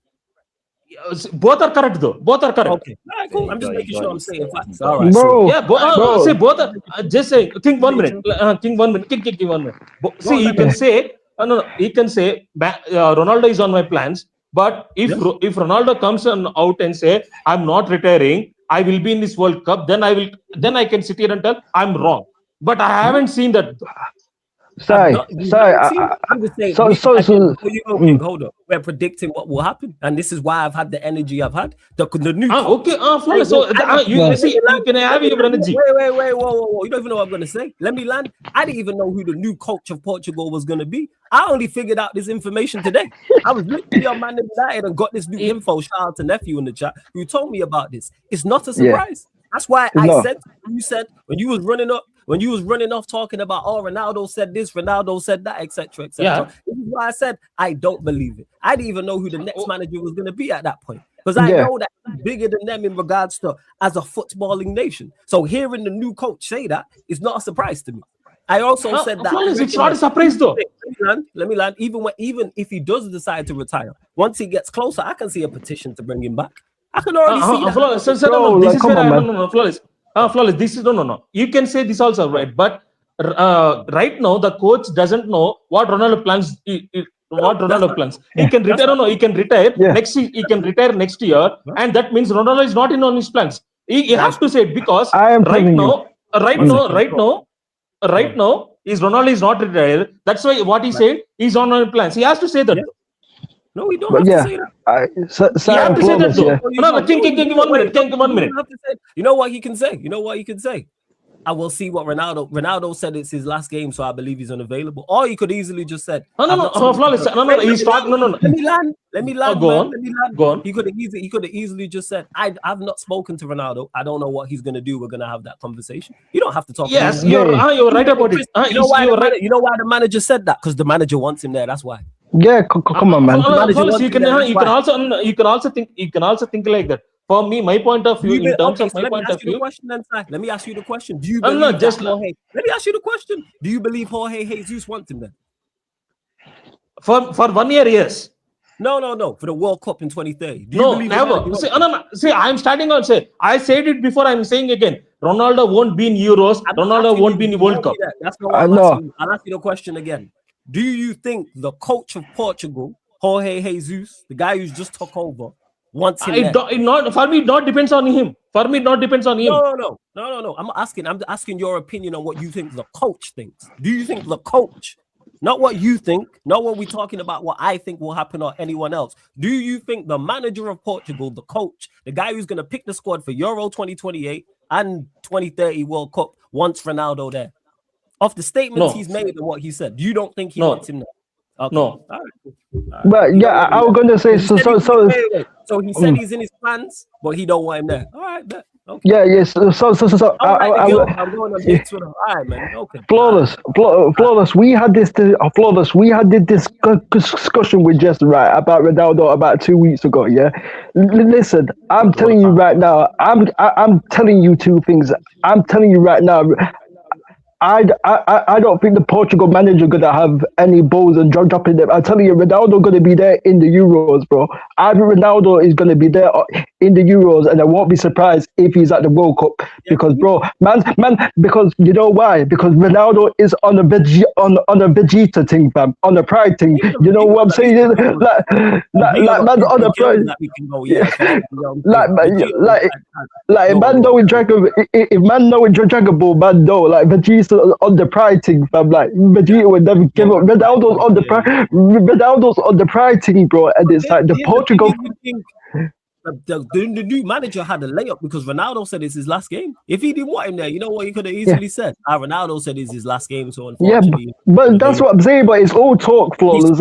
Both are correct though. Both are correct. Okay. All right, cool. I'm just making sure I'm saying facts. All right. Bro, bro. Say both are. Just say. Think 1 minute. Think 1 minute. Think 1 minute. See, you can say. No. You can say Ronaldo is on my plans. But if Ronaldo comes out and say I'm not retiring, I will be in this World Cup, then I can sit here and tell I'm wrong. But I haven't seen that. Sorry. I'm just saying. Hold up. We're predicting what will happen, and this is why I've had the energy I've had. The new. Flawless. So you see, you can have your energy. Wait, whoa! You don't even know what I'm gonna say. Let me land. I didn't even know who the new coach of Portugal was gonna be. I only figured out this information today. I was literally on Man United and got this new info. Shout out to nephew in the chat who told me about this. It's not a surprise. That's why I said you said when you was running off talking about Ronaldo said this, Ronaldo said that, etc. This is why I said I don't believe it. I didn't even know who the next manager was going to be at that point, because I know that he's bigger than them in regards to as a footballing nation. So hearing the new coach say that is not a surprise to me. I also said that it's not a surprise though. Let me land. Even if he does decide to retire, once he gets closer, I can see a petition to bring him back. I can already see that. Flawless. This is where Flawless. Flawless. This is no. You can say this also, right? But right now the coach doesn't know what Ronaldo plans. What Ronaldo plans? He can retire. He can retire next. He can retire next year, and that means Ronaldo is not in on his plans. He has to say it because right now, is Ronaldo is not retired. That's why what he said he's on our plans. He has to say that. No, we don't have to say that. You have to say that though. No, think 1 minute. Think 1 minute. You know what he can say? I will see what Ronaldo said it's his last game, so I believe he's unavailable. Or he could easily just said, Flawless. No. He's talking. No. Let me land. Go on. He could have easily just said, I've not spoken to Ronaldo. I don't know what he's gonna do. We're gonna have that conversation. You don't have to talk. Yes, you're right about it. You know why the manager said that? Because the manager wants him there. That's why. Yeah, come on, man. You can also think like that. For me, my point of view, in terms of my point of view. Let me ask you the question. Do you believe let me ask you the question. Do you believe Jorge Jesus wants him there? For 1 year, yes. No. For the World Cup in 2030. No, never. See, I'm starting on say. I said it before. I'm saying again. Ronaldo won't be in Euros. Ronaldo won't be in World Cup. That's not what I'm asking. I'll ask you the question again. Do you think the coach of Portugal, Jorge Jesus, the guy who's just took over, wants him there? For me, it not depends on him. No. I'm asking your opinion on what you think the coach thinks. Do you think the coach, not what you think, not what we're talking about, what I think will happen or anyone else? Do you think the manager of Portugal, the coach, the guy who's going to pick the squad for Euro 2028 and 2030 World Cup, wants Ronaldo there? Of the statements he's made and what he said, you don't think he wants him there? Okay. No. All right. But yeah, I was going to say so he said he's in his plans, but he don't want him there. All right, Okay. Yeah, yes. So I'm going on dates with her. All right, man. Okay. Flawless. We had this flawless. We had this discussion with Jess right about Ronaldo about 2 weeks ago. Yeah, listen, I'm telling you right now. I'm telling you two things. I'm telling you right now. I don't think the Portugal manager gonna have any balls and dropping them. I'm telling you, Ronaldo gonna be there in the Euros, bro. I think Ronaldo is gonna be there in the Euros, and I won't be surprised if he's at the World Cup because, bro, man, because you know why? Because Ronaldo is on a Vegeta thing, fam, on a pride thing. You know what I'm saying? Like man, on a pride. Like man knowing Dragon, if man knowing Dragon Ball, man know like Vegeta on the pride thing, fam. Like Vegeta would never give up. Ronaldo's on the pride thing, bro. And it's like the Portugal. The new manager had a layup because Ronaldo said it's his last game. If he didn't want him there, you know what he could have easily said? Ronaldo said it's his last game, so unfortunately. Yeah, but that's what I'm saying. But it's all talk, Flawless.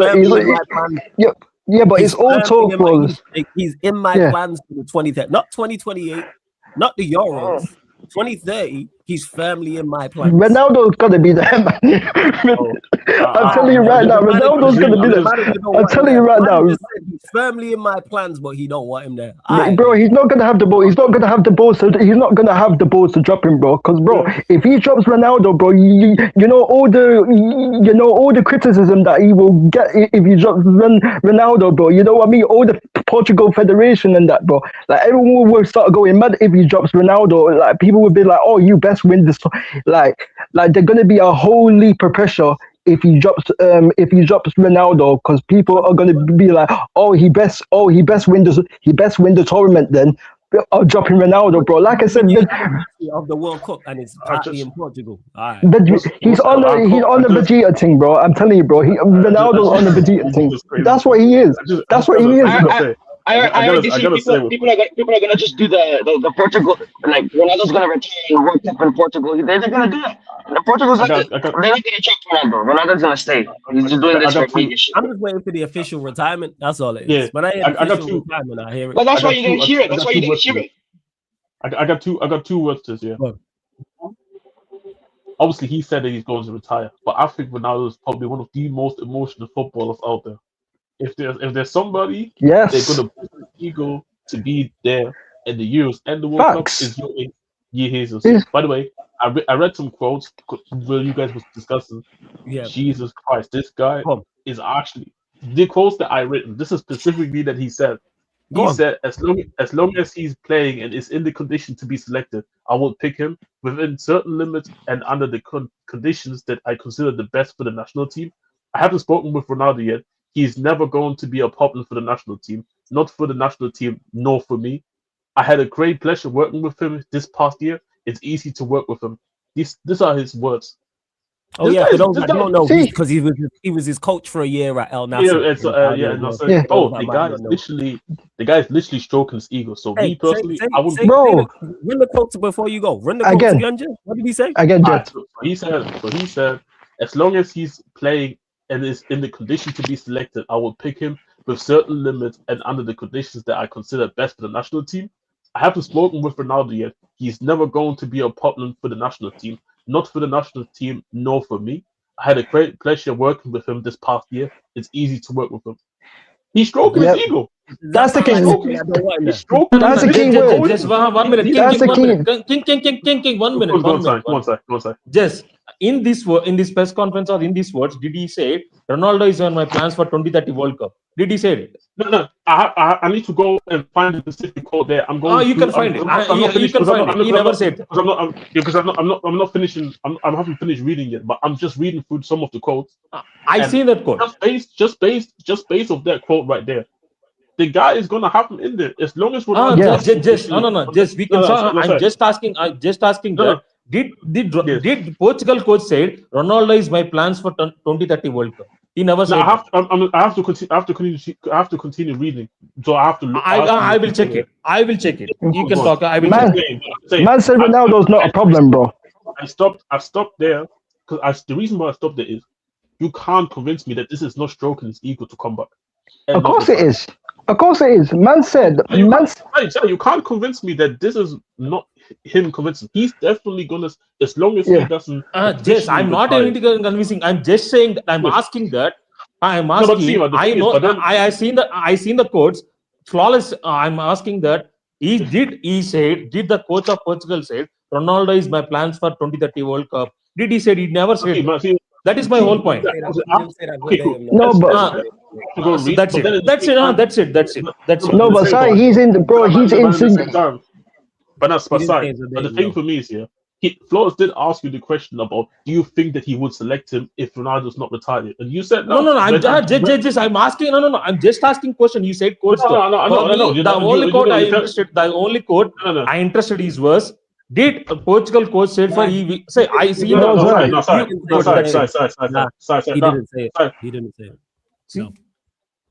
Yeah, but it's all talk, Flawless. He's in my plans for the 2030, not 2028, not the Euros. 2030, he's firmly in my plans. Ronaldo's gonna be there, man. I'm telling you right now, Ronaldo's gonna be there. I'm telling you right now. He's firmly in my plans, but he don't want him there. Bro, he's not gonna have the ball. He's not gonna have the balls. He's not gonna have the balls to drop him, bro. Because, bro, if he drops Ronaldo, bro, you know all the criticism that he will get if he drops Ronaldo, bro. You know what I mean? All the Portugal Federation and that, bro. Like everyone will start going mad if he drops Ronaldo. Like people will be like, "Oh, you best win this." Like they're gonna be a whole leap of pressure if he drops Ronaldo, because people are gonna be like, "Oh, he best win the tournament then." I'll drop him Ronaldo, bro. Like I said, of the World Cup, and it's partly in Portugal. All right. He's on the Vegeta thing, bro. I'm telling you, bro. Ronaldo's on the Vegeta thing. That's what he is. That's what he is. I heard people are gonna just do the Portugal, like Ronaldo's gonna retire World Cup in Portugal. They're gonna do it. Portugal's they're not gonna check Ronaldo. Ronaldo's gonna stay. He's just doing this for media shit. I'm just waiting for the official retirement. That's all it is. Yeah, when I hear official retirement, I hear it. But that's why you didn't hear it. That's why you didn't hear it. I got two words to this. Yeah. Obviously, he said that he's going to retire, but I think Ronaldo is probably one of the most emotional footballers out there. If there's somebody, they're gonna put his ego to be there in the Euros and the World Cup is Jesus. By the way, I read some quotes where you guys was discussing. Yeah. Jesus Christ, this guy is actually the quotes that I written. This is specifically that he said. He said, as long as he's playing and is in the condition to be selected, I will pick him within certain limits and under the conditions that I consider the best for the national team. I haven't spoken with Ronaldo yet. He's never going to be a problem for the national team, not for the national team, nor for me. I had a great pleasure working with him this past year. It's easy to work with him. These are his words. Oh yeah, for those that don't know, because he was his coach for a year at El Nasser. The guy's literally stroking his ego. So me personally, I would run the quote before you go. Run the quote again. What did he say? Again, so he said, as long as he's playing and is in the condition to be selected, I will pick him with certain limits and under the conditions that I consider best for the national team. I haven't spoken with Ronaldo yet. He's never going to be a problem for the national team, not for the national team, nor for me. I had a great pleasure working with him this past year. It's easy to work with him. He's stroking his ego. That's the key. That's the key word. Just 1 minute. King. 1 minute. One sec. Just in this press conference or in these words, did he say Ronaldo is on my plans for 2030 World Cup? Did he say it? No. I need to go and find the specific quote there. I'm going. You can find it. You can find it. He never said. Because I'm not finishing. I haven't finished reading yet, but I'm just reading through some of the quotes. I see that quote. Just based off that quote right there. The guy is gonna have him in there as long as we're. No. Just we can. I'm just asking. Did Portugal coach said Ronaldo is my plans for 2030 World Cup? He never said. I have to continue reading. So I have to. I will check it. You can talk. I will. Man said Ronaldo's not a problem, bro. I stopped there because the reason why I stopped there is you can't convince me that this is not stroking his ego to come back. Of course it is. Of course it is. Man said, You can't convince me that this is not him convincing. He's definitely gonna, as long as he yeah. doesn't. Yes, I'm not even convincing. I'm just saying. I'm asking that. I'm No, but asking. see, but the I thing is, know. but then I seen the. I seen the quotes. Flawless. I'm asking that. He said? Did the coach of Portugal say Ronaldo is my plans for 2030 World Cup? Did he say? He never okay, said. but see, That is my see, whole point. He didn't say that okay, cool. verbatim. No, Let's but let's go So read. that's But then it. at the That's same it. time, That's it. That's it. That's it. but at no, the but same sorry, time, he's in the bro. He's but at the in. same time, but that's He didn't say beside. it But the verbatim, thing though. for me is here. Flores did ask you the question about, do you think that he would select him if Ronaldo's not retired? And you said no. No. I'm asking. No. I'm just asking question. You said quotes though. For me, You the only quote I you tell, interested. The only quote no, no, I interested is was did Portugal coach said for Nah, say I to be see the No, honest, quote. sorry. no, he sorry, didn't no, say Quote. it sorry, That's it. Nah, he no, didn't say it. sorry. He didn't say it. See. No,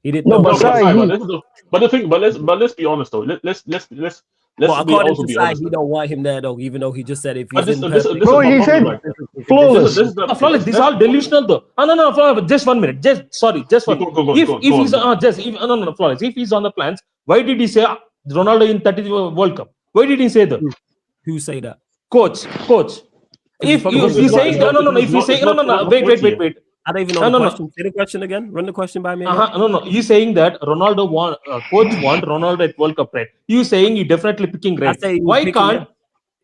he didn't. No, No, but No, but sorry, sorry, he. but the thing, let's be honest though. Let's but be according also to be Sai, honest he though. don't want him there though. Even though he just said if But he's in this perfect is Bro, my he problem. said Like flawless. this is the Flawless. This is all delusional though. No. Flawless, just 1 minute. Just sorry. Just one. If he's just if, no. Flawless. If he's on the plans, why did he say Ronaldo in 30 World Cup? Why did he say that? who say that. Coach. Because If probably you because doesn't he's know saying the no. If he's saying no. Wait. I don't even know No, the no. question. Say the question again. Run the question by me again. No. You saying that Ronaldo want coach want Ronaldo at World Cup, right? You saying he definitely picking I right? say he would Why pick him, can't yeah,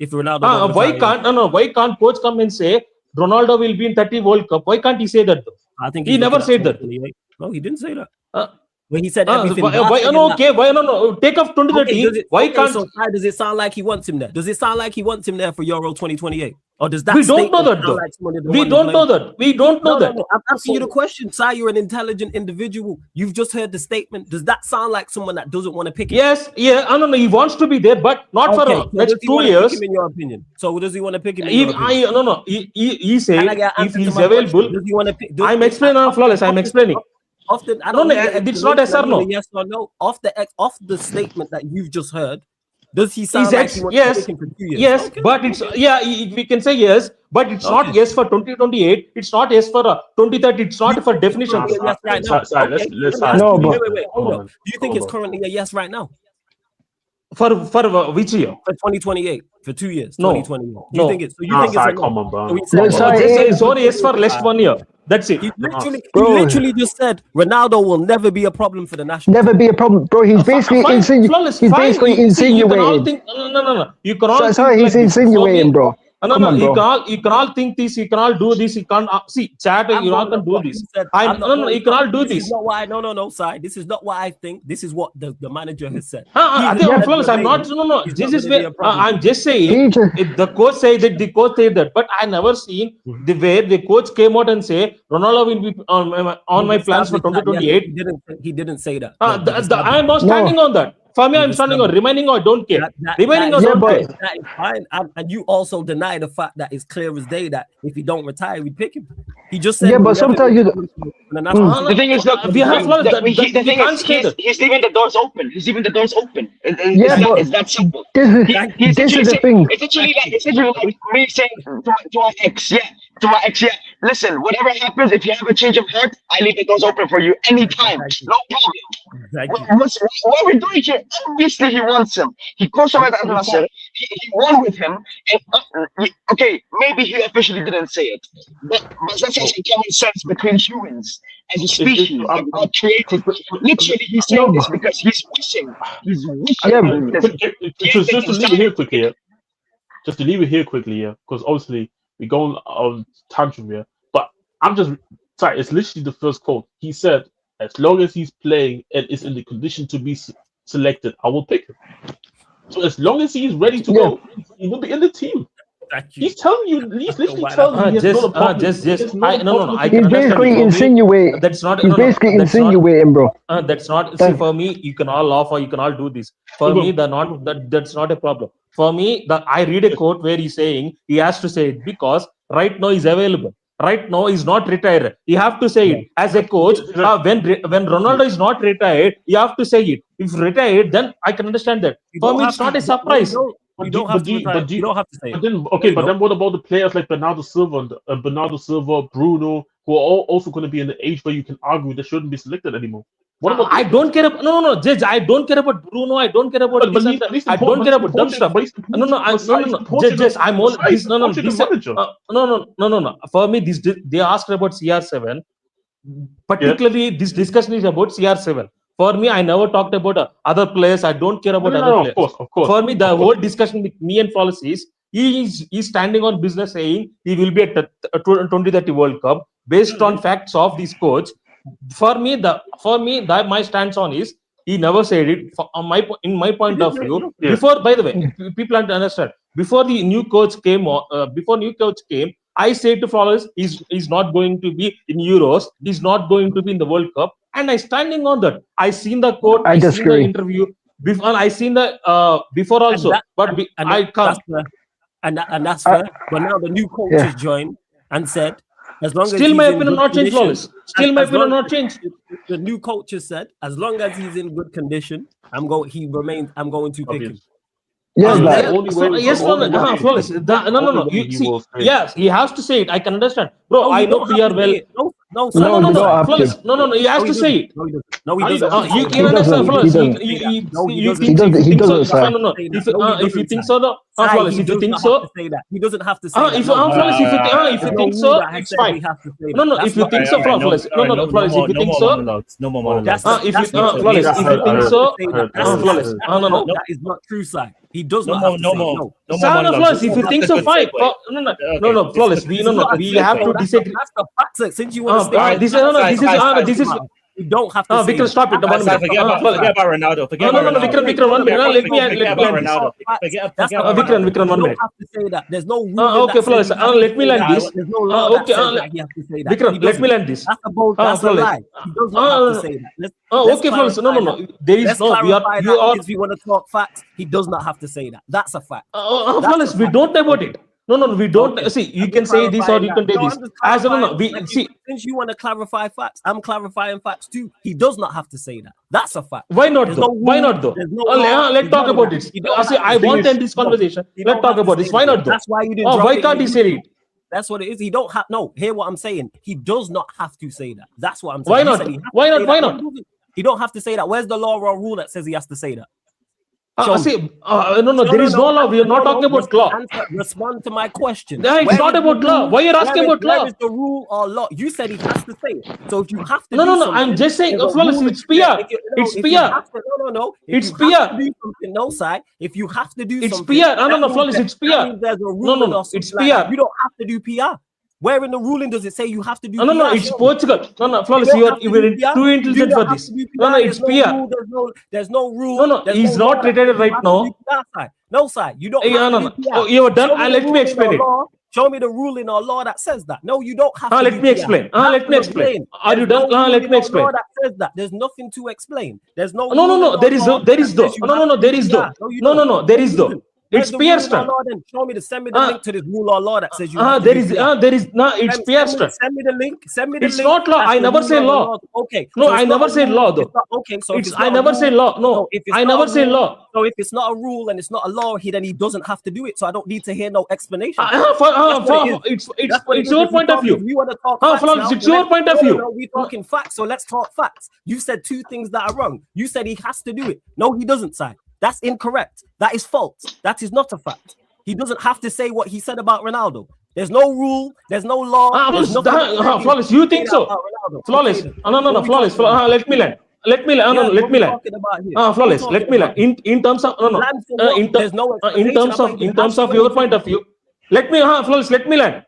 if Ronaldo don't why retire. can't no? Why can't coach come and say Ronaldo will be in 30 World Cup? Why can't he say that though? I think He he's looking never at said that. 2028. No, he didn't say that. Uh, When he said everything, why no? Okay, why no? Take off 2030. Why can't? So does it sound like he wants him there? Does it sound like he wants him there for Euro 2028? Or does that We don't know statement that sound though. like someone that We want to don't blame? know that. We don't know that. No. I'm asking you the question. Sai, you're an intelligent individual. You've just heard the statement. Does that sound like someone that doesn't want to pick him? Yes, yeah. No. He wants to be there, but not Okay, for so next does he 2 want to pick years. him in your opinion? So does he want to pick him in If your opinion? no. He said Can I get an if answer to he's my question? available. Does he want to pick? I'm explaining, Flawless. I'm explaining. Often, I No, don't need an it's not explanation. yes or I need a no. yes or no. Off the statement that you've just heard, does he He's sound like he wants to pick him for 2 years? yes, Okay, but it's we can say yes, but it's not okay. yes for 2028. It's not yes for 2030. It's not for definition. Currently a yes right now. Sorry, Okay, let's let me ask No, you. but Wait. Hold up. Do you think it's on. currently a yes right now For which year? for 2028 for 2 years? No. 2028. Do you think it's? So you Nah, think it's sorry, a no? come on, bro. So he said, No, Oh, sorry, it's only yes for last 1 year. That's it. He Bro. literally just said Ronaldo will never be a problem for the national never team. be a problem, bro. He's basically Fine, insinuating. Flawless, He's fine. basically You can all insinuating. think no. You can all Sorry, think he's like this. For insinuating, me, bro. Come on, You bro. can all think this. You can all do this. You can't see chat. I'm You all going can off do what this. you said. I'm not no. going You can all off- do This is this. not why. No, side. This is not what I think. This is what the manager has said. I He think said Flawless. I'm not. verbatim, No. he's This not is gonna be where a problem. I'm just saying. He just, If the coach say that, the coach say that, but I never seen the way the coach came out and say Ronaldo will be on my We've plans for established that, yes, 2028. he didn't say that. No, we've I'm not established standing on that. For me, We've I'm standing on established remaining or don't care. that Remaining or is Yeah, don't but- care. that is fine. And you also deny the fact that it's clear as day that if he don't retire, we'd pick him. He just said, Yeah, but we'll never sometimes be you- a problem for the national The thing is, look, We have Flawless. the We thing can't is, say that. he's leaving the doors open. He's leaving the doors open. Yeah, but It's that simple. this He's is literally the saying, thing. it's literally like me saying to my ex, to my ex, listen, whatever happens, if you have a change of heart, I leave the doors open for you anytime, no problem. What we're doing here, obviously he wants him. He coached him at Al Nassr. He won with him. And okay, maybe he officially didn't say it, but that's also common sense between humans as a species. That God created. Literally, he's saying this because he's wishing. He's wishing. Yeah, Just to leave it here quickly, yeah. Just to leave it here quickly, yeah, because obviously we go on tantrum here. But I'm just sorry, it's literally the first quote. He said, "As long as he's playing and is in the condition to be selected, I will pick him." So as long as he's ready to go, he will be in the team. He's telling you. He's literally telling you. He has not a problem. No. I He's can understand. basically it. For me, insinuating. That's not. He's basically insinuating, bro. That's not. See, for me, you can all laugh or you can all do this. For me, that's not a problem. For me, I read a quote where he's saying he has to say it because right now he's available. Right now he's not retired. You have to say it as a coach. When Ronaldo is not retired, you have to say it. If retired, then I can understand that. For me, it's not a surprise. You don't have to say But then, then what about the players like Bernardo Silva, Bruno, who are also going to be in the age where you can argue they shouldn't be selected anymore? What about I don't care about no, Judge. I don't care about Bruno. I don't care about this and that. I don't care about dumb stuff. No. Judge. I'm all this. No. This. No. For me, this they asked about CR7. Particularly, this discussion is about CR7. For me, I never talked about other players. I don't care about other players. Of course. For me, the whole discussion with me and Flawless is he's standing on business saying he will be at the 2030 World Cup based on facts of this coach. For me, that my stance on is he never said it. In my point of view, before, by the way, people have to understand. Before the new coach came, I said to Flawless, he's not going to be in Euros. He's not going to be in the World Cup. And I standing on that. I seen the quote. I seen the interview before. I seen the before also. I can't. And that's fair. But now the new coach has joined and said, as long still as my opinion not changed, Flawless. Still my opinion not changed. The new coach has said, as long as he's in good condition, I'm going to pick him. Flawless. No. Yes, he has to say it. I can understand, bro. I know PR well. No, Flawless. No. He has to say it. No, he doesn't. You can understand, Flawless. He doesn't, sir. No. If you think so, Flawless. If you think so, he doesn't have to say that. If you think so, it's fine. No. If you think so, Flawless. No, Flawless. If you think so, no more monologues. If you Flawless. If you think so, Flawless. No. That is not true, side. He does not have to say no. Flawless. If you think so, fine. No, Flawless. We have to disagree. That's the fact. Since you want to this is. You don't have to. Vikram, stop it. Forget about Ronaldo. Vikram, 1 minute. Let me Ronaldo. Vikram, 1 minute. You don't have to say that. There's no rule. Okay, Flawless. Let me land this. There's no law Okay, Vikram, let me land this. That's a lie. He doesn't have to say that. Okay, Flawless. No. There is no. If we want to talk facts, he does not have to say that. That's a fact. Flawless. We don't know about it. No, we don't. Okay. See, you can say this or you can say this. Since you want to clarify facts, I'm clarifying facts too. He does not have to say that. That's a fact. Why not though? Why not though? Let's talk about this. I want to end this conversation. Let's talk about this. Why not though? That's why you didn't. Why can't he say it? That's what it is. He don't have. No, hear what I'm saying. He does not have to say that. That's what I'm saying. Why not? Why not? He don't have to say that. Where's the law or rule that says he has to say that? No, there is no law. We are not talking about law. Respond to my question. It's not about law. Why are you asking about law? Where is the rule or law? You said he has to say it. So if you have to, no. I'm just saying, Flawless, it's PR. It's PR. No. It's PR. No side. If you have to do something, it's PR. No, Flawless, it's PR. There's a rule. No, it's PR. You don't have to do PR. Where in the ruling does it say you have to do? No, it's Portugal. No, Flawless, you are too intelligent for this. No, it's PR. There's no rule. No, he's not retired right now. No, side. You don't. No. You are done. Let me explain it. Show me the ruling or law that says that. No, you don't have to. Let me explain. Let me explain. Are you done? Let me explain. Law that says that. There's nothing to explain. There's no. No. There is though. No. There is though. It's PR stuff. Show me send me the link to this rule or law that says you. It's PR stuff. Send me the link. It's not law. I never say law. Okay. No, I never said law though. Okay, so I never say law. No, I never say law. So if it's not a rule and it's not a law, then he doesn't have to do it. So I don't need to hear no explanation. It's your point of view. You want to talk facts it's your point of view. We're talking facts, so let's talk facts. You said two things that are wrong. You said he has to do it. No, he doesn't, Si. That's incorrect. That is false. That is not a fact. He doesn't have to say what he said about Ronaldo. There's no rule. There's no law. Flawless, you think so? Flawless. No. Flawless. Let me land. Flawless. Let me land. In terms of in terms of your point of view. Flawless. Let me land.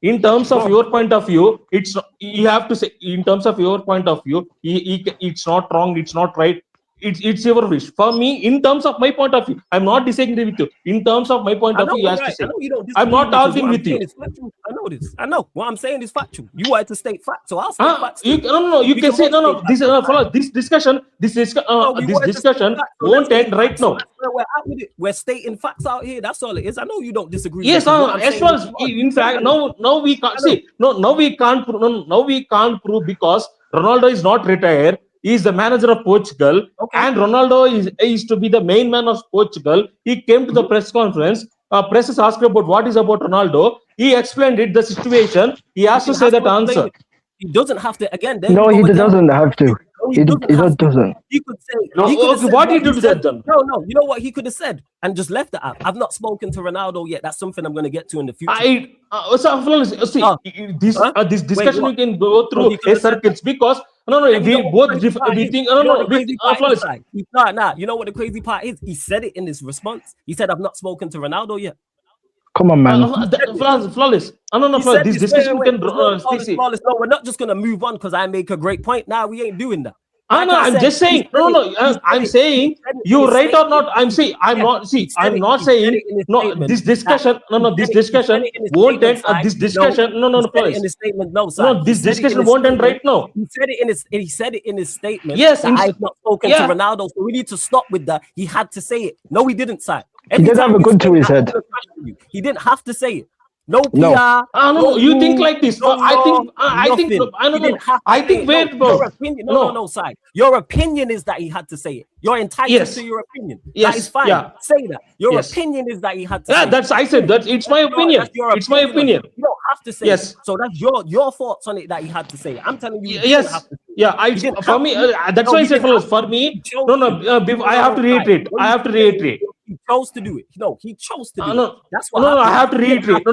In terms of your point of view, you have to say. In terms of your point of view, it's not wrong. It's not right. It's your wish. For me, in terms of my point of view, I'm not disagreeing with you. In terms of my point of view, you have to say. I'm not arguing with you. I know this. I know. What I'm saying is factual. You wanted to state facts, so I'll state facts. You can say no. This discussion won't end right now. We're out with it. We're stating facts out here. That's all it is. I know you don't disagree. Yes, as far as in fact, now we can't see. Now we can't prove because Ronaldo is not retired. He is the manager of Portugal, and Ronaldo is to be the main man of Portugal. He came to the press conference. Press is asked about what is about Ronaldo. He explained the situation. He has to say that answer. He doesn't have to again. No, he doesn't have to. He doesn't. He could say, what did you do then? No, you know what he could have said and just left it out. I've not spoken to Ronaldo yet. That's something I'm going to get to in the future. This discussion you can go through a circuits because we think you know what the crazy part is? He said it in his response. He said, I've not spoken to Ronaldo yet. Come on, man. Flawless. This discussion we can flawless. No, we're not just gonna move on because I make a great point. Now we ain't doing that. I'm just saying. I'm saying you're right or not. I'm not saying no. This discussion, this discussion won't end. This discussion, in his statement, this discussion won't end right now. He said it in his statement. Yes, I've not spoken to Ronaldo, so we need to stop with that. He had to say it. No, he didn't say. He did have a gun to his head. He didn't have to say it. No PR. No, you think like this. I think. Wait, bro. Your opinion, no, side. Your opinion is that he had to say it. You're entitled to your opinion. Yes, that is fine. Yeah. Say that. Your opinion is that he had to. Yeah, that's. I said that. It's my opinion. It's my opinion. You don't have to say. Yes. It. So that's your thoughts on it that he had to say. I'm telling you. Yes. Have to say yeah. For me, that's why I said for me. I have to reiterate. He chose to do it. No, he chose to do it. That's what. I have to reiterate.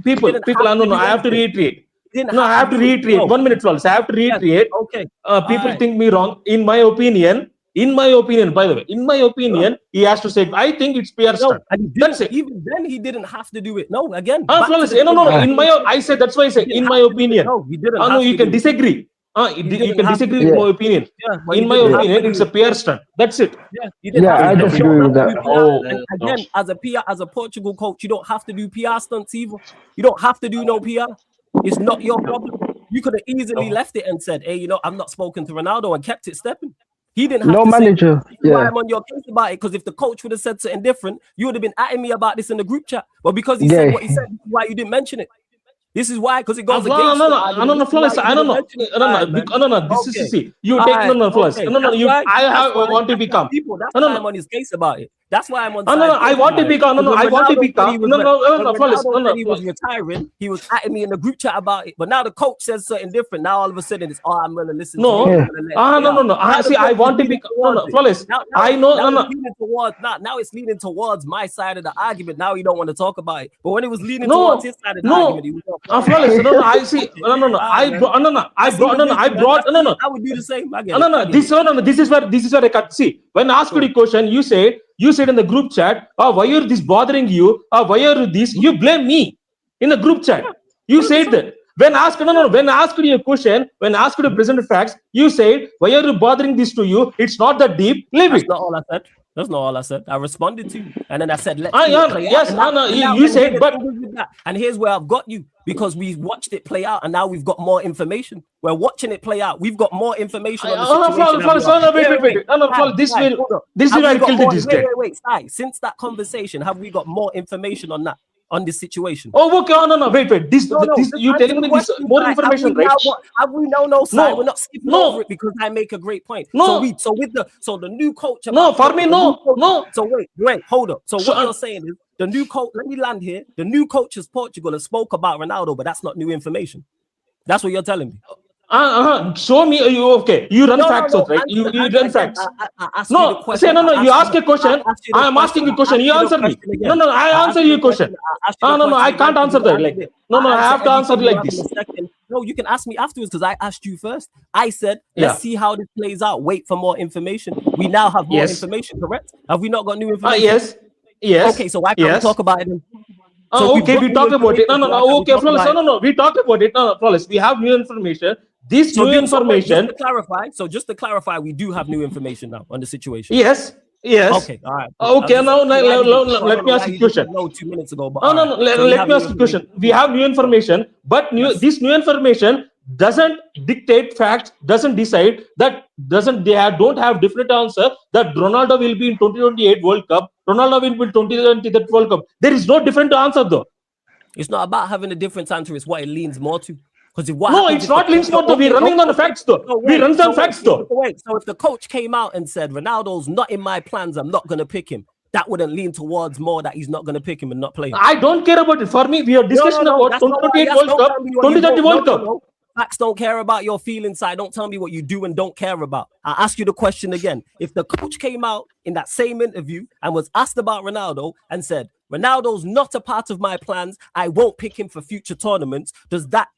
People. I have to reiterate. I have to reiterate. 1 minute, Flawless. I have to reiterate. Okay. People think me wrong. In my opinion, by the way, he has to say. I think it's PR stunt. That's it. Even then, he didn't have to do it. No, again. Flawless. I said that's why I said in my opinion. No, he didn't. No, you can disagree. You can disagree with my opinion. In my opinion, it's a PR stunt. That's it. I disagree with that. Again, as a Portugal coach, you don't have to do PR stunts either. You don't have to do no PR. It's not your problem. You could have easily left it and said, "Hey, I've not spoken to Ronaldo," and kept it stepping. He didn't have no to manager. Say, why I'm on your case about it, because if the coach would have said something different, you would have been atting me about this in the group chat. But because he said what he said, why you didn't mention it? This is why, because it goes against. No, Flawless. I don't know. No. This is see. You take Flawless. No. You. I want to be calm. That's why I'm on his case about it. That's why I'm on. No. I want to be calm. I want to be calm. No. Flawless. He was retiring. He was atting me in the group chat about it. But now the coach says something different. Now all of a sudden it's I'm gonna listen. No. No. See, I want to be no. Flawless. I know. No. Now it's leaning towards my side of the argument. Now you don't want to talk about it. But when it was leaning towards his side of the argument, he was Flawless. No. I see. No. I brought. I would do the same. No. This is where I cut. See, when I asked you the question, you said in the group chat, why are this bothering you? Why are this? You blame me in the group chat. You said that. When asked you a question, when asked you to present the facts, you said, why are you bothering this to you? It's not that deep. Leave it. That's not all I said. That's not all I said. I responded to you, and then I said, "Let's you said, but and here's where I've got you because we watched it play out, and now we've got more information. We're watching it play out. We've got more information on the situation. Wait. This is where I killed it. Wait. Since that conversation, have we got more information on that? On this situation. Oh, okay. No. Wait. This you telling me this more information, right? Have we no side? No, we're not skipping over it because I make a great point. No. So the new coach. No, for me, no. So wait, hold up. So what you're saying is the new coach. Let me land here. The new coaches Portugal has spoke about Ronaldo, but that's not new information. That's what you're telling me. Show me. You run facts, right? You run facts. No. You ask a question. I am asking a question. You answer me. No. I answer your question. No. I can't answer that. I have to answer like this. No, you can ask me afterwards because I asked you first. I said, let's see how this plays out. Wait for more information. We now have more information, correct? Have we not got new information? Yes. Okay, so why can't we talk about it then? So we talk about it. No. Okay, Flawless. No. We talk about it. No, Flawless. We have new information. This new information. Just to clarify, we do have new information now on the situation. Yes. Okay. All right. Okay. Now let me ask you a question. No, 2 minutes ago. But no. Let me ask you a question. We have new information, but this new information doesn't dictate facts. Doesn't decide that. Don't have different answer that Ronaldo will be in 2028 World Cup. Ronaldo will be in 2020 that World Cup. There is no different answer though. It's not about having a different answer. It's what it leans more to. No, it's not links more though. We're running on the facts though. We run on facts though. So if the coach came out and said Ronaldo's not in my plans, I'm not gonna pick him, that wouldn't lean towards more that he's not gonna pick him and not play him. I don't care about it. For me, we are discussing about 2028 World Cup, 2030 World Cup. Facts don't care about your feelings side. Don't tell me what you do and don't care about. I ask you the question again. If the coach came out in that same interview and was asked about Ronaldo and said, Ronaldo's not a part of my plans, I won't pick him for future tournaments, does that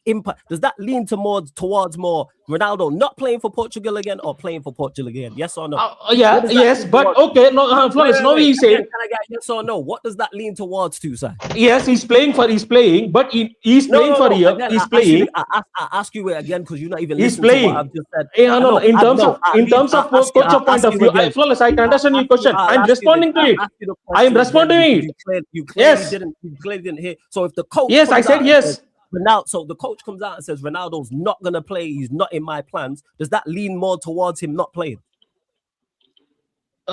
lean towards more Ronaldo not playing for Portugal again or playing for Portugal again? Yes or no? Yes, but okay, no, Flores, no, he said. Can I get yes or no? What does that lean towards to, sir? Yes, he's playing, but he's playing for a year. Again, he's playing. I ask you it again because you're not even He's listening playing. to what I've just said. In terms of coach point of view, Flawless, I can understand your question. I'm responding to it. I am responding to it. You clearly didn't hear. So if the coach, yes, I said yes. Ronaldo, so the coach comes out and says Ronaldo's not gonna play. He's not in my plans. Does that lean more towards him not playing?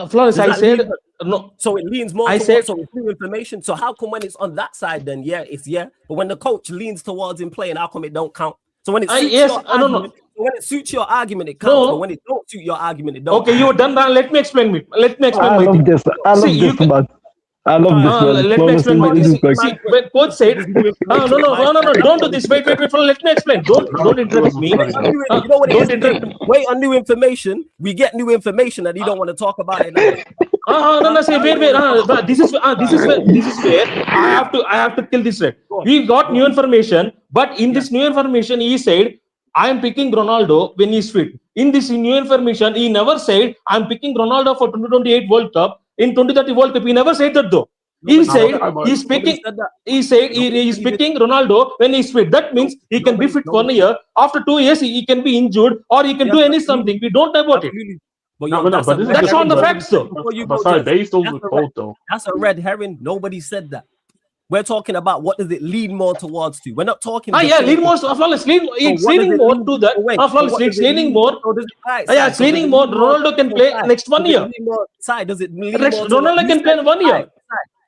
Flawless, I said no. So it leans more. So it's new information. So how come when it's on that side, then it's but when the coach leans towards him playing, how come it don't count? So when it suits when it suits your argument, it counts. But when it don't suit your argument, it don't. Okay, you're done. Let me explain. I love this. I love this, man. I love this. Let me explain. See, when coach said, no, don't do this. Wait. Let me explain. Don't interrupt me. You know what it is? Wait on new information. We get new information and you don't want to talk about it. No. Say wait. This is where I have to kill this right. We got new information, but in this new information, he said, I am picking Ronaldo when he's fit. In this new information, he never said, I am picking Ronaldo for 2028 World Cup. In 2030 World Cup, he never said that though. He said he's picking. He said he's picking Ronaldo when he's fit. That means he can be fit for 1 year. After 2 years, he can be injured or he can do something. We don't know about it. That's on the facts though. But sorry, based on the quote though. That's a red herring. Nobody said that. We're talking about what does it lean more towards to. We're not talking. Lean more. It's leaning more to that. It's leaning more. It's leaning more. Ronaldo can play next 1 year. Does it lean Ronaldo can play 1 year.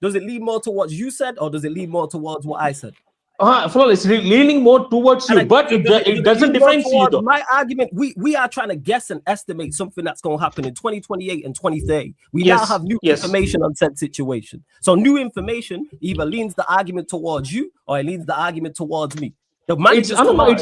Does it lean more towards you said, or does it lean more towards what I said? It's leaning more towards you, but it doesn't define you though. My argument, we are trying to guess and estimate something that's going to happen in 2028 and 2030. We now have new information on said situation. So new information either leans the argument towards you or it leans the argument towards me. It's not right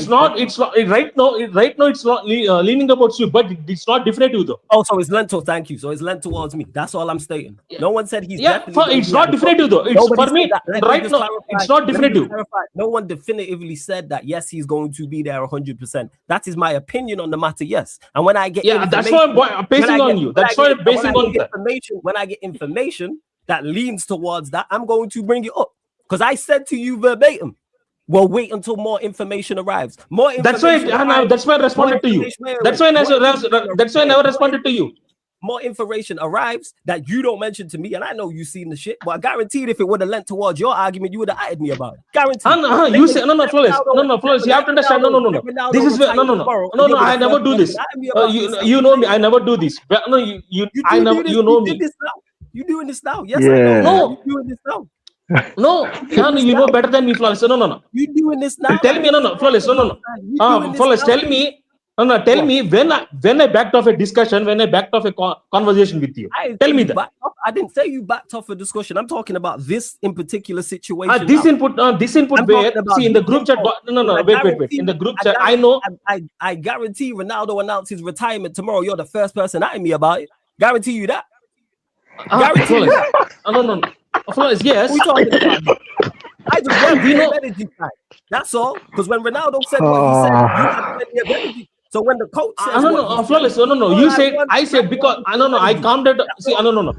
now it's not leaning towards you, but it's not definitive though. Oh, so it's lent to thank you. So it's lent towards me. That's all I'm stating. No one said he's it's not definitive though. It's for me right now. It's not definitive. No one definitively said that yes, he's going to be there 100%. That is my opinion on the matter. Yes, and when I get that's why I'm basing on you. That's why I'm basing on that. When I get information that leans towards that, I'm going to bring it up because I said to you verbatim. Well, wait until more information arrives. That's why I responded to you. That's why I never responded to you. More information arrives that you don't mention to me, and I know you've seen the shit, but I guaranteed if it would have lent towards your argument, you would have added me about it. Guaranteed. You say Flawless. You have to understand. No. This is no. I never do this. You know me. I never do this. No, you know me. You doing this now? Yes, I know. No, you doing this now. No, you know better than me, Flawless. No. You doing this now? Tell me, Flawless. No. Flawless, tell me. Tell me when I backed off a discussion, when I backed off a conversation with you. Tell me that. I didn't say you backed off a discussion. I'm talking about this in particular situation. This input where see in the group chat. No. Wait. In the group chat, I know. I guarantee Ronaldo announced his retirement tomorrow. You're the first person asking me about it. Guarantee you that. Guarantee you that. No. Flawless, yes. We talking about? I just want the energy side. That's all. Because when Ronaldo said what he said, you have plenty of energy. So when the coach says, Flawless, no. You said, I said because I calmed it. See, no.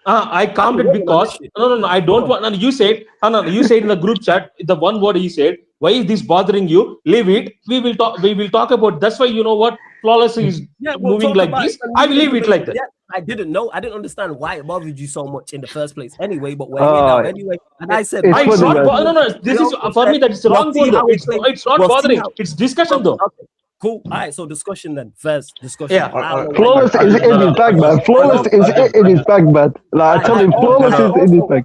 I calmed it because no. I don't want. You said, you said in the group chat the one word he said. Why is this bothering you? Leave it. We will talk about. That's why you know what Flawless is moving like this. I will leave it like that. Yeah. I didn't know. I didn't understand why it bothered you so much in the first place. Anyway, but we're here now anyway. And I said, no. This is for me that it's wrong. It's not bothering. It's discussion though. Okay. Cool. All right. So discussion then. First discussion. Yeah. Flawless is in his bag, man. Flawless is in his bag, man. Like I tell him, Flawless is in his bag.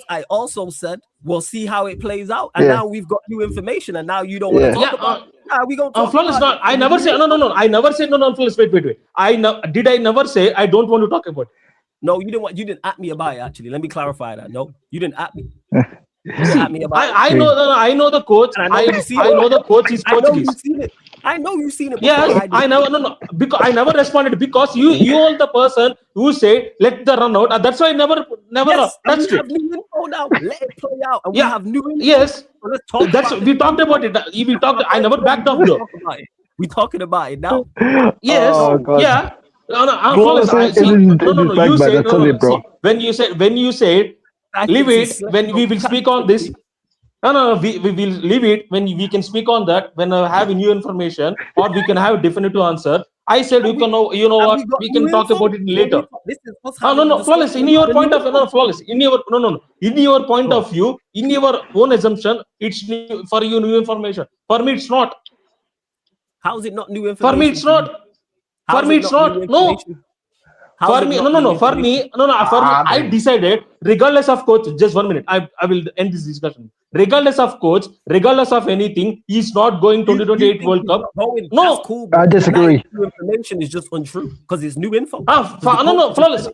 I also said we'll see how it plays out, and now we've got new information, and now you don't want to talk about. We gonna talk Flawless not. I never said no. I never said no. Flawless, wait. I never say I don't want to talk about it? No, you didn't at me about it. Actually, let me clarify that. No, you didn't at me. See, I know the coach. I know the coach is Portuguese. I know you've seen it before. Yes, I never because I never responded because you are the person who say let the run out. That's why I never touched it. New info now. Let it play out. And we have new info. Yes. So let's talk we talked about it. We talked. I never backed off though. We're talking about it now. Yes. Yeah. No. You say when you say leave it when we will speak on this. No. We will leave it when we can speak on that when I have new information or we can have a definitive answer. I said you know what we can talk about it later. No, flawless. In your point of flawless. In your point of view, in your own assumption, it's new, for you new information. For me, it's not. How is it not new information? For me, it's not. For me, it's not. No. For me, no. For me, I decided, regardless of coach, just 1 minute. I will end this discussion. Regardless of coach, regardless of anything, he's not going 2028 World Cup. No, cool, I disagree. New information is just untrue because it's new info. No, flawless.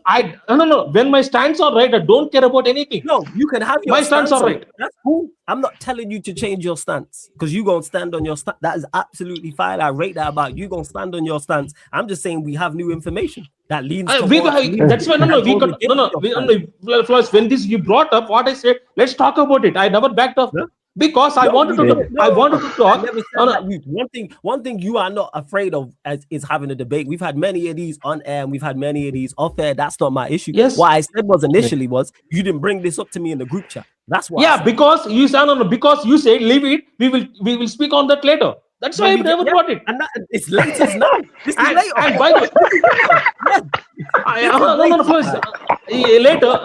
No. When my stands are right, I don't care about anything. No, you can have your my stands are right. That's cool. I'm not telling you to change your stance because you're gonna stand on your stance. That is absolutely fine. I rate that about you. Gonna stand on your stance. I'm just saying we have new information that leans. That's why Flawless. When this you brought up, what I said, let's talk about it. I never backed off because I wanted to talk. One thing you are not afraid of is having a debate. We've had many of these on air and we've had many of these off air. That's not my issue. Yes. What I said was initially was you didn't bring this up to me in the group chat. That's why. Yeah, because you said because you say leave it. We will speak on that later. That's why I never brought it. And it's late as now. This is later. And by the way, later.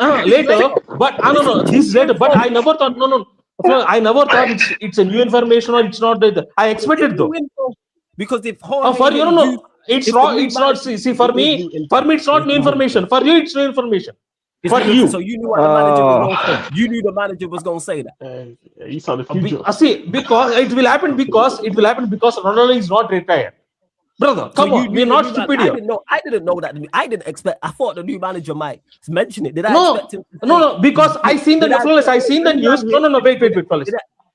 But this is later. But I never thought. No. I never thought it's a new information or it's not. I expected though. Because if for you, it's wrong. It's not. See, for me, it's not new information. For you, it's new information. For you. So you knew what the manager was going to say. You knew the manager was going to say that. You saw the future. See, because it will happen because Ronaldo is not retired. Brother, come on, we're not stupid here. I didn't know that. I didn't expect. I thought the new manager might mention it. Did I expect him? No, because I seen the news. I seen the news. No, wait, fellas.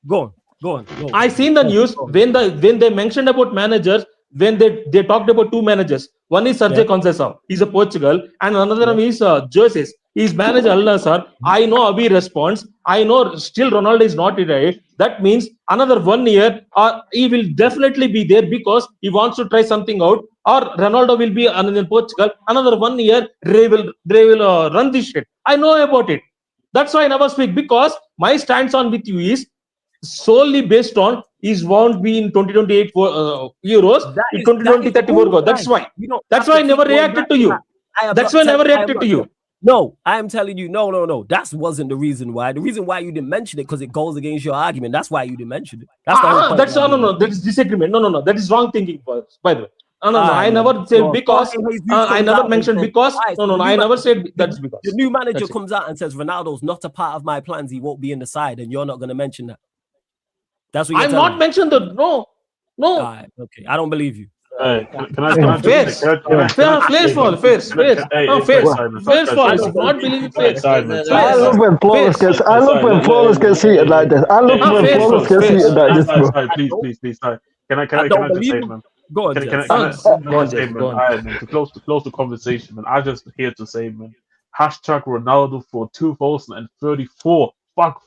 Go on. I seen the news when they mentioned about managers. When they talked about two managers. One is Sergio Conceição. He's a Portugal, and another one is Jose. He's manager Al Nassr. I know Abi responds. I know still Ronaldo is not retired. That means another 1 year, he will definitely be there because he wants to try something out. Or Ronaldo will be in Portugal. Another 1 year, they will run this shit. I know about it. That's why I never speak because my stance on with you is solely based on is won't be in 2028 Euros, in 2030 World Cup. That's why. That's why I never reacted to you. That's why I never reacted to you. No, I am telling you, no. That wasn't the reason why. The reason why you didn't mention it because it goes against your argument. That's why you didn't mention it. That's no. That is disagreement. No. That is wrong thinking. By the way, no. I never said because. I never mentioned because. No. I never said that's because. The new manager comes out and says Ronaldo's not a part of my plans. He won't be in the side, and you're not going to mention that. That's what I'm not mentioned that. No. Right, okay, I don't believe you. Can I Fairs fall. Fairs. Not believe fairs. I love when Flawless gets heated like this. I love when Flawless gets heated like this, bro. Please. Can I just say, man? Go on, to close the conversation, man. I'm just here to say, man. #Ronaldo for 2034. Fuck.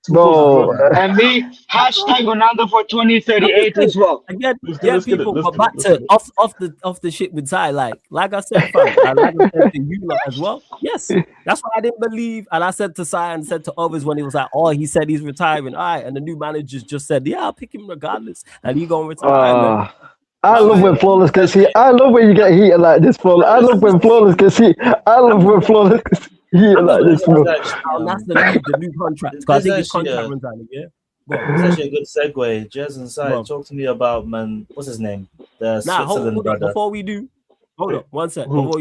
No. And me, #Ronaldo for 2038 as well. Again, people, but back to off the shit with Ty. Like I said, like I said to you as well. Yes, that's why I didn't believe. And I said to Ty and said to others when he was like, he said he's retiring. All right, and the new manager just said, I'll pick him regardless, and he gonna retire. I love when Flawless gets heated. I love when you get heated like this, Flawless. I love when Flawless gets heated. I love when Flawless gets heated like this, bro. That's the new contract. I think his contract runs out, It's actually a good segue. Jez and Sai, talk to me about, man, what's his name? The Switzerland brother. Before we do, hold up, one sec. Before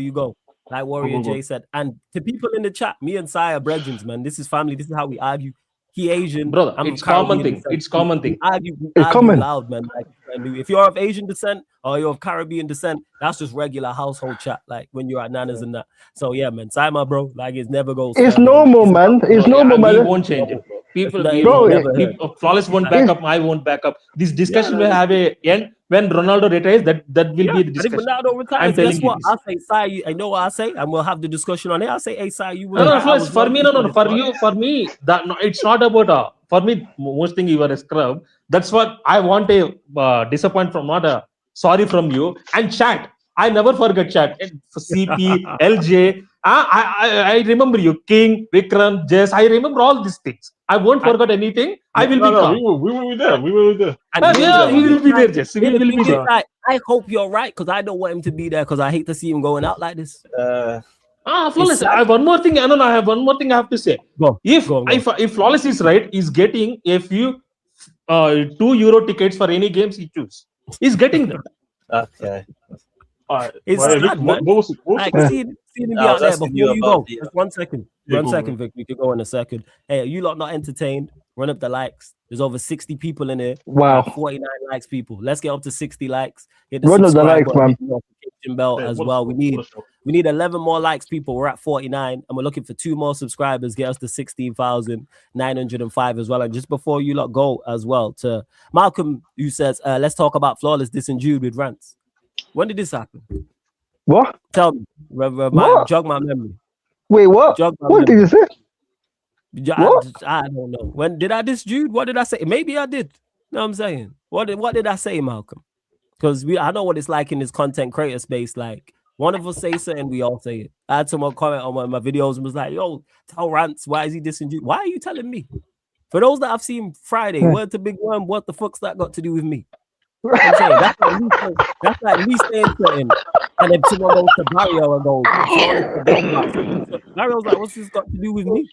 you go. Like Warrior Jay said. And to people in the chat, me and Sai are brethren, man. This is family. This is how we argue. He Asian, brother. It's common thing. It's common thing. Argue loud, man. Like something new. If you're of Asian descent or you're of Caribbean descent, that's just regular household chat, like when you're at Nana's and that. So yeah, man, Saima, bro, like it never goes. It's further than normal, that. man. It's normal, We man. won't change it, bro. People, It's we bro, won't. never heard. People, Flawless won't back up. I won't back up. This discussion will have a end when Ronaldo retires. That will be the And if discussion. Ronaldo retires, I'm telling guess you what? this. I'll say, Sai, I know what I say, and we'll have the discussion on it. I'll say, hey, Sai, you were No, right. I Flawless, was for wrong me, for this for one. you, for me, that no, it's not about for me. Most thing you were a scrub. That's what I want a disappoint from, not a sorry from you. And chat, I never forget chat. CP, LJ. I remember you, King, Vikram, Jess. I remember all these things. I won't forget anything. I will be calm. We will be there. We will be there. And We will be there, Jess. We will be there. Like, I hope you're right because I don't want him to be there because I hate to see him going out like this. Flawless. I have one more thing. I have one more thing I have to say. Go. If Go. If Flawless is right, he's getting a few €2 tickets for any games he chooses. He's getting them. Okay. All right. It's Right, sad, Vic, what was like, see him be out there before you go. Just 1 second. Yeah, One go, second, bro. Vic. We could go in a second. Hey, you lot not entertained? Run up the likes. There's over 60 people in here. Wow. 49 likes, people. Let's get up to 60 likes. Hit the Run up the subscribe likes, button, man. hit the notification bell Yeah, as what a well. show, We what a show. need 11 more likes, people. We're at 49, and we're looking for 2 more subscribers. Get us to 16,905 as well. And just before you lot go as well, to Malcolm, who says, let's talk about Flawless Diss and Jude with rants. When did this happen? What? Tell me. What? Jog my memory. Wait, what? Jog my What did memory. you say? What? I don't know. When did I diss Jude? What did I say? Maybe I did. You know what I'm saying? What did I say, Malcolm? Because I know what it's like in this content creator space. Like, one of us say something, we all say it. I had someone comment on one of my videos and was like, yo, tell Rants, why is he dissing Jude? Why are you telling me? For those that I've seen Friday, word to Big Worm, what the fuck's that got to do with me? I'm saying, that's like me saying something, and then someone goes to Mario and goes, Mario's like, what's this got to do with me?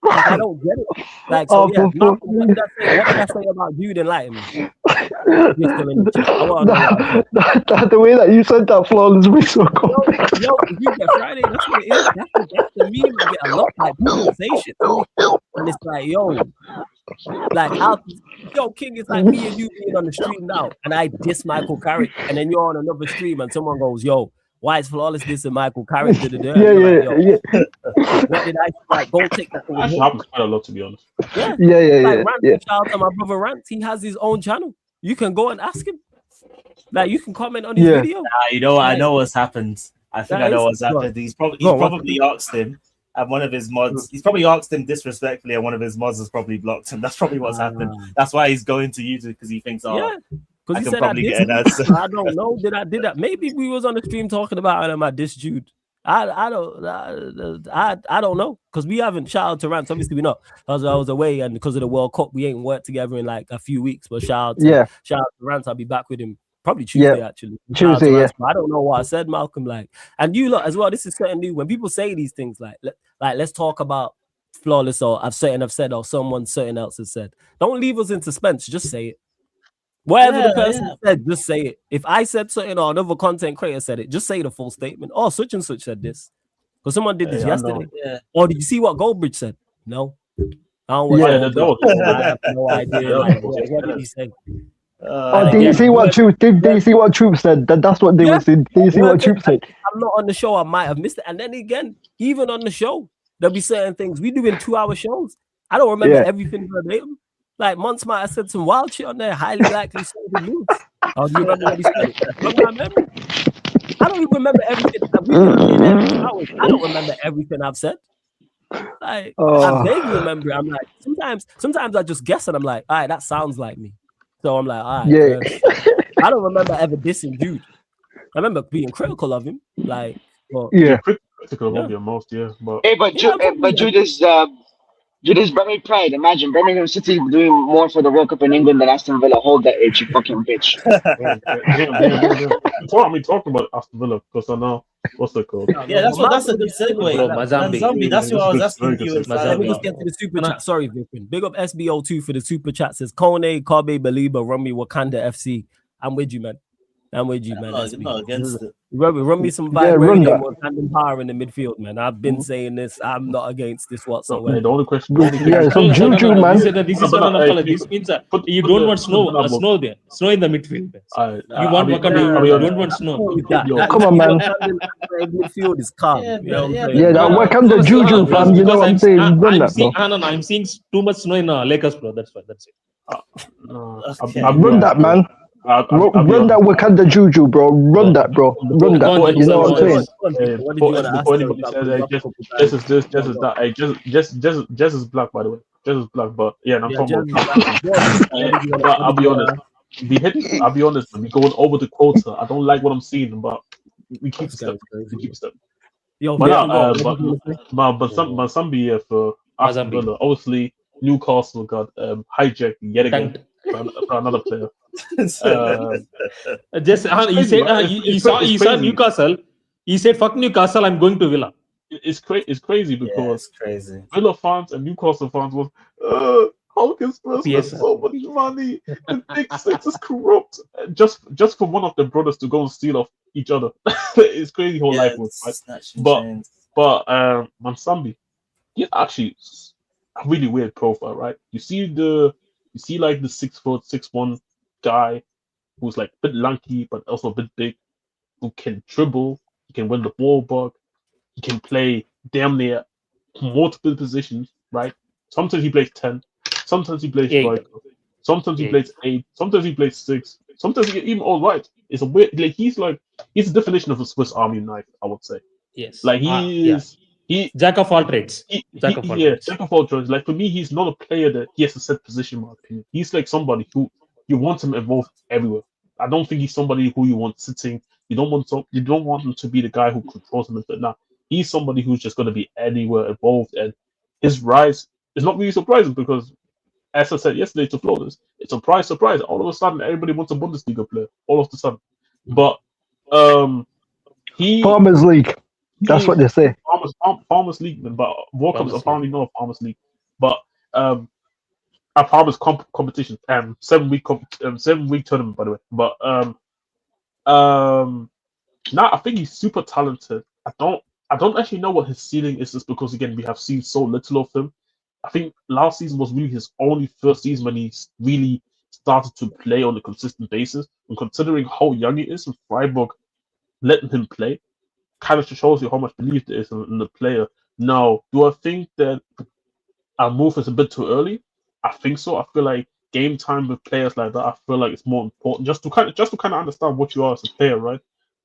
Like, I don't get it. Like, so yeah, Malcolm, what did I say about Jude? Enlighten me. The way that you said that, Flawless, was so cool. Yo, you get Friday, that's what it is. That's the meme. I get a lot. Like, people say shit to me, and it's like, yo, King, it's like me and you being on the stream now, and I diss Michael Carrick, and then you're on another stream, and someone goes, yo, why is Flawless dissing Michael Carrick? What did I like? Go take that. Actually happens quite a lot, to be honest. Like, shout out to my brother Rant. He has his own channel. You can go and ask him. Like, you can comment on his video. You know what? I know what's happened. I think I know what's happened. He's probably asked him, and one of his mods, he's probably asked him disrespectfully, and one of his mods has probably blocked him. That's probably what's happened. That's why he's going to YouTube, because he thinks, I because he can said probably get an answer. I don't know. Did I? Maybe we was on the stream talking about my diss Jude. I don't know, because we haven't. Shout out to Rants. Obviously, we not. I was away, and because of the World Cup, we ain't worked together in like a few weeks. But shout out to Rants. I'll be back with him probably Tuesday. Actually, Tuesday. Rants, I don't know what I said, Malcolm. Like, and you lot as well. This is something new. When people say these things, like let's talk about Flawless, or I've said, or someone certain else has said. Don't leave us in suspense. Just say it. Whatever the person said, just say it. If I said something or another content creator said it, just say the full statement. Oh, such and such said this. Because someone did this yesterday. Or did you see what Goldbridge said? No. I don't watch I have no idea. What did he say? Did you see what Troop? Did you see what Troop said? That's what they were saying. Did you see what Troop said? I'm not on the show. I might have missed it. And then again, even on the show, there'll be certain things we do in 2-hour shows. I don't remember everything verbatim. Like, Monts might have said some wild shit on there, highly likely so the news. Oh, do you remember what he said? Remember my memory? I don't even remember everything. I don't remember everything I've said. Like, I vaguely remember. I'm like, sometimes I just guess and I'm like, all right, that sounds like me. So I'm like, all right. I don't remember ever dissing Jude. I remember being critical of him. Like, critical of him most, but Jude is Birmingham pride. Imagine Birmingham City doing more for the World Cup in England than Aston Villa. Hold that itch, you fucking bitch. Talking about Aston Villa, because I know what's it called. That's a good segue. Mazambi, that's what I was asking you. Let me just get to the super chat. Sorry, Vikram. Big up SBO2 for the super chat. Says Kone, Kobe, Baliba, Rummy, Wakanda FC. I'm with you, man. I'm with you, man. I'm Let's be not against it. run me some Yeah, vibrating run game that. or tandem power in the midfield, man. I've been saying this. I'm not against this So, whatsoever. the only question, the only Yeah, question. some Juju, man. This is one. This means you don't want snow there. Snow in the midfield. You want Wakanda. You don't want snow. That Come on, man. midfield is calm. Yeah, You know what I'm yeah, saying? Yeah, that No, Wakanda Juju, because fam. You know what I'm saying? Run that, bro. I'm seeing too much snow in Lakers, bro. That's why. That's it. No, Okay. I'll be Run honest, that, bro. man. I'll be Run that honest. Wakanda Juju, bro. Run that, bro. Run that. Go on, You know what I'm go on. saying? What did you want to ask Before though? anybody That says, brings hey, up a couple just times. as this, just as that, hey, just as black, by the way, just as black. But yeah, and I'm Yeah, talking Jeremy, about captaincy. what did you want But to I'll be honest, ask? I'll be honest, man. We going over the quota. I don't like what I'm seeing, but we keep This it stepping. guy's crazy. We keep it stepping. Yo, But Victor, no, go on. What did you want to say? but some be here for Aston Mazambi. Villa. Obviously, Newcastle got hijacked yet again Dunked. for another player. Just he Crazy, said right? he saw Crazy. Newcastle. He said, "Fuck Newcastle, I'm going to Villa." It's crazy Yeah, because it's crazy. Villa fans and Newcastle fans was, how can Spurs spend PSL. so much money? The big six is corrupt. Just for one of the brothers to go and steal off each other. It's crazy how life was, right? Snatching But chains. Mansambi, he's actually a really weird profile, right? You see like the 6 foot 6'1" guy who's like a bit lanky but also a bit big, who can dribble, he can win the ball back, he can play damn near multiple positions, right? Sometimes he plays 10, sometimes he plays 8. striker, sometimes he 8. plays 8, sometimes he plays 6, sometimes he even all right. It's a weird he's the definition of a Swiss Army knife, I would say. Yes. Like Yeah. he Jack of all trades. Jack of all trades. Jack of all trades. Like for me, he's not a player that he has a set position. In my opinion, he's like somebody who you want him involved everywhere. I don't think he's somebody who you want sitting. You don't want him to be the guy who controls him. But now he's somebody who's just going to be anywhere involved, and his rise is not really surprising because, as I said yesterday to Flawless, it's a surprise. All of a sudden, everybody wants a Bundesliga player. All of a sudden, but he Farmers League. That's what they say. Farmers League, but World Cup's Farmers apparently not a Farmers League, but a Farmers competition, 7 week 7 week tournament, by the way. But now I think he's super talented. I don't actually know what his ceiling is, just because again we have seen so little of him. I think last season was really his only first season when he really started to play on a consistent basis. And considering how young he is, and Freiburg letting him play, kind of shows you how much belief there is in the player. Now, do I think that our move is a bit too early? I think so. I feel like game time with players like that, I feel like it's more important just to kind of understand what you are as a player, right?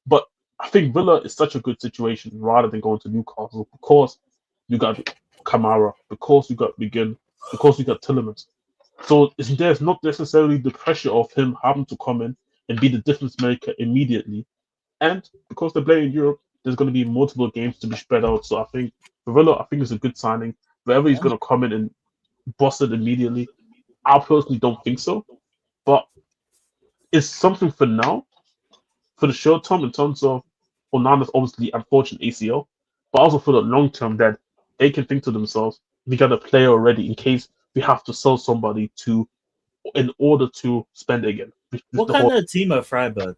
But I think Villa is such a good situation rather than going to Newcastle because you got Kamara, because you got Begin, because you got Tillemans. So there's not necessarily the pressure of him having to come in and be the difference maker immediately. And because they're playing in Europe, there's going to be multiple games to be spread out. So I think for Villa, I think it's a good signing. Wherever he's going to come in and bust it immediately, I personally don't think so. But it's something for now, for the short term, in terms of Onana's obviously unfortunate ACL, but also for the long term that they can think to themselves, we got a player already in case we have to sell somebody in order to spend again. What kind of team are Freiburg?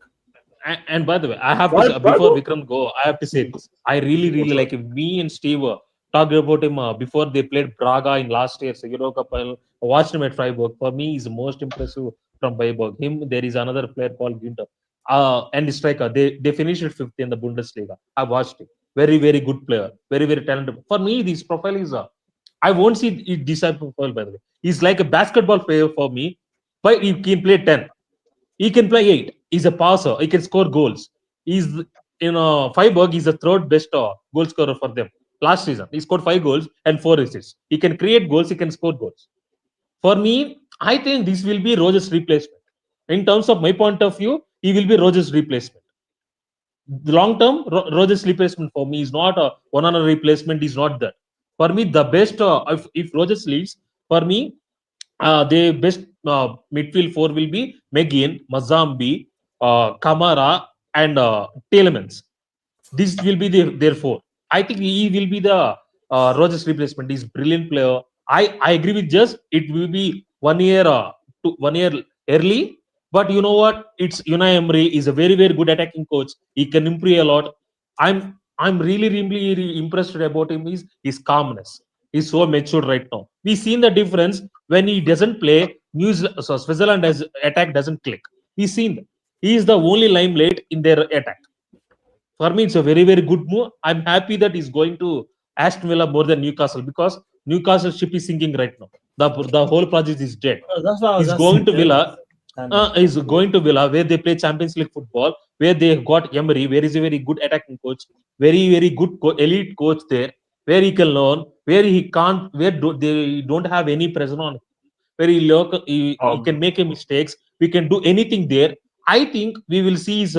And by the way, I have to say, before Vikram go, I have to say this. I really like, if me and Steve talked about him before they played Braga in last year's Euro Cup. I watched him at Freiburg. For me, he's the most impressive from Freiburg. There is another player called Günther. And the striker, they finished fifth in the Bundesliga. I watched him. Very, very good player. Very, very talented. For me, this profile is I won't see this type of profile, by the way. He's like a basketball player for me, but he can play 10. He can play 8. He's a passer. He can score goals. He's Freiburg. He's the third best goal scorer for them. Last season, he scored 5 goals and 4 assists. He can create goals. He can score goals. For me, I think this will be Rogers' replacement. In terms of my point of view, he will be Rogers' replacement. The long term, Rogers' replacement for me is not a one-on-one replacement. Is not that. For me, the best if Rogers leaves, for me, the best midfield 4 will be McGinn, Mazambi, Kamara, and Telemans. This will be their 4. I think he will be the Rogers replacement. He's a brilliant player. I agree with just it will be 1 year 1 year early, But you know what? It's Unai Emery is a very very good attacking coach. He can improve a lot. I'm really impressed about him. Is his calmness. He's so mature right now. We've seen the difference when he doesn't play. So Switzerland as attack doesn't click. We've seen that. He is the only limelight in their attack. For me, it's a very, very good move. I'm happy that he's going to Aston Villa more than Newcastle because Newcastle ship is sinking right now. The whole project is dead. That's what I was He's asking. going to Villa. He's going to Villa where they play Champions League football, where they got Emery, where is a very good attacking coach, very, very good elite coach there, where he can learn, where he can't, they don't have any pressure on him, where he can make a mistakes. We can do anything there. I think we will see his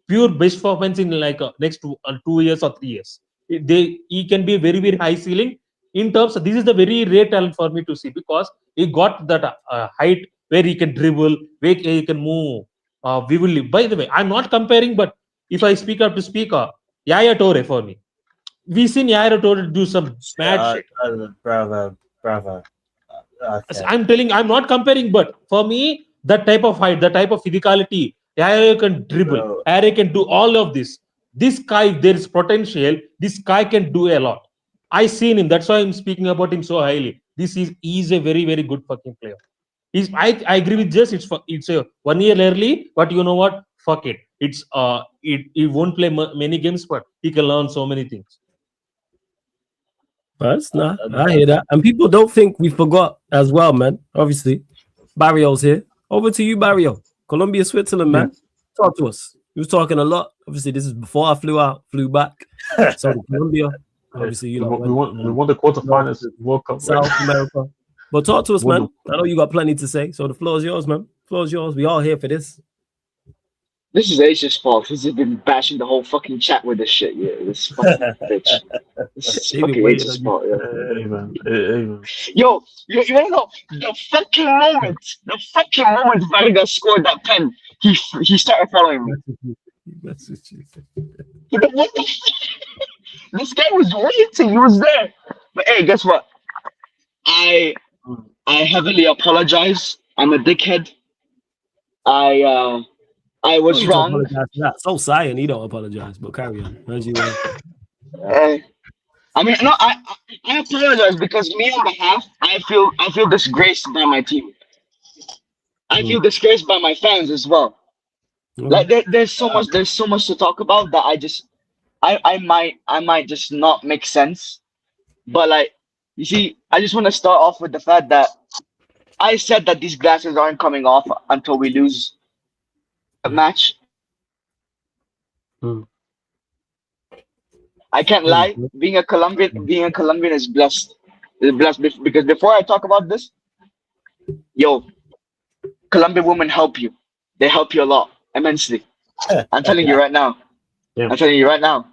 pure best performance in like next 2 years or 3 years. He can be very very high ceiling in terms of, this is the very rare talent for me to see because he got that height where he can dribble, where he can move vividly. By the way, I'm not comparing, but if I speak up to speak, Yaya Toure for me. We've seen Yaya Toure do some mad shit. Bravo. Okay. I'm telling, I'm not comparing, but for me, that type of height, that type of physicality, Yaya can dribble, Yaya can do all of this. This guy, there is potential. This guy can do a lot. I seen him. That's why I'm speaking about him so highly. He's a very very good fucking player. I agree with Jess. It's a 1 year early, but you know what? Fuck it. He won't play many games, but he can learn so many things. That's nah, I hear that. And people don't think we forgot as well, man. Obviously, Barrio's here. Over to you, Barrio. Colombia, Switzerland, man. Talk to us. You was talking a lot. Obviously, this is before I flew back. So Colombia, obviously, you know, we won the quarterfinals World Cup, South America. But talk to us, man. I know you got plenty to say, so the floor is yours, man. The floor is yours. We all here for this. This is Ace's fault. He's been bashing the whole fucking chat with this shit. Yeah, this fucking bitch. This is fucking Ace's fault. Yeah. Yo, you wanna know the fucking moment Vargas scored that pen, he started following me. What the this guy was waiting. He was there. But hey, guess what? I heavily apologize. I'm a dickhead. I was wrong. So Cyan, he don't apologize, but carry on. I mean, no, I apologize because me on behalf, I feel disgraced by my team. I feel disgraced by my fans as well. Like there's so much to talk about that I might just not make sense. But like, you see, I just want to start off with the fact that I said that these glasses aren't coming off until we lose a match. I can't lie. Being a Colombian is blessed. Because before I talk about this, yo, Colombian women help you. They help you a lot, immensely. I'm telling you right now. I'm telling you right now.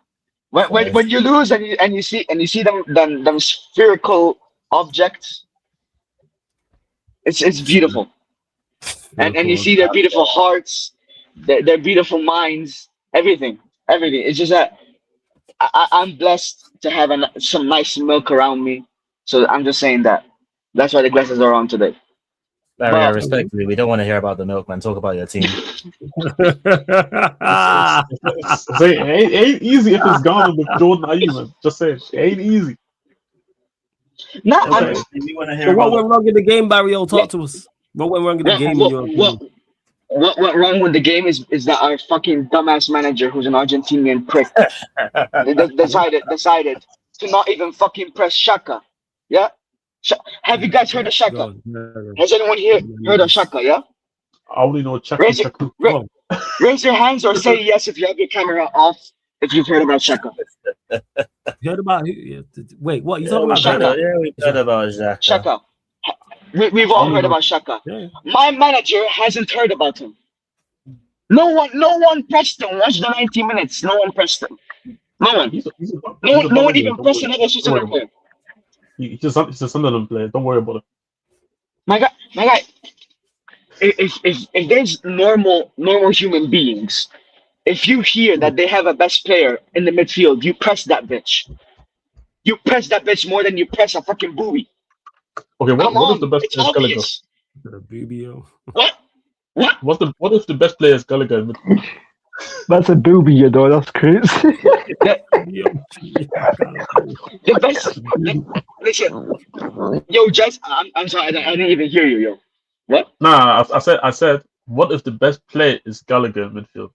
When you lose and you see them spherical objects, it's beautiful. And you see their beautiful hearts, their beautiful minds, everything. It's just that I'm blessed to have some nice milk around me. So I'm just saying that. That's why the glasses are on today. Larry, respectfully, we don't want to hear about the milk, man. Talk about your team. It ain't easy if it's gone with Jordan Ayew, man. Just say it ain't easy. No, we want to hear. So what went wrong in the game, Barrio? Talk to us. What went wrong in the game? What went wrong with the game is that our fucking dumbass manager, who's an Argentinian prick, decided to not even fucking press Shaka. Yeah. Have you guys heard of Shaka? Has anyone here heard of Shaka? Yeah. I only know Shaka. Raise your hands or say yes if you have your camera off. If you've heard about Shaka. Heard about? Wait, what? You talking about Shaka? Yeah, we've heard about Shaka. Shaka. We've all heard about Shaka. Yeah. My manager hasn't heard about him. No one pressed him. Watch the 90 minutes. No one pressed him. No one. No one even pressed another Switzerland player. He's a Sunderland player. Don't worry about it. My guy. If there's normal human beings, if you hear that they have a best player in the midfield, you press that bitch. You press that bitch more than you press a fucking booby. Okay, what is the best it's obvious. What? What if the best player is Gallagher? That's a booby, you know. That's crazy. The best. Listen, yo, Jess, I'm sorry, I didn't even hear you, yo. What? Nah, I said, what if the best player is Gallagher in midfield?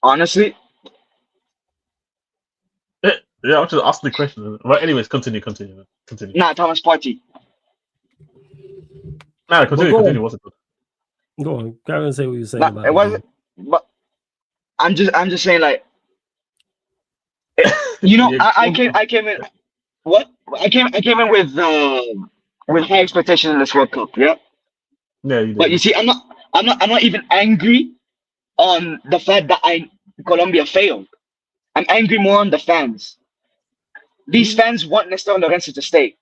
Honestly, Yeah, I'm just asking the question. Right, anyways, continue. nah, Thomas Partey. Nah, But go continue. on. What's it called? Go on. Carry on, say what you're saying Nah, about it the wasn't. game. But I'm just saying, like, you know, Yeah, I came in. What? I came in with high expectation in this World Cup, yeah. yeah, you But you did. see, I'm not even angry on the fact that Colombia failed. I'm angry more on the fans. These fans want Nestor Lorenzo to stay.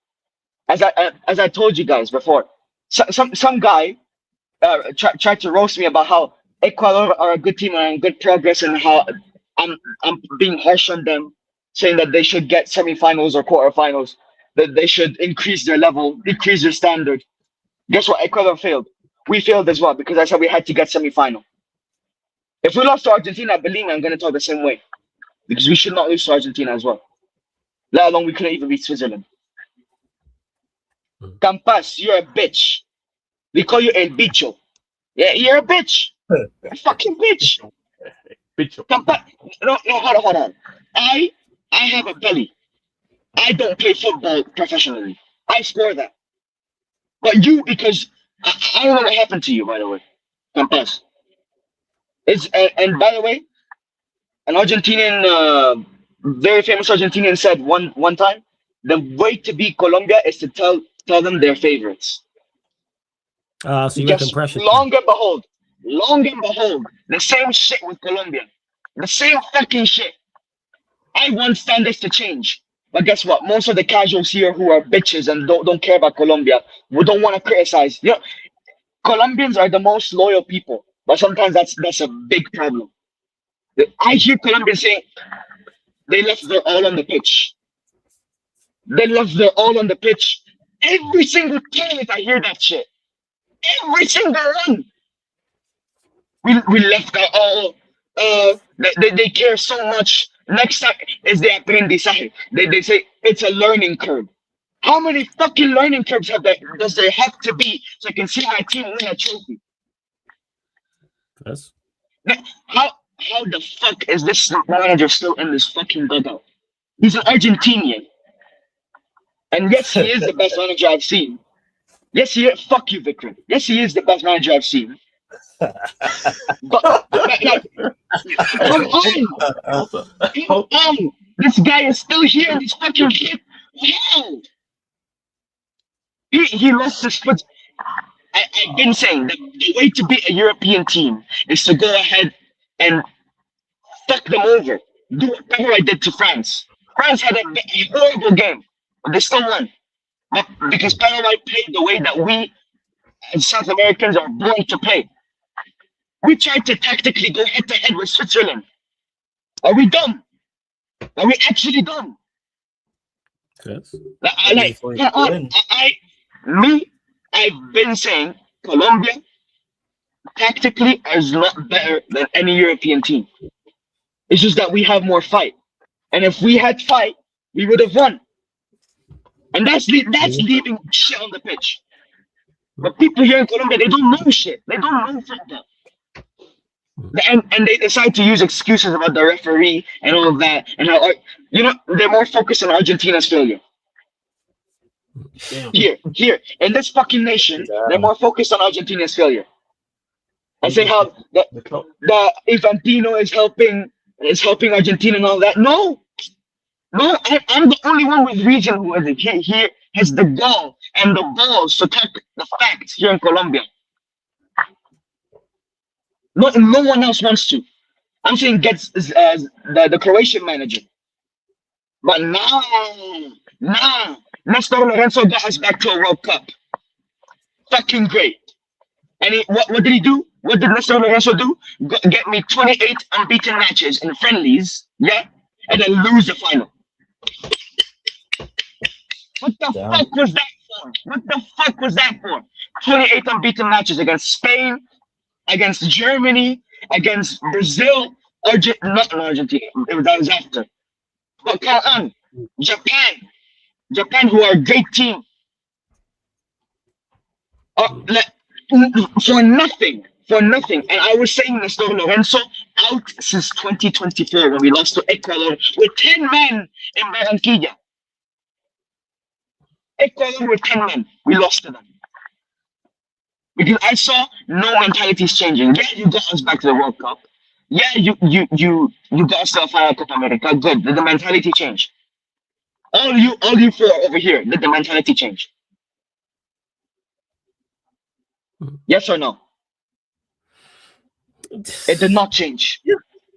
As I told you guys before, some guy tried to roast me about how Ecuador are a good team and good progress, and how I'm being harsh on them, saying that they should get semifinals or quarterfinals, that they should increase their level, decrease their standard. Guess what? Ecuador failed. We failed as well because I said we had to get semifinal. If we lost to Argentina, believe me, I'm going to talk the same way because we should not lose to Argentina as well. Let alone we couldn't even beat Switzerland. Campas, you're a bitch. We call you El Bicho. Yeah, you're a bitch. You're a fucking bitch. Bicho. Campas, no, hold on. I have a belly. I don't play football professionally. I score that. But you, because I don't know what happened to you, by the way. Campas. And by the way, an Argentinian, very famous Argentinian said one time, the way to beat Colombia is to tell them their favorites. So you reckon Just pressure? long and behold, the same shit with Colombia, the same fucking shit. I want standards to change, but guess what? Most of the casuals here who are bitches and don't care about Colombia, who don't want to criticize. You know, Colombians are the most loyal people, but sometimes that's a big problem. I hear Colombians saying they left their all on the pitch. They left their all on the pitch. Every single time I hear that shit. Every single one. We left our all. They care so much. Next time is the aprendizaje. They say it's a learning curve. How many fucking learning curves does there have to be so I can see my team win a trophy? Yes. How the fuck is this manager still in this fucking dugout? He's an Argentinian. And yes, he is the best manager I've seen. Yes, he is. Fuck you, Vikram. Yes, he is the best manager I've seen. But like, come on. This guy is still here in this fucking shit. Wow. He lost his foot. I've been saying that the way to beat a European team is to go ahead and fuck them over. Do what Paraguay did to France. France had a horrible game, but they still won. But because Paraguay played the way that we as South Americans are born to play. We tried to tactically go head to head with Switzerland. Are we dumb? Are we actually dumb? Yes. I've been saying Colombia tactically is not better than any European team. It's just that we have more fight. And if we had fight, we would have won. And that's leaving shit on the pitch. But people here in Colombia, they don't know shit. They don't know football. And they decide to use excuses about the referee and all of that. And how, they're more focused on Argentina's failure. Damn. Here, in this fucking nation, they're more focused on Argentina's failure. And say how the Infantino is helping Argentina and all that. No, I'm the only one with reason who here has the gall and the balls to talk the facts here in Colombia. No one else wants to. I'm saying gets the Croatian manager. But nah. Nestor Lorenzo got us back to a World Cup. Fucking great. And what did he do? What did Nestor Lorenzo do? Get me 28 unbeaten matches in friendlies, yeah? And then lose the final. What the fuck was that for? What the fuck was that for? 28 unbeaten matches against Spain, against Germany, against Brazil, not Argentina. That was after. But come on, Japan, who are a great team, for nothing. And I was saying this to Lorenzo out since 2024 when we lost to Ecuador with 10 men in Barranquilla. Ecuador with 10 men, we lost to them. Because I saw no mentality is changing. Yeah, you got us back to the World Cup. Yeah, you got us to a final Copa America. Good. Did the mentality change? All you four over here, did the mentality change? Yes or no? It did not change.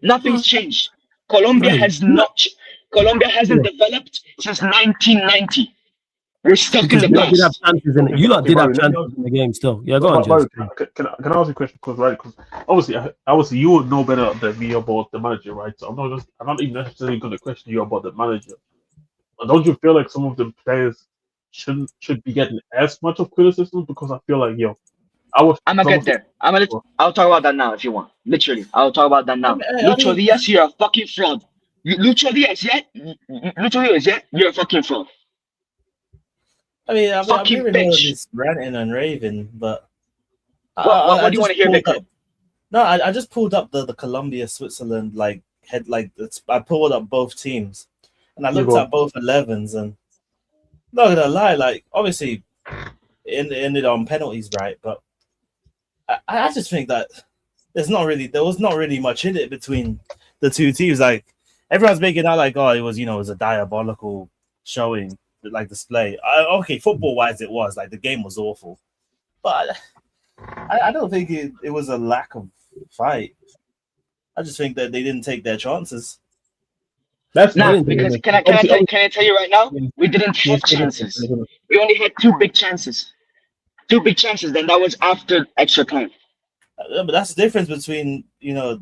Nothing's changed. Colombia hasn't developed since 1990. We're stuck in the You lot did have past. chances in it. You lot did have chances in the game still. Yeah, go on, Jez. Can I ask you a question? Because obviously you would know better than me about the manager, right? So I'm not even necessarily going to question you about the manager. But don't you feel like some of the players should be getting as much of criticism? Because I feel like I'm gonna get there. I'll talk about that now if you want. Literally, I'll talk about that now. Lucho Diaz, you're a fucking fraud. Lucho Diaz, yeah, you're a fucking fraud. I'm hearing all of this ranting and raving, but what do you want to hear, Victor? No, I just pulled up the Colombia Switzerland I pulled up both teams, and I looked at both 11s, and not gonna lie, obviously it ended on penalties, right? But I just think that there was not really much in it between the two teams. Everyone's making out it was a diabolical showing, display. Okay, football wise, it was the game was awful, but I don't think it was a lack of fight. I just think that they didn't take their chances. Because can I tell you right now, we didn't have chances. We only had two big chances. Then that was after extra time. But that's the difference between the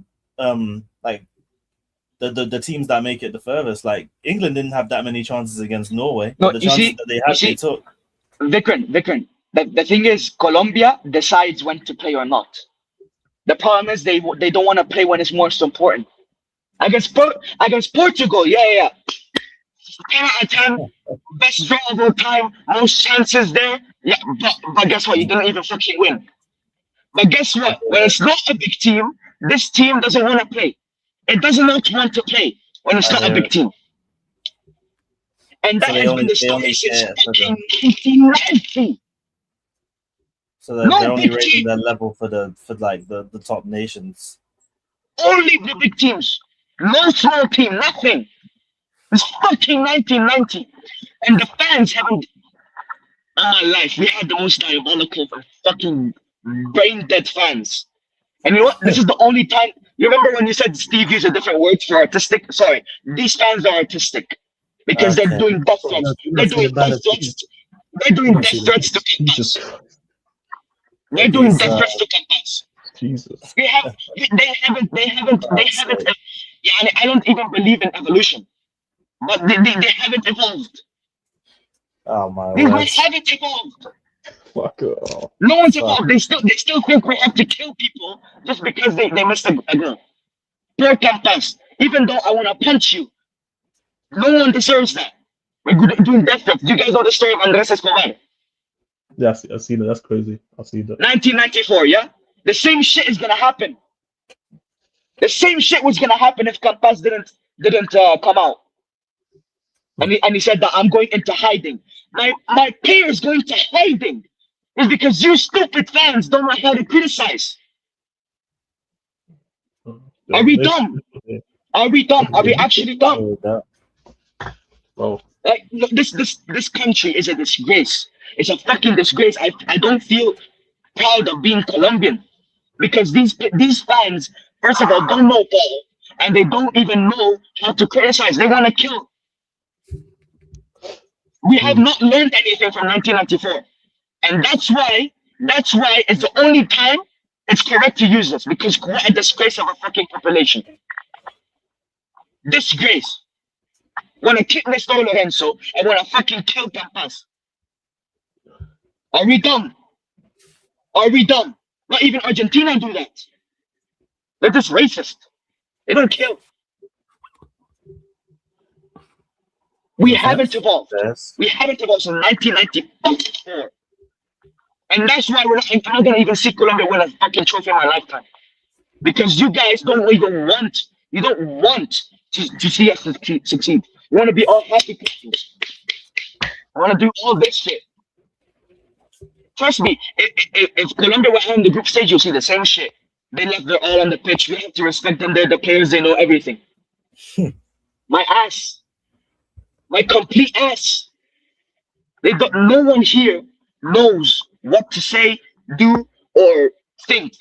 teams that make it the furthest. England didn't have that many chances against Norway. No, the chances that they had, they took. Vikran. The thing is, Colombia decides when to play or not. The problem is they don't want to play when it's most important. Against Portugal, yeah. 10 out of 10, best draw of all time, most chances there. Yeah, but guess what? You didn't even fucking win. But guess what? When it's not a big team, this team doesn't want to play. It does not want to play when it's not a big team. And that has been the story since fucking 1990. So they're only raising their level for the top nations. Only the big teams. No small team, nothing. It's fucking 1990. And the fans haven't. All my life, we had the most diabolical fucking brain dead fans. And you know what? This is the only time. You remember when you said Steve used a different word for artistic? Sorry, these fans are artistic because they're doing death threats. They're doing death threats. They're doing death threats to Jesus. They're doing death threats to Campas. Jesus. They haven't. Yeah, I don't even believe in evolution, but they haven't evolved. Oh my! They haven't evolved. Fuck off. No one's evolved. They still think we have to kill people just because they missed a girl. Poor Campas. Even though I want to punch you, no one deserves that. We're doing death threats. Do you guys know the story of Andres Escobar? Yeah, I see that. That's crazy. I see that. 1994, yeah? The same shit is gonna happen. The same shit was gonna happen if Campas didn't come out. And he said that I'm going into hiding. My peer is going to hiding. It's because you stupid fans don't know how to criticize. Are we dumb? Are we dumb? Are we actually dumb? Oh. This country is a disgrace. It's a fucking disgrace. I don't feel proud of being Colombian because these fans, first of all, don't know ball and they don't even know how to criticize. They want to kill. We have not learned anything from 1994, and that's why it's the only time it's correct to use this because what a disgrace of a fucking population. Disgrace. Want to kick Nestor Lorenzo and want to fucking kill Campas. Are we dumb? Are we dumb? Not even Argentina do that. They're just racist. They don't kill. We haven't evolved. Yes. We haven't evolved since 1994. And that's why I'm not going to even see Colombia win a fucking trophy in my lifetime. Because you guys don't even want, you don't want to see us succeed. You want to be all happy Christians. I want to do all this shit. Trust me, if Colombia were on the group stage, you'll see the same shit. They left their all on the pitch. We have to respect them. They're the players. They know everything. My ass. My complete ass. No one here knows what to say, do, or think.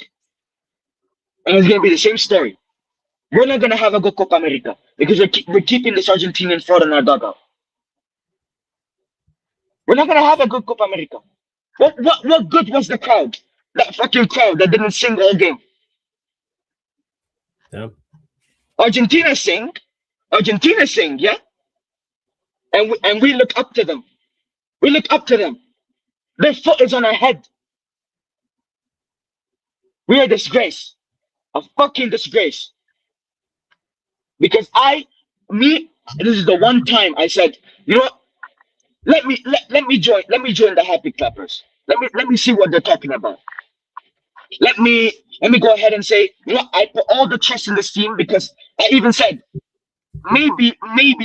And it's going to be the same story. We're not going to have a good Copa America because we're keeping this Argentinian fraud in our dugout. We're not going to have a good Copa America. What good was the crowd? That fucking crowd that didn't sing all game. Yeah. Argentina sing, yeah? And we look up to them. We look up to them. Their foot is on our head. We are a disgrace. A fucking disgrace. Because this is the one time I said, you know what? Let me join the happy clappers. Let me see what they're talking about. Let me go ahead and say, you know, I put all the trust in this team because I even said maybe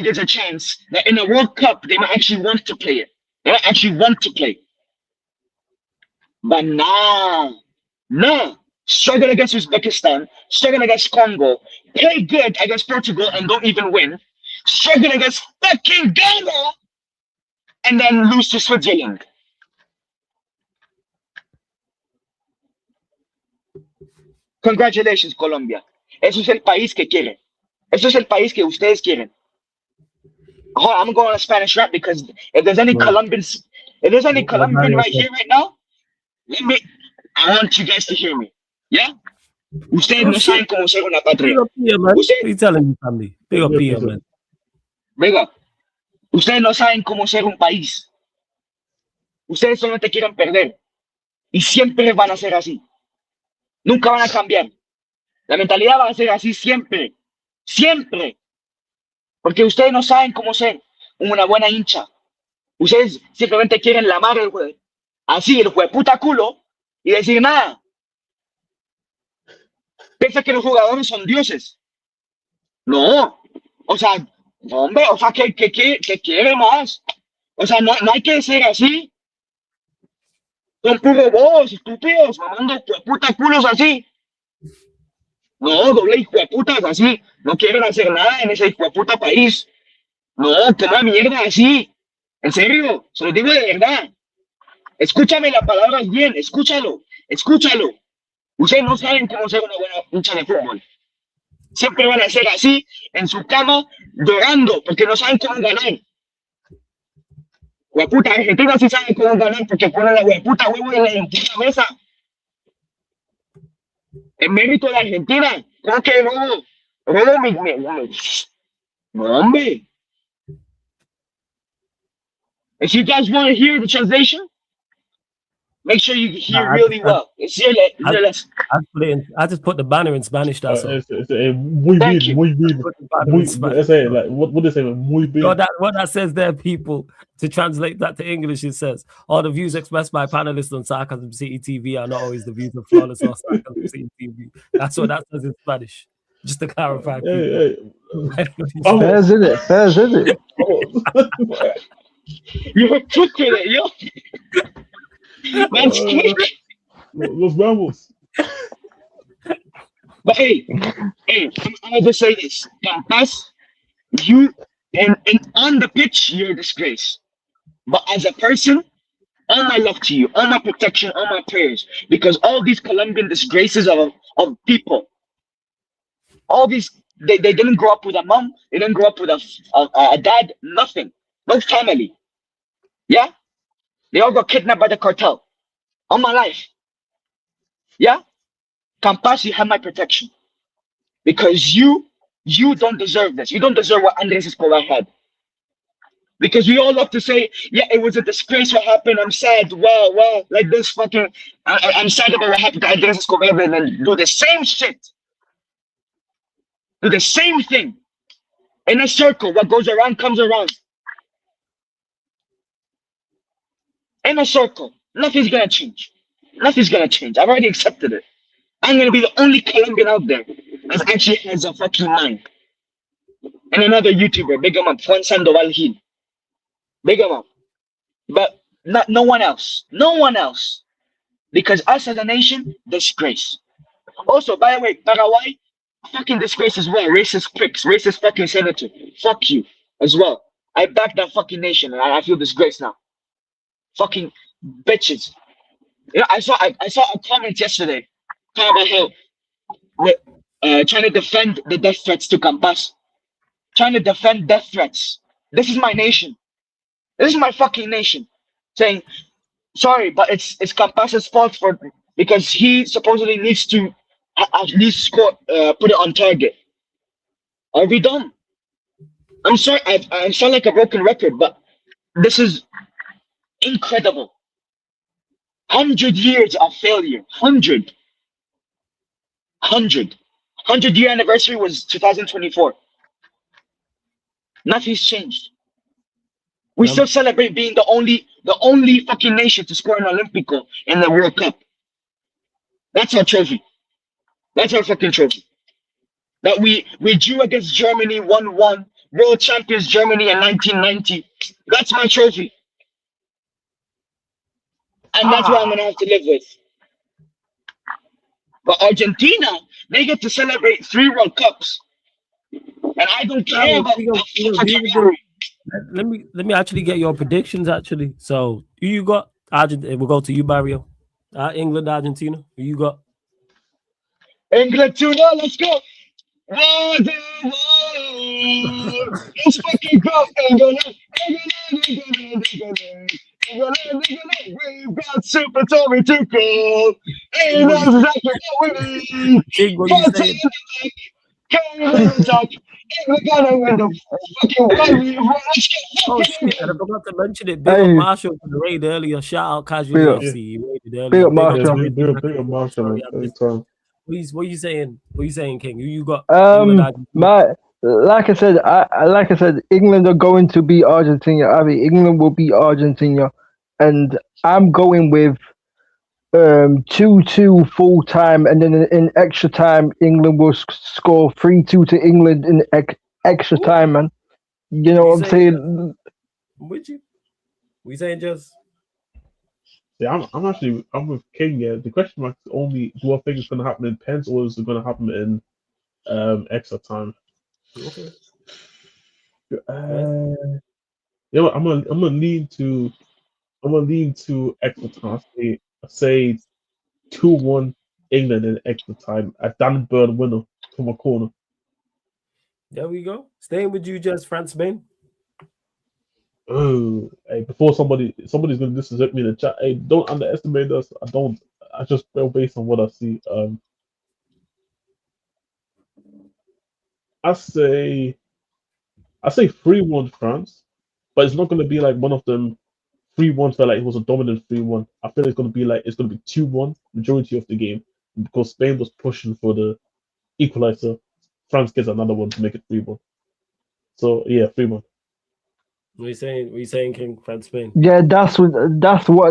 there's a chance that in a World Cup they might actually want to play it. They might actually want to play. But nah. Struggle against Uzbekistan, struggle against Congo, play good against Portugal and don't even win, struggle against fucking Ghana, and then lose to Switzerland. Congratulations, Colombia. Eso es el país que quieren. Eso es el país que ustedes quieren. Oh, I'm going on a Spanish rap because if there's any Colombian right here, right now, I want you guys to hear me. ¿Ya? Ustedes no saben cómo ser una patria. Venga, ustedes no saben cómo ser un país. Ustedes solamente quieren perder. Y siempre van a ser así. Nunca van a cambiar. La mentalidad va a ser así siempre. Siempre. Porque ustedes no saben cómo ser una buena hincha. Ustedes simplemente quieren lamar así el hueputa culo y decir nada. Piensa que los jugadores son dioses. No. O sea, hombre, o sea, ¿qué quiere más? O sea, no hay que ser así. Son puros bobos, estúpidos, mamando puta culos así. No, doble hijo de putas así. No quieren hacer nada en ese hijo de puta país. No, toma mierda así. En serio, se lo digo de verdad. Escúchame las palabras bien, escúchalo. Ustedes no saben cómo ser una buena hincha de fútbol. Siempre van a ser así, en su cama, llorando, porque no saben cómo ganar. Hueputa, Argentina sí sabe cómo ganar, porque ponen la hueputa huevo en la puta mesa. En mérito de Argentina, ¿cómo que no? No, hombre. If you guys want to hear the translation, make sure you hear really well. I just put the banner in Spanish. That's all. Muy bien. What do they say? Muy bien. What that says there, people, to translate that to English, it says, all the views expressed by panelists on Sarcasm City TV are not always the views of Flawless or Sarcasm City TV. That's what that says in Spanish. Just to clarify. Fairs, isn't it? You're quick with it, yo. Man's quick. Los vamos. But hey, I'm gonna just say this. Campas, you and on the pitch, you're a disgrace. But as a person, all my love to you, all my protection, all my prayers, because all these Colombian disgraces of people, all these they didn't grow up with a mom, they didn't grow up with a dad, nothing, no family. Yeah, they all got kidnapped by the cartel. All my life. Yeah, Campas, you have my protection because you don't deserve this. You don't deserve what Andres Escobar had. Because we all love to say, yeah, it was a disgrace what happened. I'm sad. Well, like this fucking. I'm sad about what happened to Andres Escobar, and then do the same shit. Do the same thing. In a circle, what goes around comes around. In a circle. Nothing's gonna change. Nothing's gonna change. I've already accepted it. I'm gonna be the only Colombian out there that actually has a fucking mind. And another YouTuber, big him up, Juan Sandoval Gil. Big him up. But no one else. No one else. Because us as a nation, disgrace. Also, by the way, Paraguay, fucking disgrace as well. Racist pricks, racist fucking senator. Fuck you as well. I back that fucking nation and I feel disgraced now. Fucking bitches. You know, I saw a comment yesterday talking about how trying to defend the death threats to Campas. Trying to defend death threats. This is my nation. This is my fucking nation. Saying, sorry, but it's Campas's fault because he supposedly needs to at least score, put it on target. Are we done? I'm sorry, I sound like a broken record, but this is incredible. 100 years of failure. 100 year anniversary was 2024. Nothing's changed. We still celebrate being the only fucking nation to score an Olympico in the World Cup. That's our trophy. That's our fucking trophy. That we drew against Germany 1-1, world champions Germany in 1990. That's my trophy. And that's what I'm gonna have to live with. But Argentina, they get to celebrate 3 World Cups. And I don't care about let me actually get your predictions actually. So who you got? Argentina. We'll go to you, Barrio. England, Argentina. Who you got? England 2-0, let's go. Let's fucking go, England. We've got Super Tommy Tuchel. He knows exactly what we need. What you saying? We're gonna win the fucking world. Oh shit! I forgot to mention it. Big up Marshall for the raid earlier. Shout out Casual UFC. He raided earlier. Big up Marshall. Big up Marshall. What are you saying? What are you saying, King? Who you got? Like I said, England are going to beat Argentina. I mean, England will beat Argentina, and I'm going with 2-2 full time, and then in extra time, England will score 3-2 to England in extra time, man. You know what I'm saying? Would you? We saying just? Yeah, I'm with King. Yeah, the question mark is only: do I think it's going to happen in pens, or is it going to happen in extra time? Okay. Yeah, I'm gonna lean to extra time. I say 2-1 England in extra time. A Dan Burn winner to my corner. There we go. Staying with you, just France, Spain. Oh, hey, before somebody's gonna disrespect me in the chat. Hey, don't underestimate us. I just feel based on what I see. I say 3-1 France, but it's not gonna be like one of them 3-1 felt like it was a dominant 3-1. I feel it's gonna be 2-1 majority of the game because Spain was pushing for the equalizer. France gets another one to make it 3-1. So yeah, 3-1. What are you saying? What are you saying, King? France, Spain. Yeah, that's what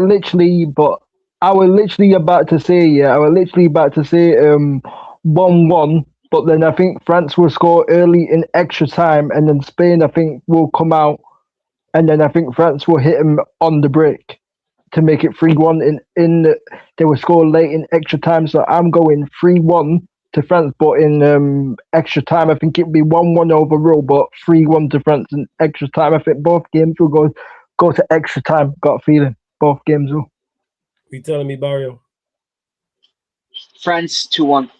literally. But I was literally about to say 1-1. But then I think France will score early in extra time, and then Spain I think will come out, and then I think France will hit him on the break to make it 3-1. They will score late in extra time. So I'm going 3-1 to France, but in extra time I think it'll be 1-1 overall, but 3-1 to France in extra time. I think both games will go to extra time. Got a feeling both games will. You telling me, Barrio? France 2-1.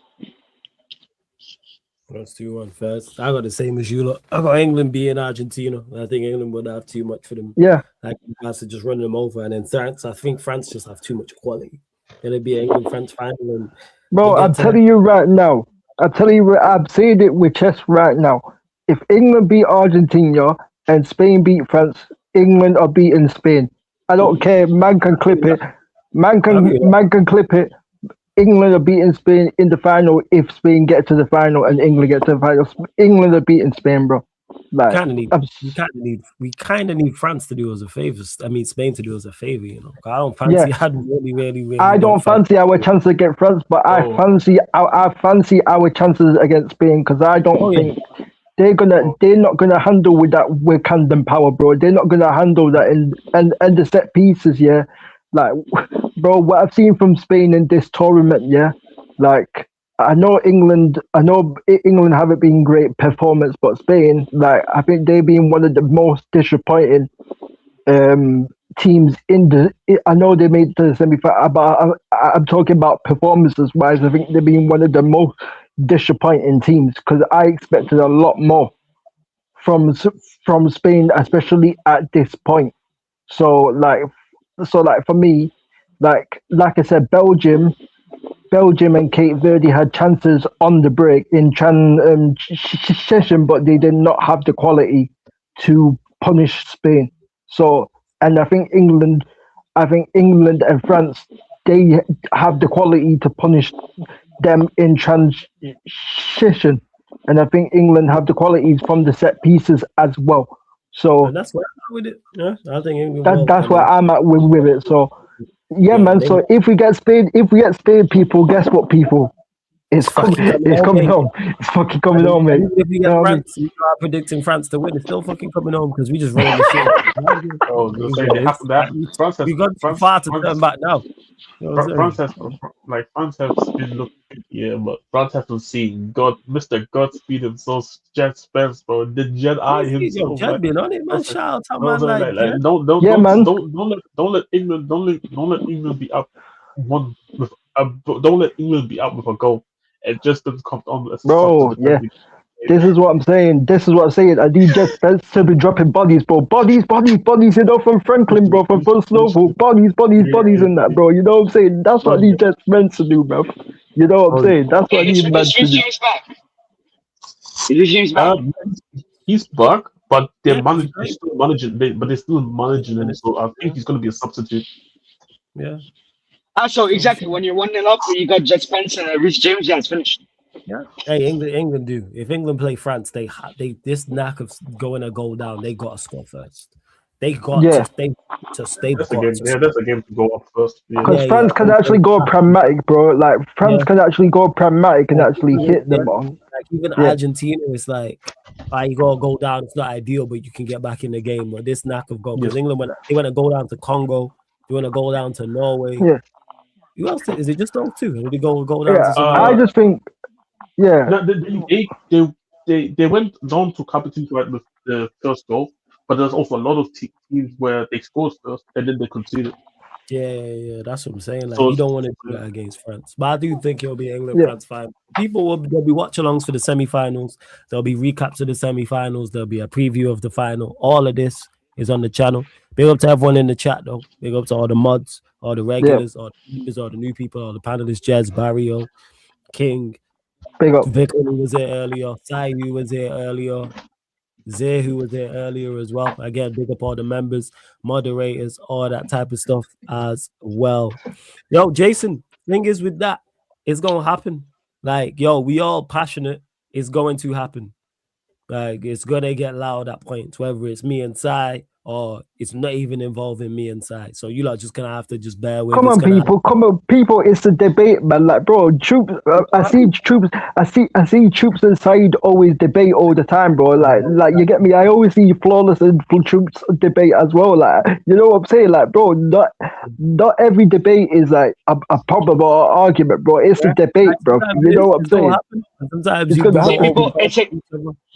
France 2-1 first. I got the same as you lot. I got England beating Argentina. I think England would have too much for them. Yeah. Like has to just run them over, and then France. I think France just have too much quality. It'll be England France final. And bro, I'm telling you right now. I'm saying it with chest right now. If England beat Argentina and Spain beat France, England are beating Spain. I don't care. Man can clip it. Man can clip it. England are beating Spain in the final if Spain get to the final and England get to the final. England are beating Spain, bro. Like, we kind of need France to do us a favor. I mean, Spain to do us a favor. You know, I don't fancy. Yeah. I really. I don't fancy our chances against France, but I fancy our chances against Spain because I don't think they're not gonna handle with Camden power, bro. They're not gonna handle that and the set pieces, yeah. Like, bro, what I've seen from Spain in this tournament, yeah. Like, I know England haven't been great performance, but Spain, like, I think they've been one of the most disappointing teams in the. I know they made the semi-final, but I'm talking about performances wise. I think they've been one of the most disappointing teams because I expected a lot more from Spain, especially at this point. So for me, like I said, Belgium and Cape Verde had chances on the break in transition, but they did not have the quality to punish Spain. So, and I think England and France, they have the quality to punish them in transition, and I think England have the qualities from the set pieces as well. So and that's where I'm at with it. Yeah, I think England that's where I'm at with it. So yeah, man. So if we get Spain, people, guess what, people? It's coming home. It's fucking coming home, mate. If we get France, you are predicting France to win. It's still fucking coming home because we just ran the shit. We got too far to turn back now. France has been looking good, yeah, but France has to see Mr. Godspeed himself, Jet Spence, bro, the Jedi himself. Jet been on it, man. Shout out, man. Don't let England be up one with don't let England be up with a goal. It just doesn't come on. Bro, yeah. This is what I'm saying. I need Jet Spence to be dropping bodies, bro. Bodies, you know, from Franklin, bro, from Snowball. Bodies in that, bro. You know what I'm saying? That's what I need Jet Spence to do, bro. You know what I'm saying? That's what I need man to do. He's back, but they're still managing him, so I think he's going to be a substitute. Yeah. So exactly, when you're 1-0 up, you got Jet Spence and Rhys James, it's finished. Yeah. Hey, England do. If England play France, they this knack of going a goal down, they got to score first. They got to stay. That's a game to go up first. Because France can actually go pragmatic, bro. Like France can actually go pragmatic and actually hit them on. Like even Argentina, it's like, you gotta go down. It's not ideal, but you can get back in the game. But this knack of goal, because England they want to go down to Congo, they want to go down to Norway. Yeah. Who else is it? Just those two? Or did they go down? To I just think. Yeah, they went down to Capitan with the first goal, but there's also a lot of teams where they scored first and then they conceded. Yeah, that's what I'm saying. Like, you don't want to do that against France, but I do think it'll be England-France final. There'll be watch-alongs for the semi-finals. There'll be recaps of the semi-finals. There'll be a preview of the final. All of this is on the channel. Big up to everyone in the chat, though. Big up to all the mods, all the regulars, all the members, all the new people, all the panelists, Jez, Barrio, King. Big up. Vic, who was there earlier. Sai, who was there earlier. Zay, who was there earlier as well. Again, big up all the members, moderators, all that type of stuff as well. Yo, Jason, thing is with that, it's going to happen. Like, yo, we all passionate. It's going to happen. Like, it's going to get loud at points, whether it's me and Sai or it's not even involving me and Sai. So you lot just gonna have to just bear with. Come on, people! It's a debate, man. Like, bro, troops. I see troops and Said always debate all the time, bro. Like you get me. I always see flawless and troops debate as well. Like, you know what I'm saying? Like, bro, not every debate is like a problem or argument, bro. It's a debate, bro. You know what I'm saying? Sometimes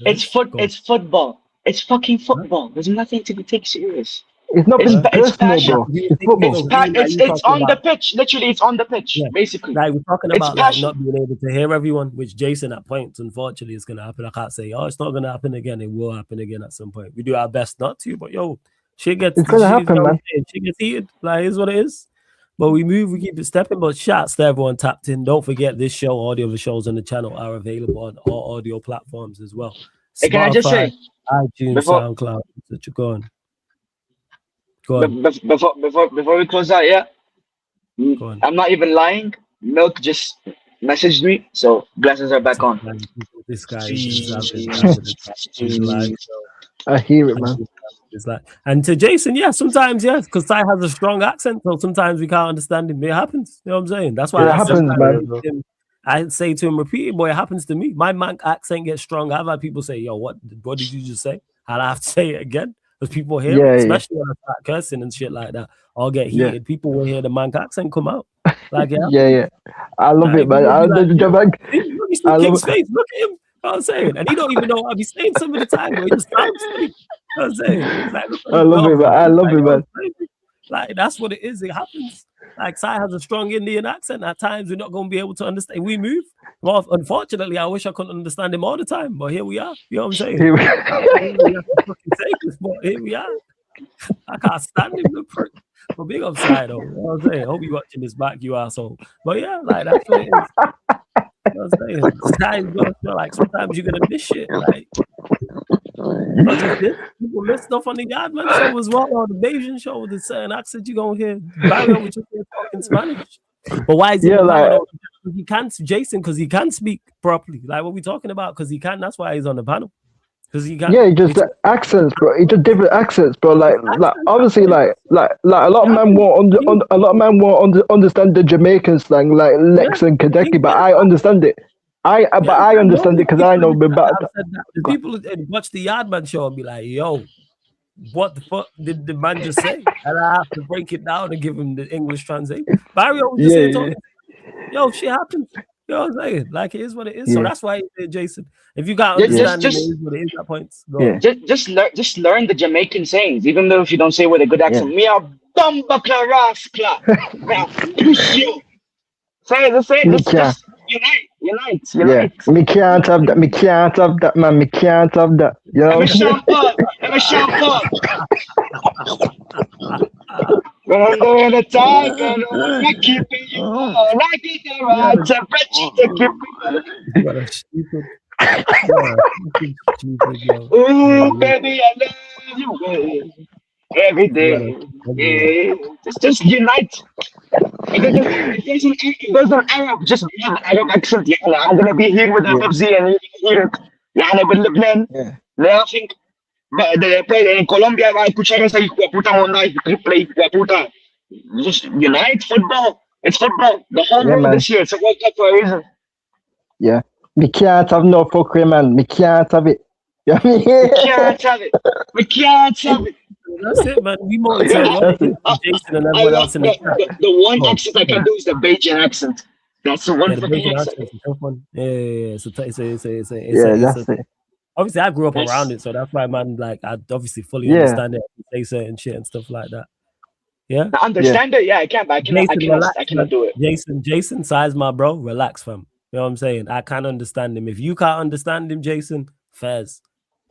it's football. It's fucking football. There's nothing to be taken serious. It's not personal, bro. It's football. It's on the pitch. Literally, it's on the pitch, basically. Like, we're talking about not being able to hear everyone, which Jason at points, unfortunately, is going to happen. I can't say, it's not going to happen again. It will happen again at some point. We do our best not to, but it's going to happen, man. Shit gets heated. Like, it's what it is. But we move, we keep it stepping. But shouts to everyone tapped in. Don't forget, this show, all the other shows on the channel are available on all audio platforms as well. Hey, can I just say, iTunes, SoundCloud, such a going. Go on. Before we close out, yeah, Go on. I'm not even lying. Milk just messaged me, so glasses are back on. This guy is just having his life. I hear it, man. It's like, and to Jason, yeah, sometimes, yes, because Ty has a strong accent, so sometimes we can't understand him. It happens. You know what I'm saying? That's why It happens, man. I say to him repeatedly, boy, it happens to me. My Manc accent gets strong. I've had people say, yo, what did you just say? And I have to say it again. Because people hear it, especially when I start cursing and shit like that. I'll get heated. Yeah. People will hear the Manc accent come out. Like, yeah. I love it, man. I love King's face. Look at him. You know what I'm saying? And he don't even know what I'm saying some of the time, but he just sounds funny. You know what I'm saying? It's like, I love it, man. I love it, man. Like, that's what it is. It happens. Like, Sai has a strong Indian accent. At times, we're not going to be able to understand. We move. Well, unfortunately, I wish I couldn't understand him all the time, but here we are. You know what I'm saying? Here we are. I can't stand him. The prick. But big upside, though. You know what I'm saying? Hope you're watching this back, you asshole. But yeah, like, that's what it is. You know what I'm saying? Like, sometimes you're going to miss shit. Like, people miss stuff on the Yardman show as well, or the Bayesian show with a certain accent you're going to hear. Barry was just talking Spanish. But why is he he can't, Jason, because he can speak properly. Like, what we talking about? Because he can. That's why he's on the panel. Because he can. Yeah, he just accents, bro. He just different accents, bro. Like obviously, like a lot of men won't understand the Jamaican slang, like Lex and Kadeki, but I understand it. I understand it because I know about that. The people who watch the Yardman show and be like, yo, what the fuck did the man just say? And I have to break it down and give him the English translation. Barry always just saying, yo, shit happens. You know what I'm saying? Like, it is what it is. So that's why you say, Jason, if you got understanding, it is what it is at points. Just learn the Jamaican sayings, even though if you don't say with a good accent. Me a bumba claraskla. Say it. Just unite. Yeah, me can't have that, man. Me can't have that. You know. I'm a shampoo. When I'm doing the time, I'm keeping you on. I get the right temperature to keep you. What a stupid. Ooh, baby, I love you every day. Yeah. Just unite. If there's an Arab, just be an Arab accent. Yeah, I'm gonna be here with Abzi and here. يعني باللبنان لا think. But they play in Colombia, vai puxar essa puta onda, play puta. Just unite football. It's football. The whole world this year. It's a World Cup for a reason. Yeah. We can't have no fuckery, man. We can't have it. You know what I mean? We can't have it. That's it, man. We more Jason and everyone else in the chat. The one accent I can do is the Bajan accent. That's the one fucking accent. That's it. Obviously, I grew up around it, so that's why, man. Like, I obviously fully understand it. Say certain shit and stuff like that. Yeah, I understand it. Yeah, I can, but I cannot do it. Jason, size my bro. Relax, fam. You know what I'm saying? I can't understand him. If you can't understand him, Jason, fairs.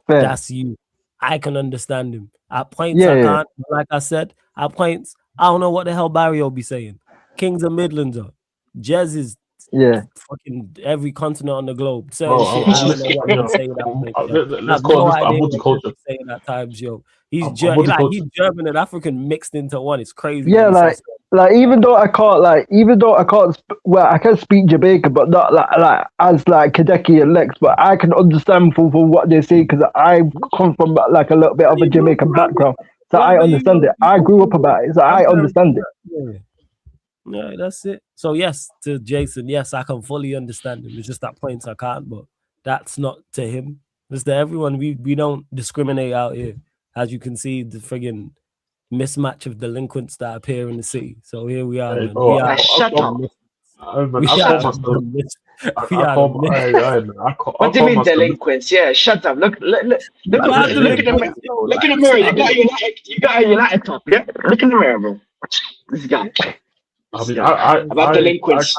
That's you. I can understand him. At points, I can't. Like I said, at points, I don't know what the hell Barry will be saying. Kings of Midlander, Jez is fucking every continent on the globe. Certain shit, I don't know what he's saying. Let's call this multicultural. Saying at times, yo, he's German and African mixed into one. It's crazy. Yeah, like even though I can't, well, I can speak Jamaican, but not like as like Kadeki and Lex, but I can understand for what they say because I come from like a little bit of a Jamaican background, so I understand it. I grew up about it, so I understand it. Yeah, that's it. So yes, to Jason, yes, I can fully understand him. It's just at points I can't, but that's not to him. It's to everyone. We don't discriminate out here, as you can see the friggin' mismatch of delinquents that appear in the city. So here we are. Shut up. What do you mean delinquents? Yeah, shut up. Look in the mirror. Look in the mirror. You got a United top. Yeah, look in the mirror, bro. This guy. About delinquents.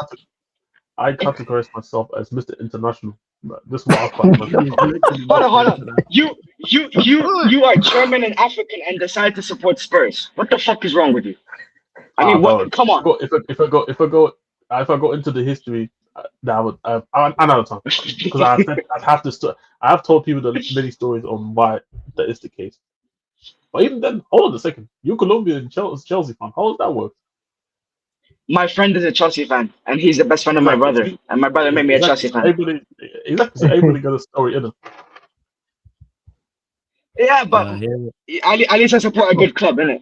I categorize myself as Mr. International. This is what I find myself. Hold on. You are German and African and decide to support Spurs. What the fuck is wrong with you? I mean, what? Come on. If I go into the history, that would another time because I have told people many stories on why that is the case. But even then, hold on a second. You're Colombian Chelsea fan. How does that work? My friend is a Chelsea fan, and he's the best friend of my brother. And my brother made me a Chelsea fan. Everybody got a story in it. Yeah, but at least I support a good club, innit?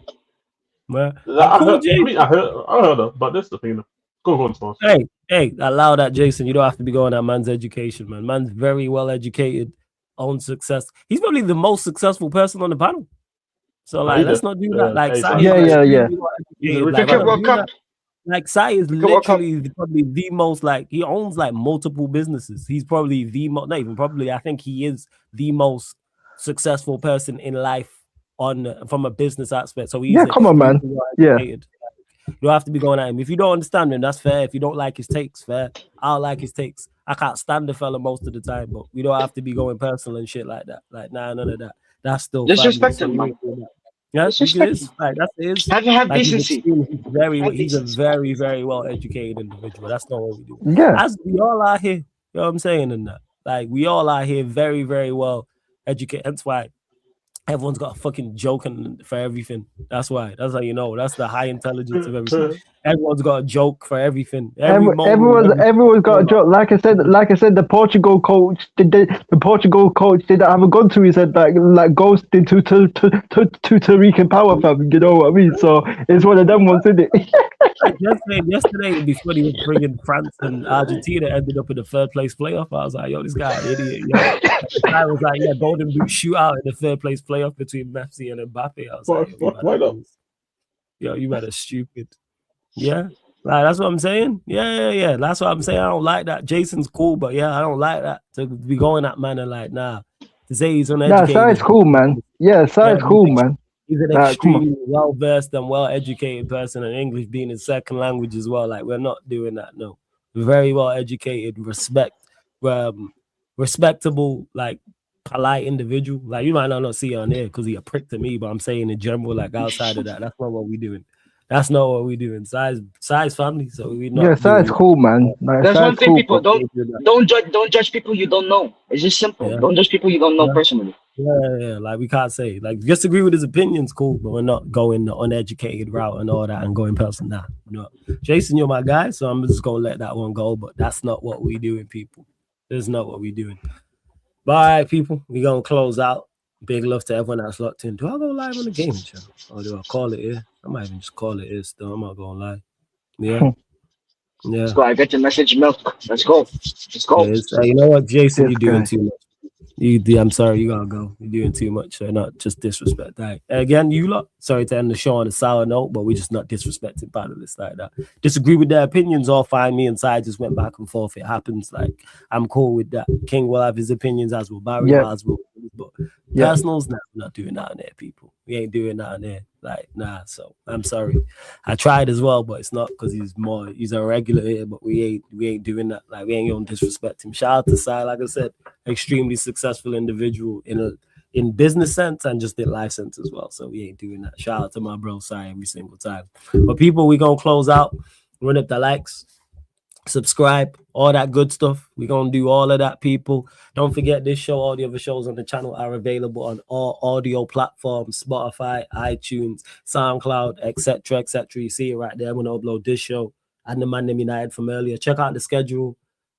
Well, I heard of, but that's the thing. Go on, Spurs. Hey, allow that, Jason. You don't have to be going at man's education, man. Man's very well educated, own success. He's probably the most successful person on the panel. So, like, let's not do that. Like, Like, Sai is literally probably the most, like, he owns like multiple businesses. He's probably not even probably, I think he is the most successful person in life from a business aspect. So he's come on, man. You don't have to be going at him. If you don't understand him, that's fair. If you don't like his takes, fair. I don't like his takes. I can't stand the fella most of the time, but we don't have to be going personal and shit like that. Like, nah, none of that. That's still disrespect him, man. Yeah, that's his. Have decency. He's a very, very well educated individual. That's not what we do. Yeah. As we all are here, you know what I'm saying? And that, like, we all are here very, very well educated. That's why everyone's got a fucking joke for everything. That's why. That's how you know. That's the high intelligence of everything. Everyone's got a joke for everything. Everyone's got a joke. Like I said, the Portugal coach didn't have a gun to his head like ghosted to Tariq Power fam. You know what I mean? So it's one of them ones, isn't it? yesterday before he was bringing France and Argentina ended up in the third place playoff. I was like, yo, this guy an idiot. Yo. The guy was like, yeah, golden boot shootout in the third place playoff between Messi and Mbappe. I was like, why not? Yo, you better stupid. Yeah, like, that's what I'm saying. Yeah. That's what I'm saying. I don't like that. Jason's cool, but yeah, I don't like that to be going at man and like, nah. To say he's uneducated. Nah, Sai's cool, man. Yeah, Sai's cool, man. He's an extremely well-versed and well-educated person, and English being his second language as well. Like, we're not doing that, no. Very well-educated, respectable, like, polite individual. Like, you might not see it on there because he a prick to me, but I'm saying in general, like, outside of that, that's not what we doing. That's not what we doing. Sai's family, so we not. Yeah, Sai's cool, man. Like, that's one thing, people don't judge people you don't know. It's just simple. Don't judge people you don't know personally. Yeah. Like, we can't say, like, just agree with his opinions, cool, but we're not going the uneducated route and all that and going personal. Nah, no. Jason, you're my guy, so I'm just gonna let that one go. But that's not what we doing, people. That's not what we doing. Bye, people. We gonna close out. Big love to everyone that's locked in. Do I go live on the game channel? Or do I call it here? I might even just call it here still. I'm not going live. Yeah. Let's go. I get your message, Milk. Let's go. You know what, Jason, you're doing too much. I'm sorry, you gotta go. You're doing too much, so not just disrespect. Right. Again, you lot, sorry to end the show on a sour note, but we're just not disrespecting panelists like that. Disagree with their opinions, all fine. Me and Sai just went back and forth. It happens. Like, I'm cool with that. King will have his opinions, as will Barry, as will. But personals, we're not doing that on there, people. We ain't doing that on there. Like, nah. So I'm sorry. I tried as well, but it's not because he's a regular here. But we ain't doing that. Like, we ain't gonna disrespect him. Shout out to Sai, like I said, extremely successful individual in business sense and just in life sense as well. So we ain't doing that. Shout out to my bro Sai every single time. But people, we gonna close out. Run up the likes. Subscribe, all that good stuff. We're gonna do all of that, people. Don't forget, this show, all the other shows on the channel are available on all audio platforms: Spotify, iTunes, SoundCloud, etc. You see it right there. I'm gonna upload this show and the Man Them United from earlier. Check out the schedule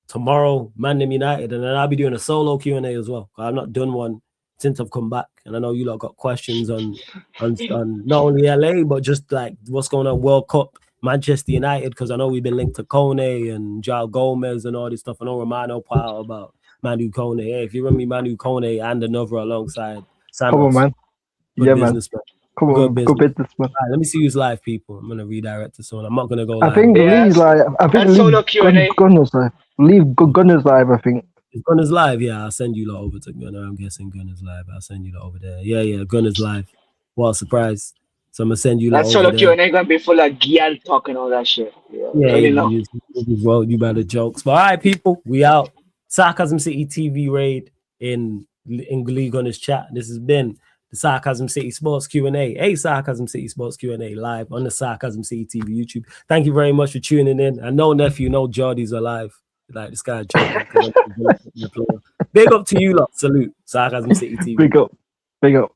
tomorrow, Man Them United, and then I'll be doing a solo Q&A as well. I've not done one since I've come back, and I know you lot got questions on not only LA but just like what's going on World Cup. Manchester United, because I know we've been linked to Kone and Joao Gomez and all this stuff. I know Romano Powell about Manu Kone. Hey, if you run me Manu Kone and another alongside Santos, come on, man. Yeah, man. Come on, good business, man. Right, let me see who's live, people. I'm gonna redirect to someone. I'm not gonna go live. I think Lee's live. I think leave Gunners live. Leave Gunners live, I think. Is Gunners live? Yeah, I'll send you lot over to Gunner. I'm guessing Gunners live. I'll send you lot over there. Yeah, Gunners live. What a surprise. So I'm gonna send you. That solo Q&A gonna be full of Gyal talk and all that shit. You better jokes. But all right, people, we out. Sarcasm City TV raid in Glee Gunners chat. This has been the Sarcasm City Sports Q&A. A Sarcasm City Sports Q&A live on the Sarcasm City TV YouTube. Thank you very much for tuning in. I know nephew, no Jordy's alive. Like, this guy joking. Big up to you lot. Salute. Sarcasm City TV. Big up. Big up.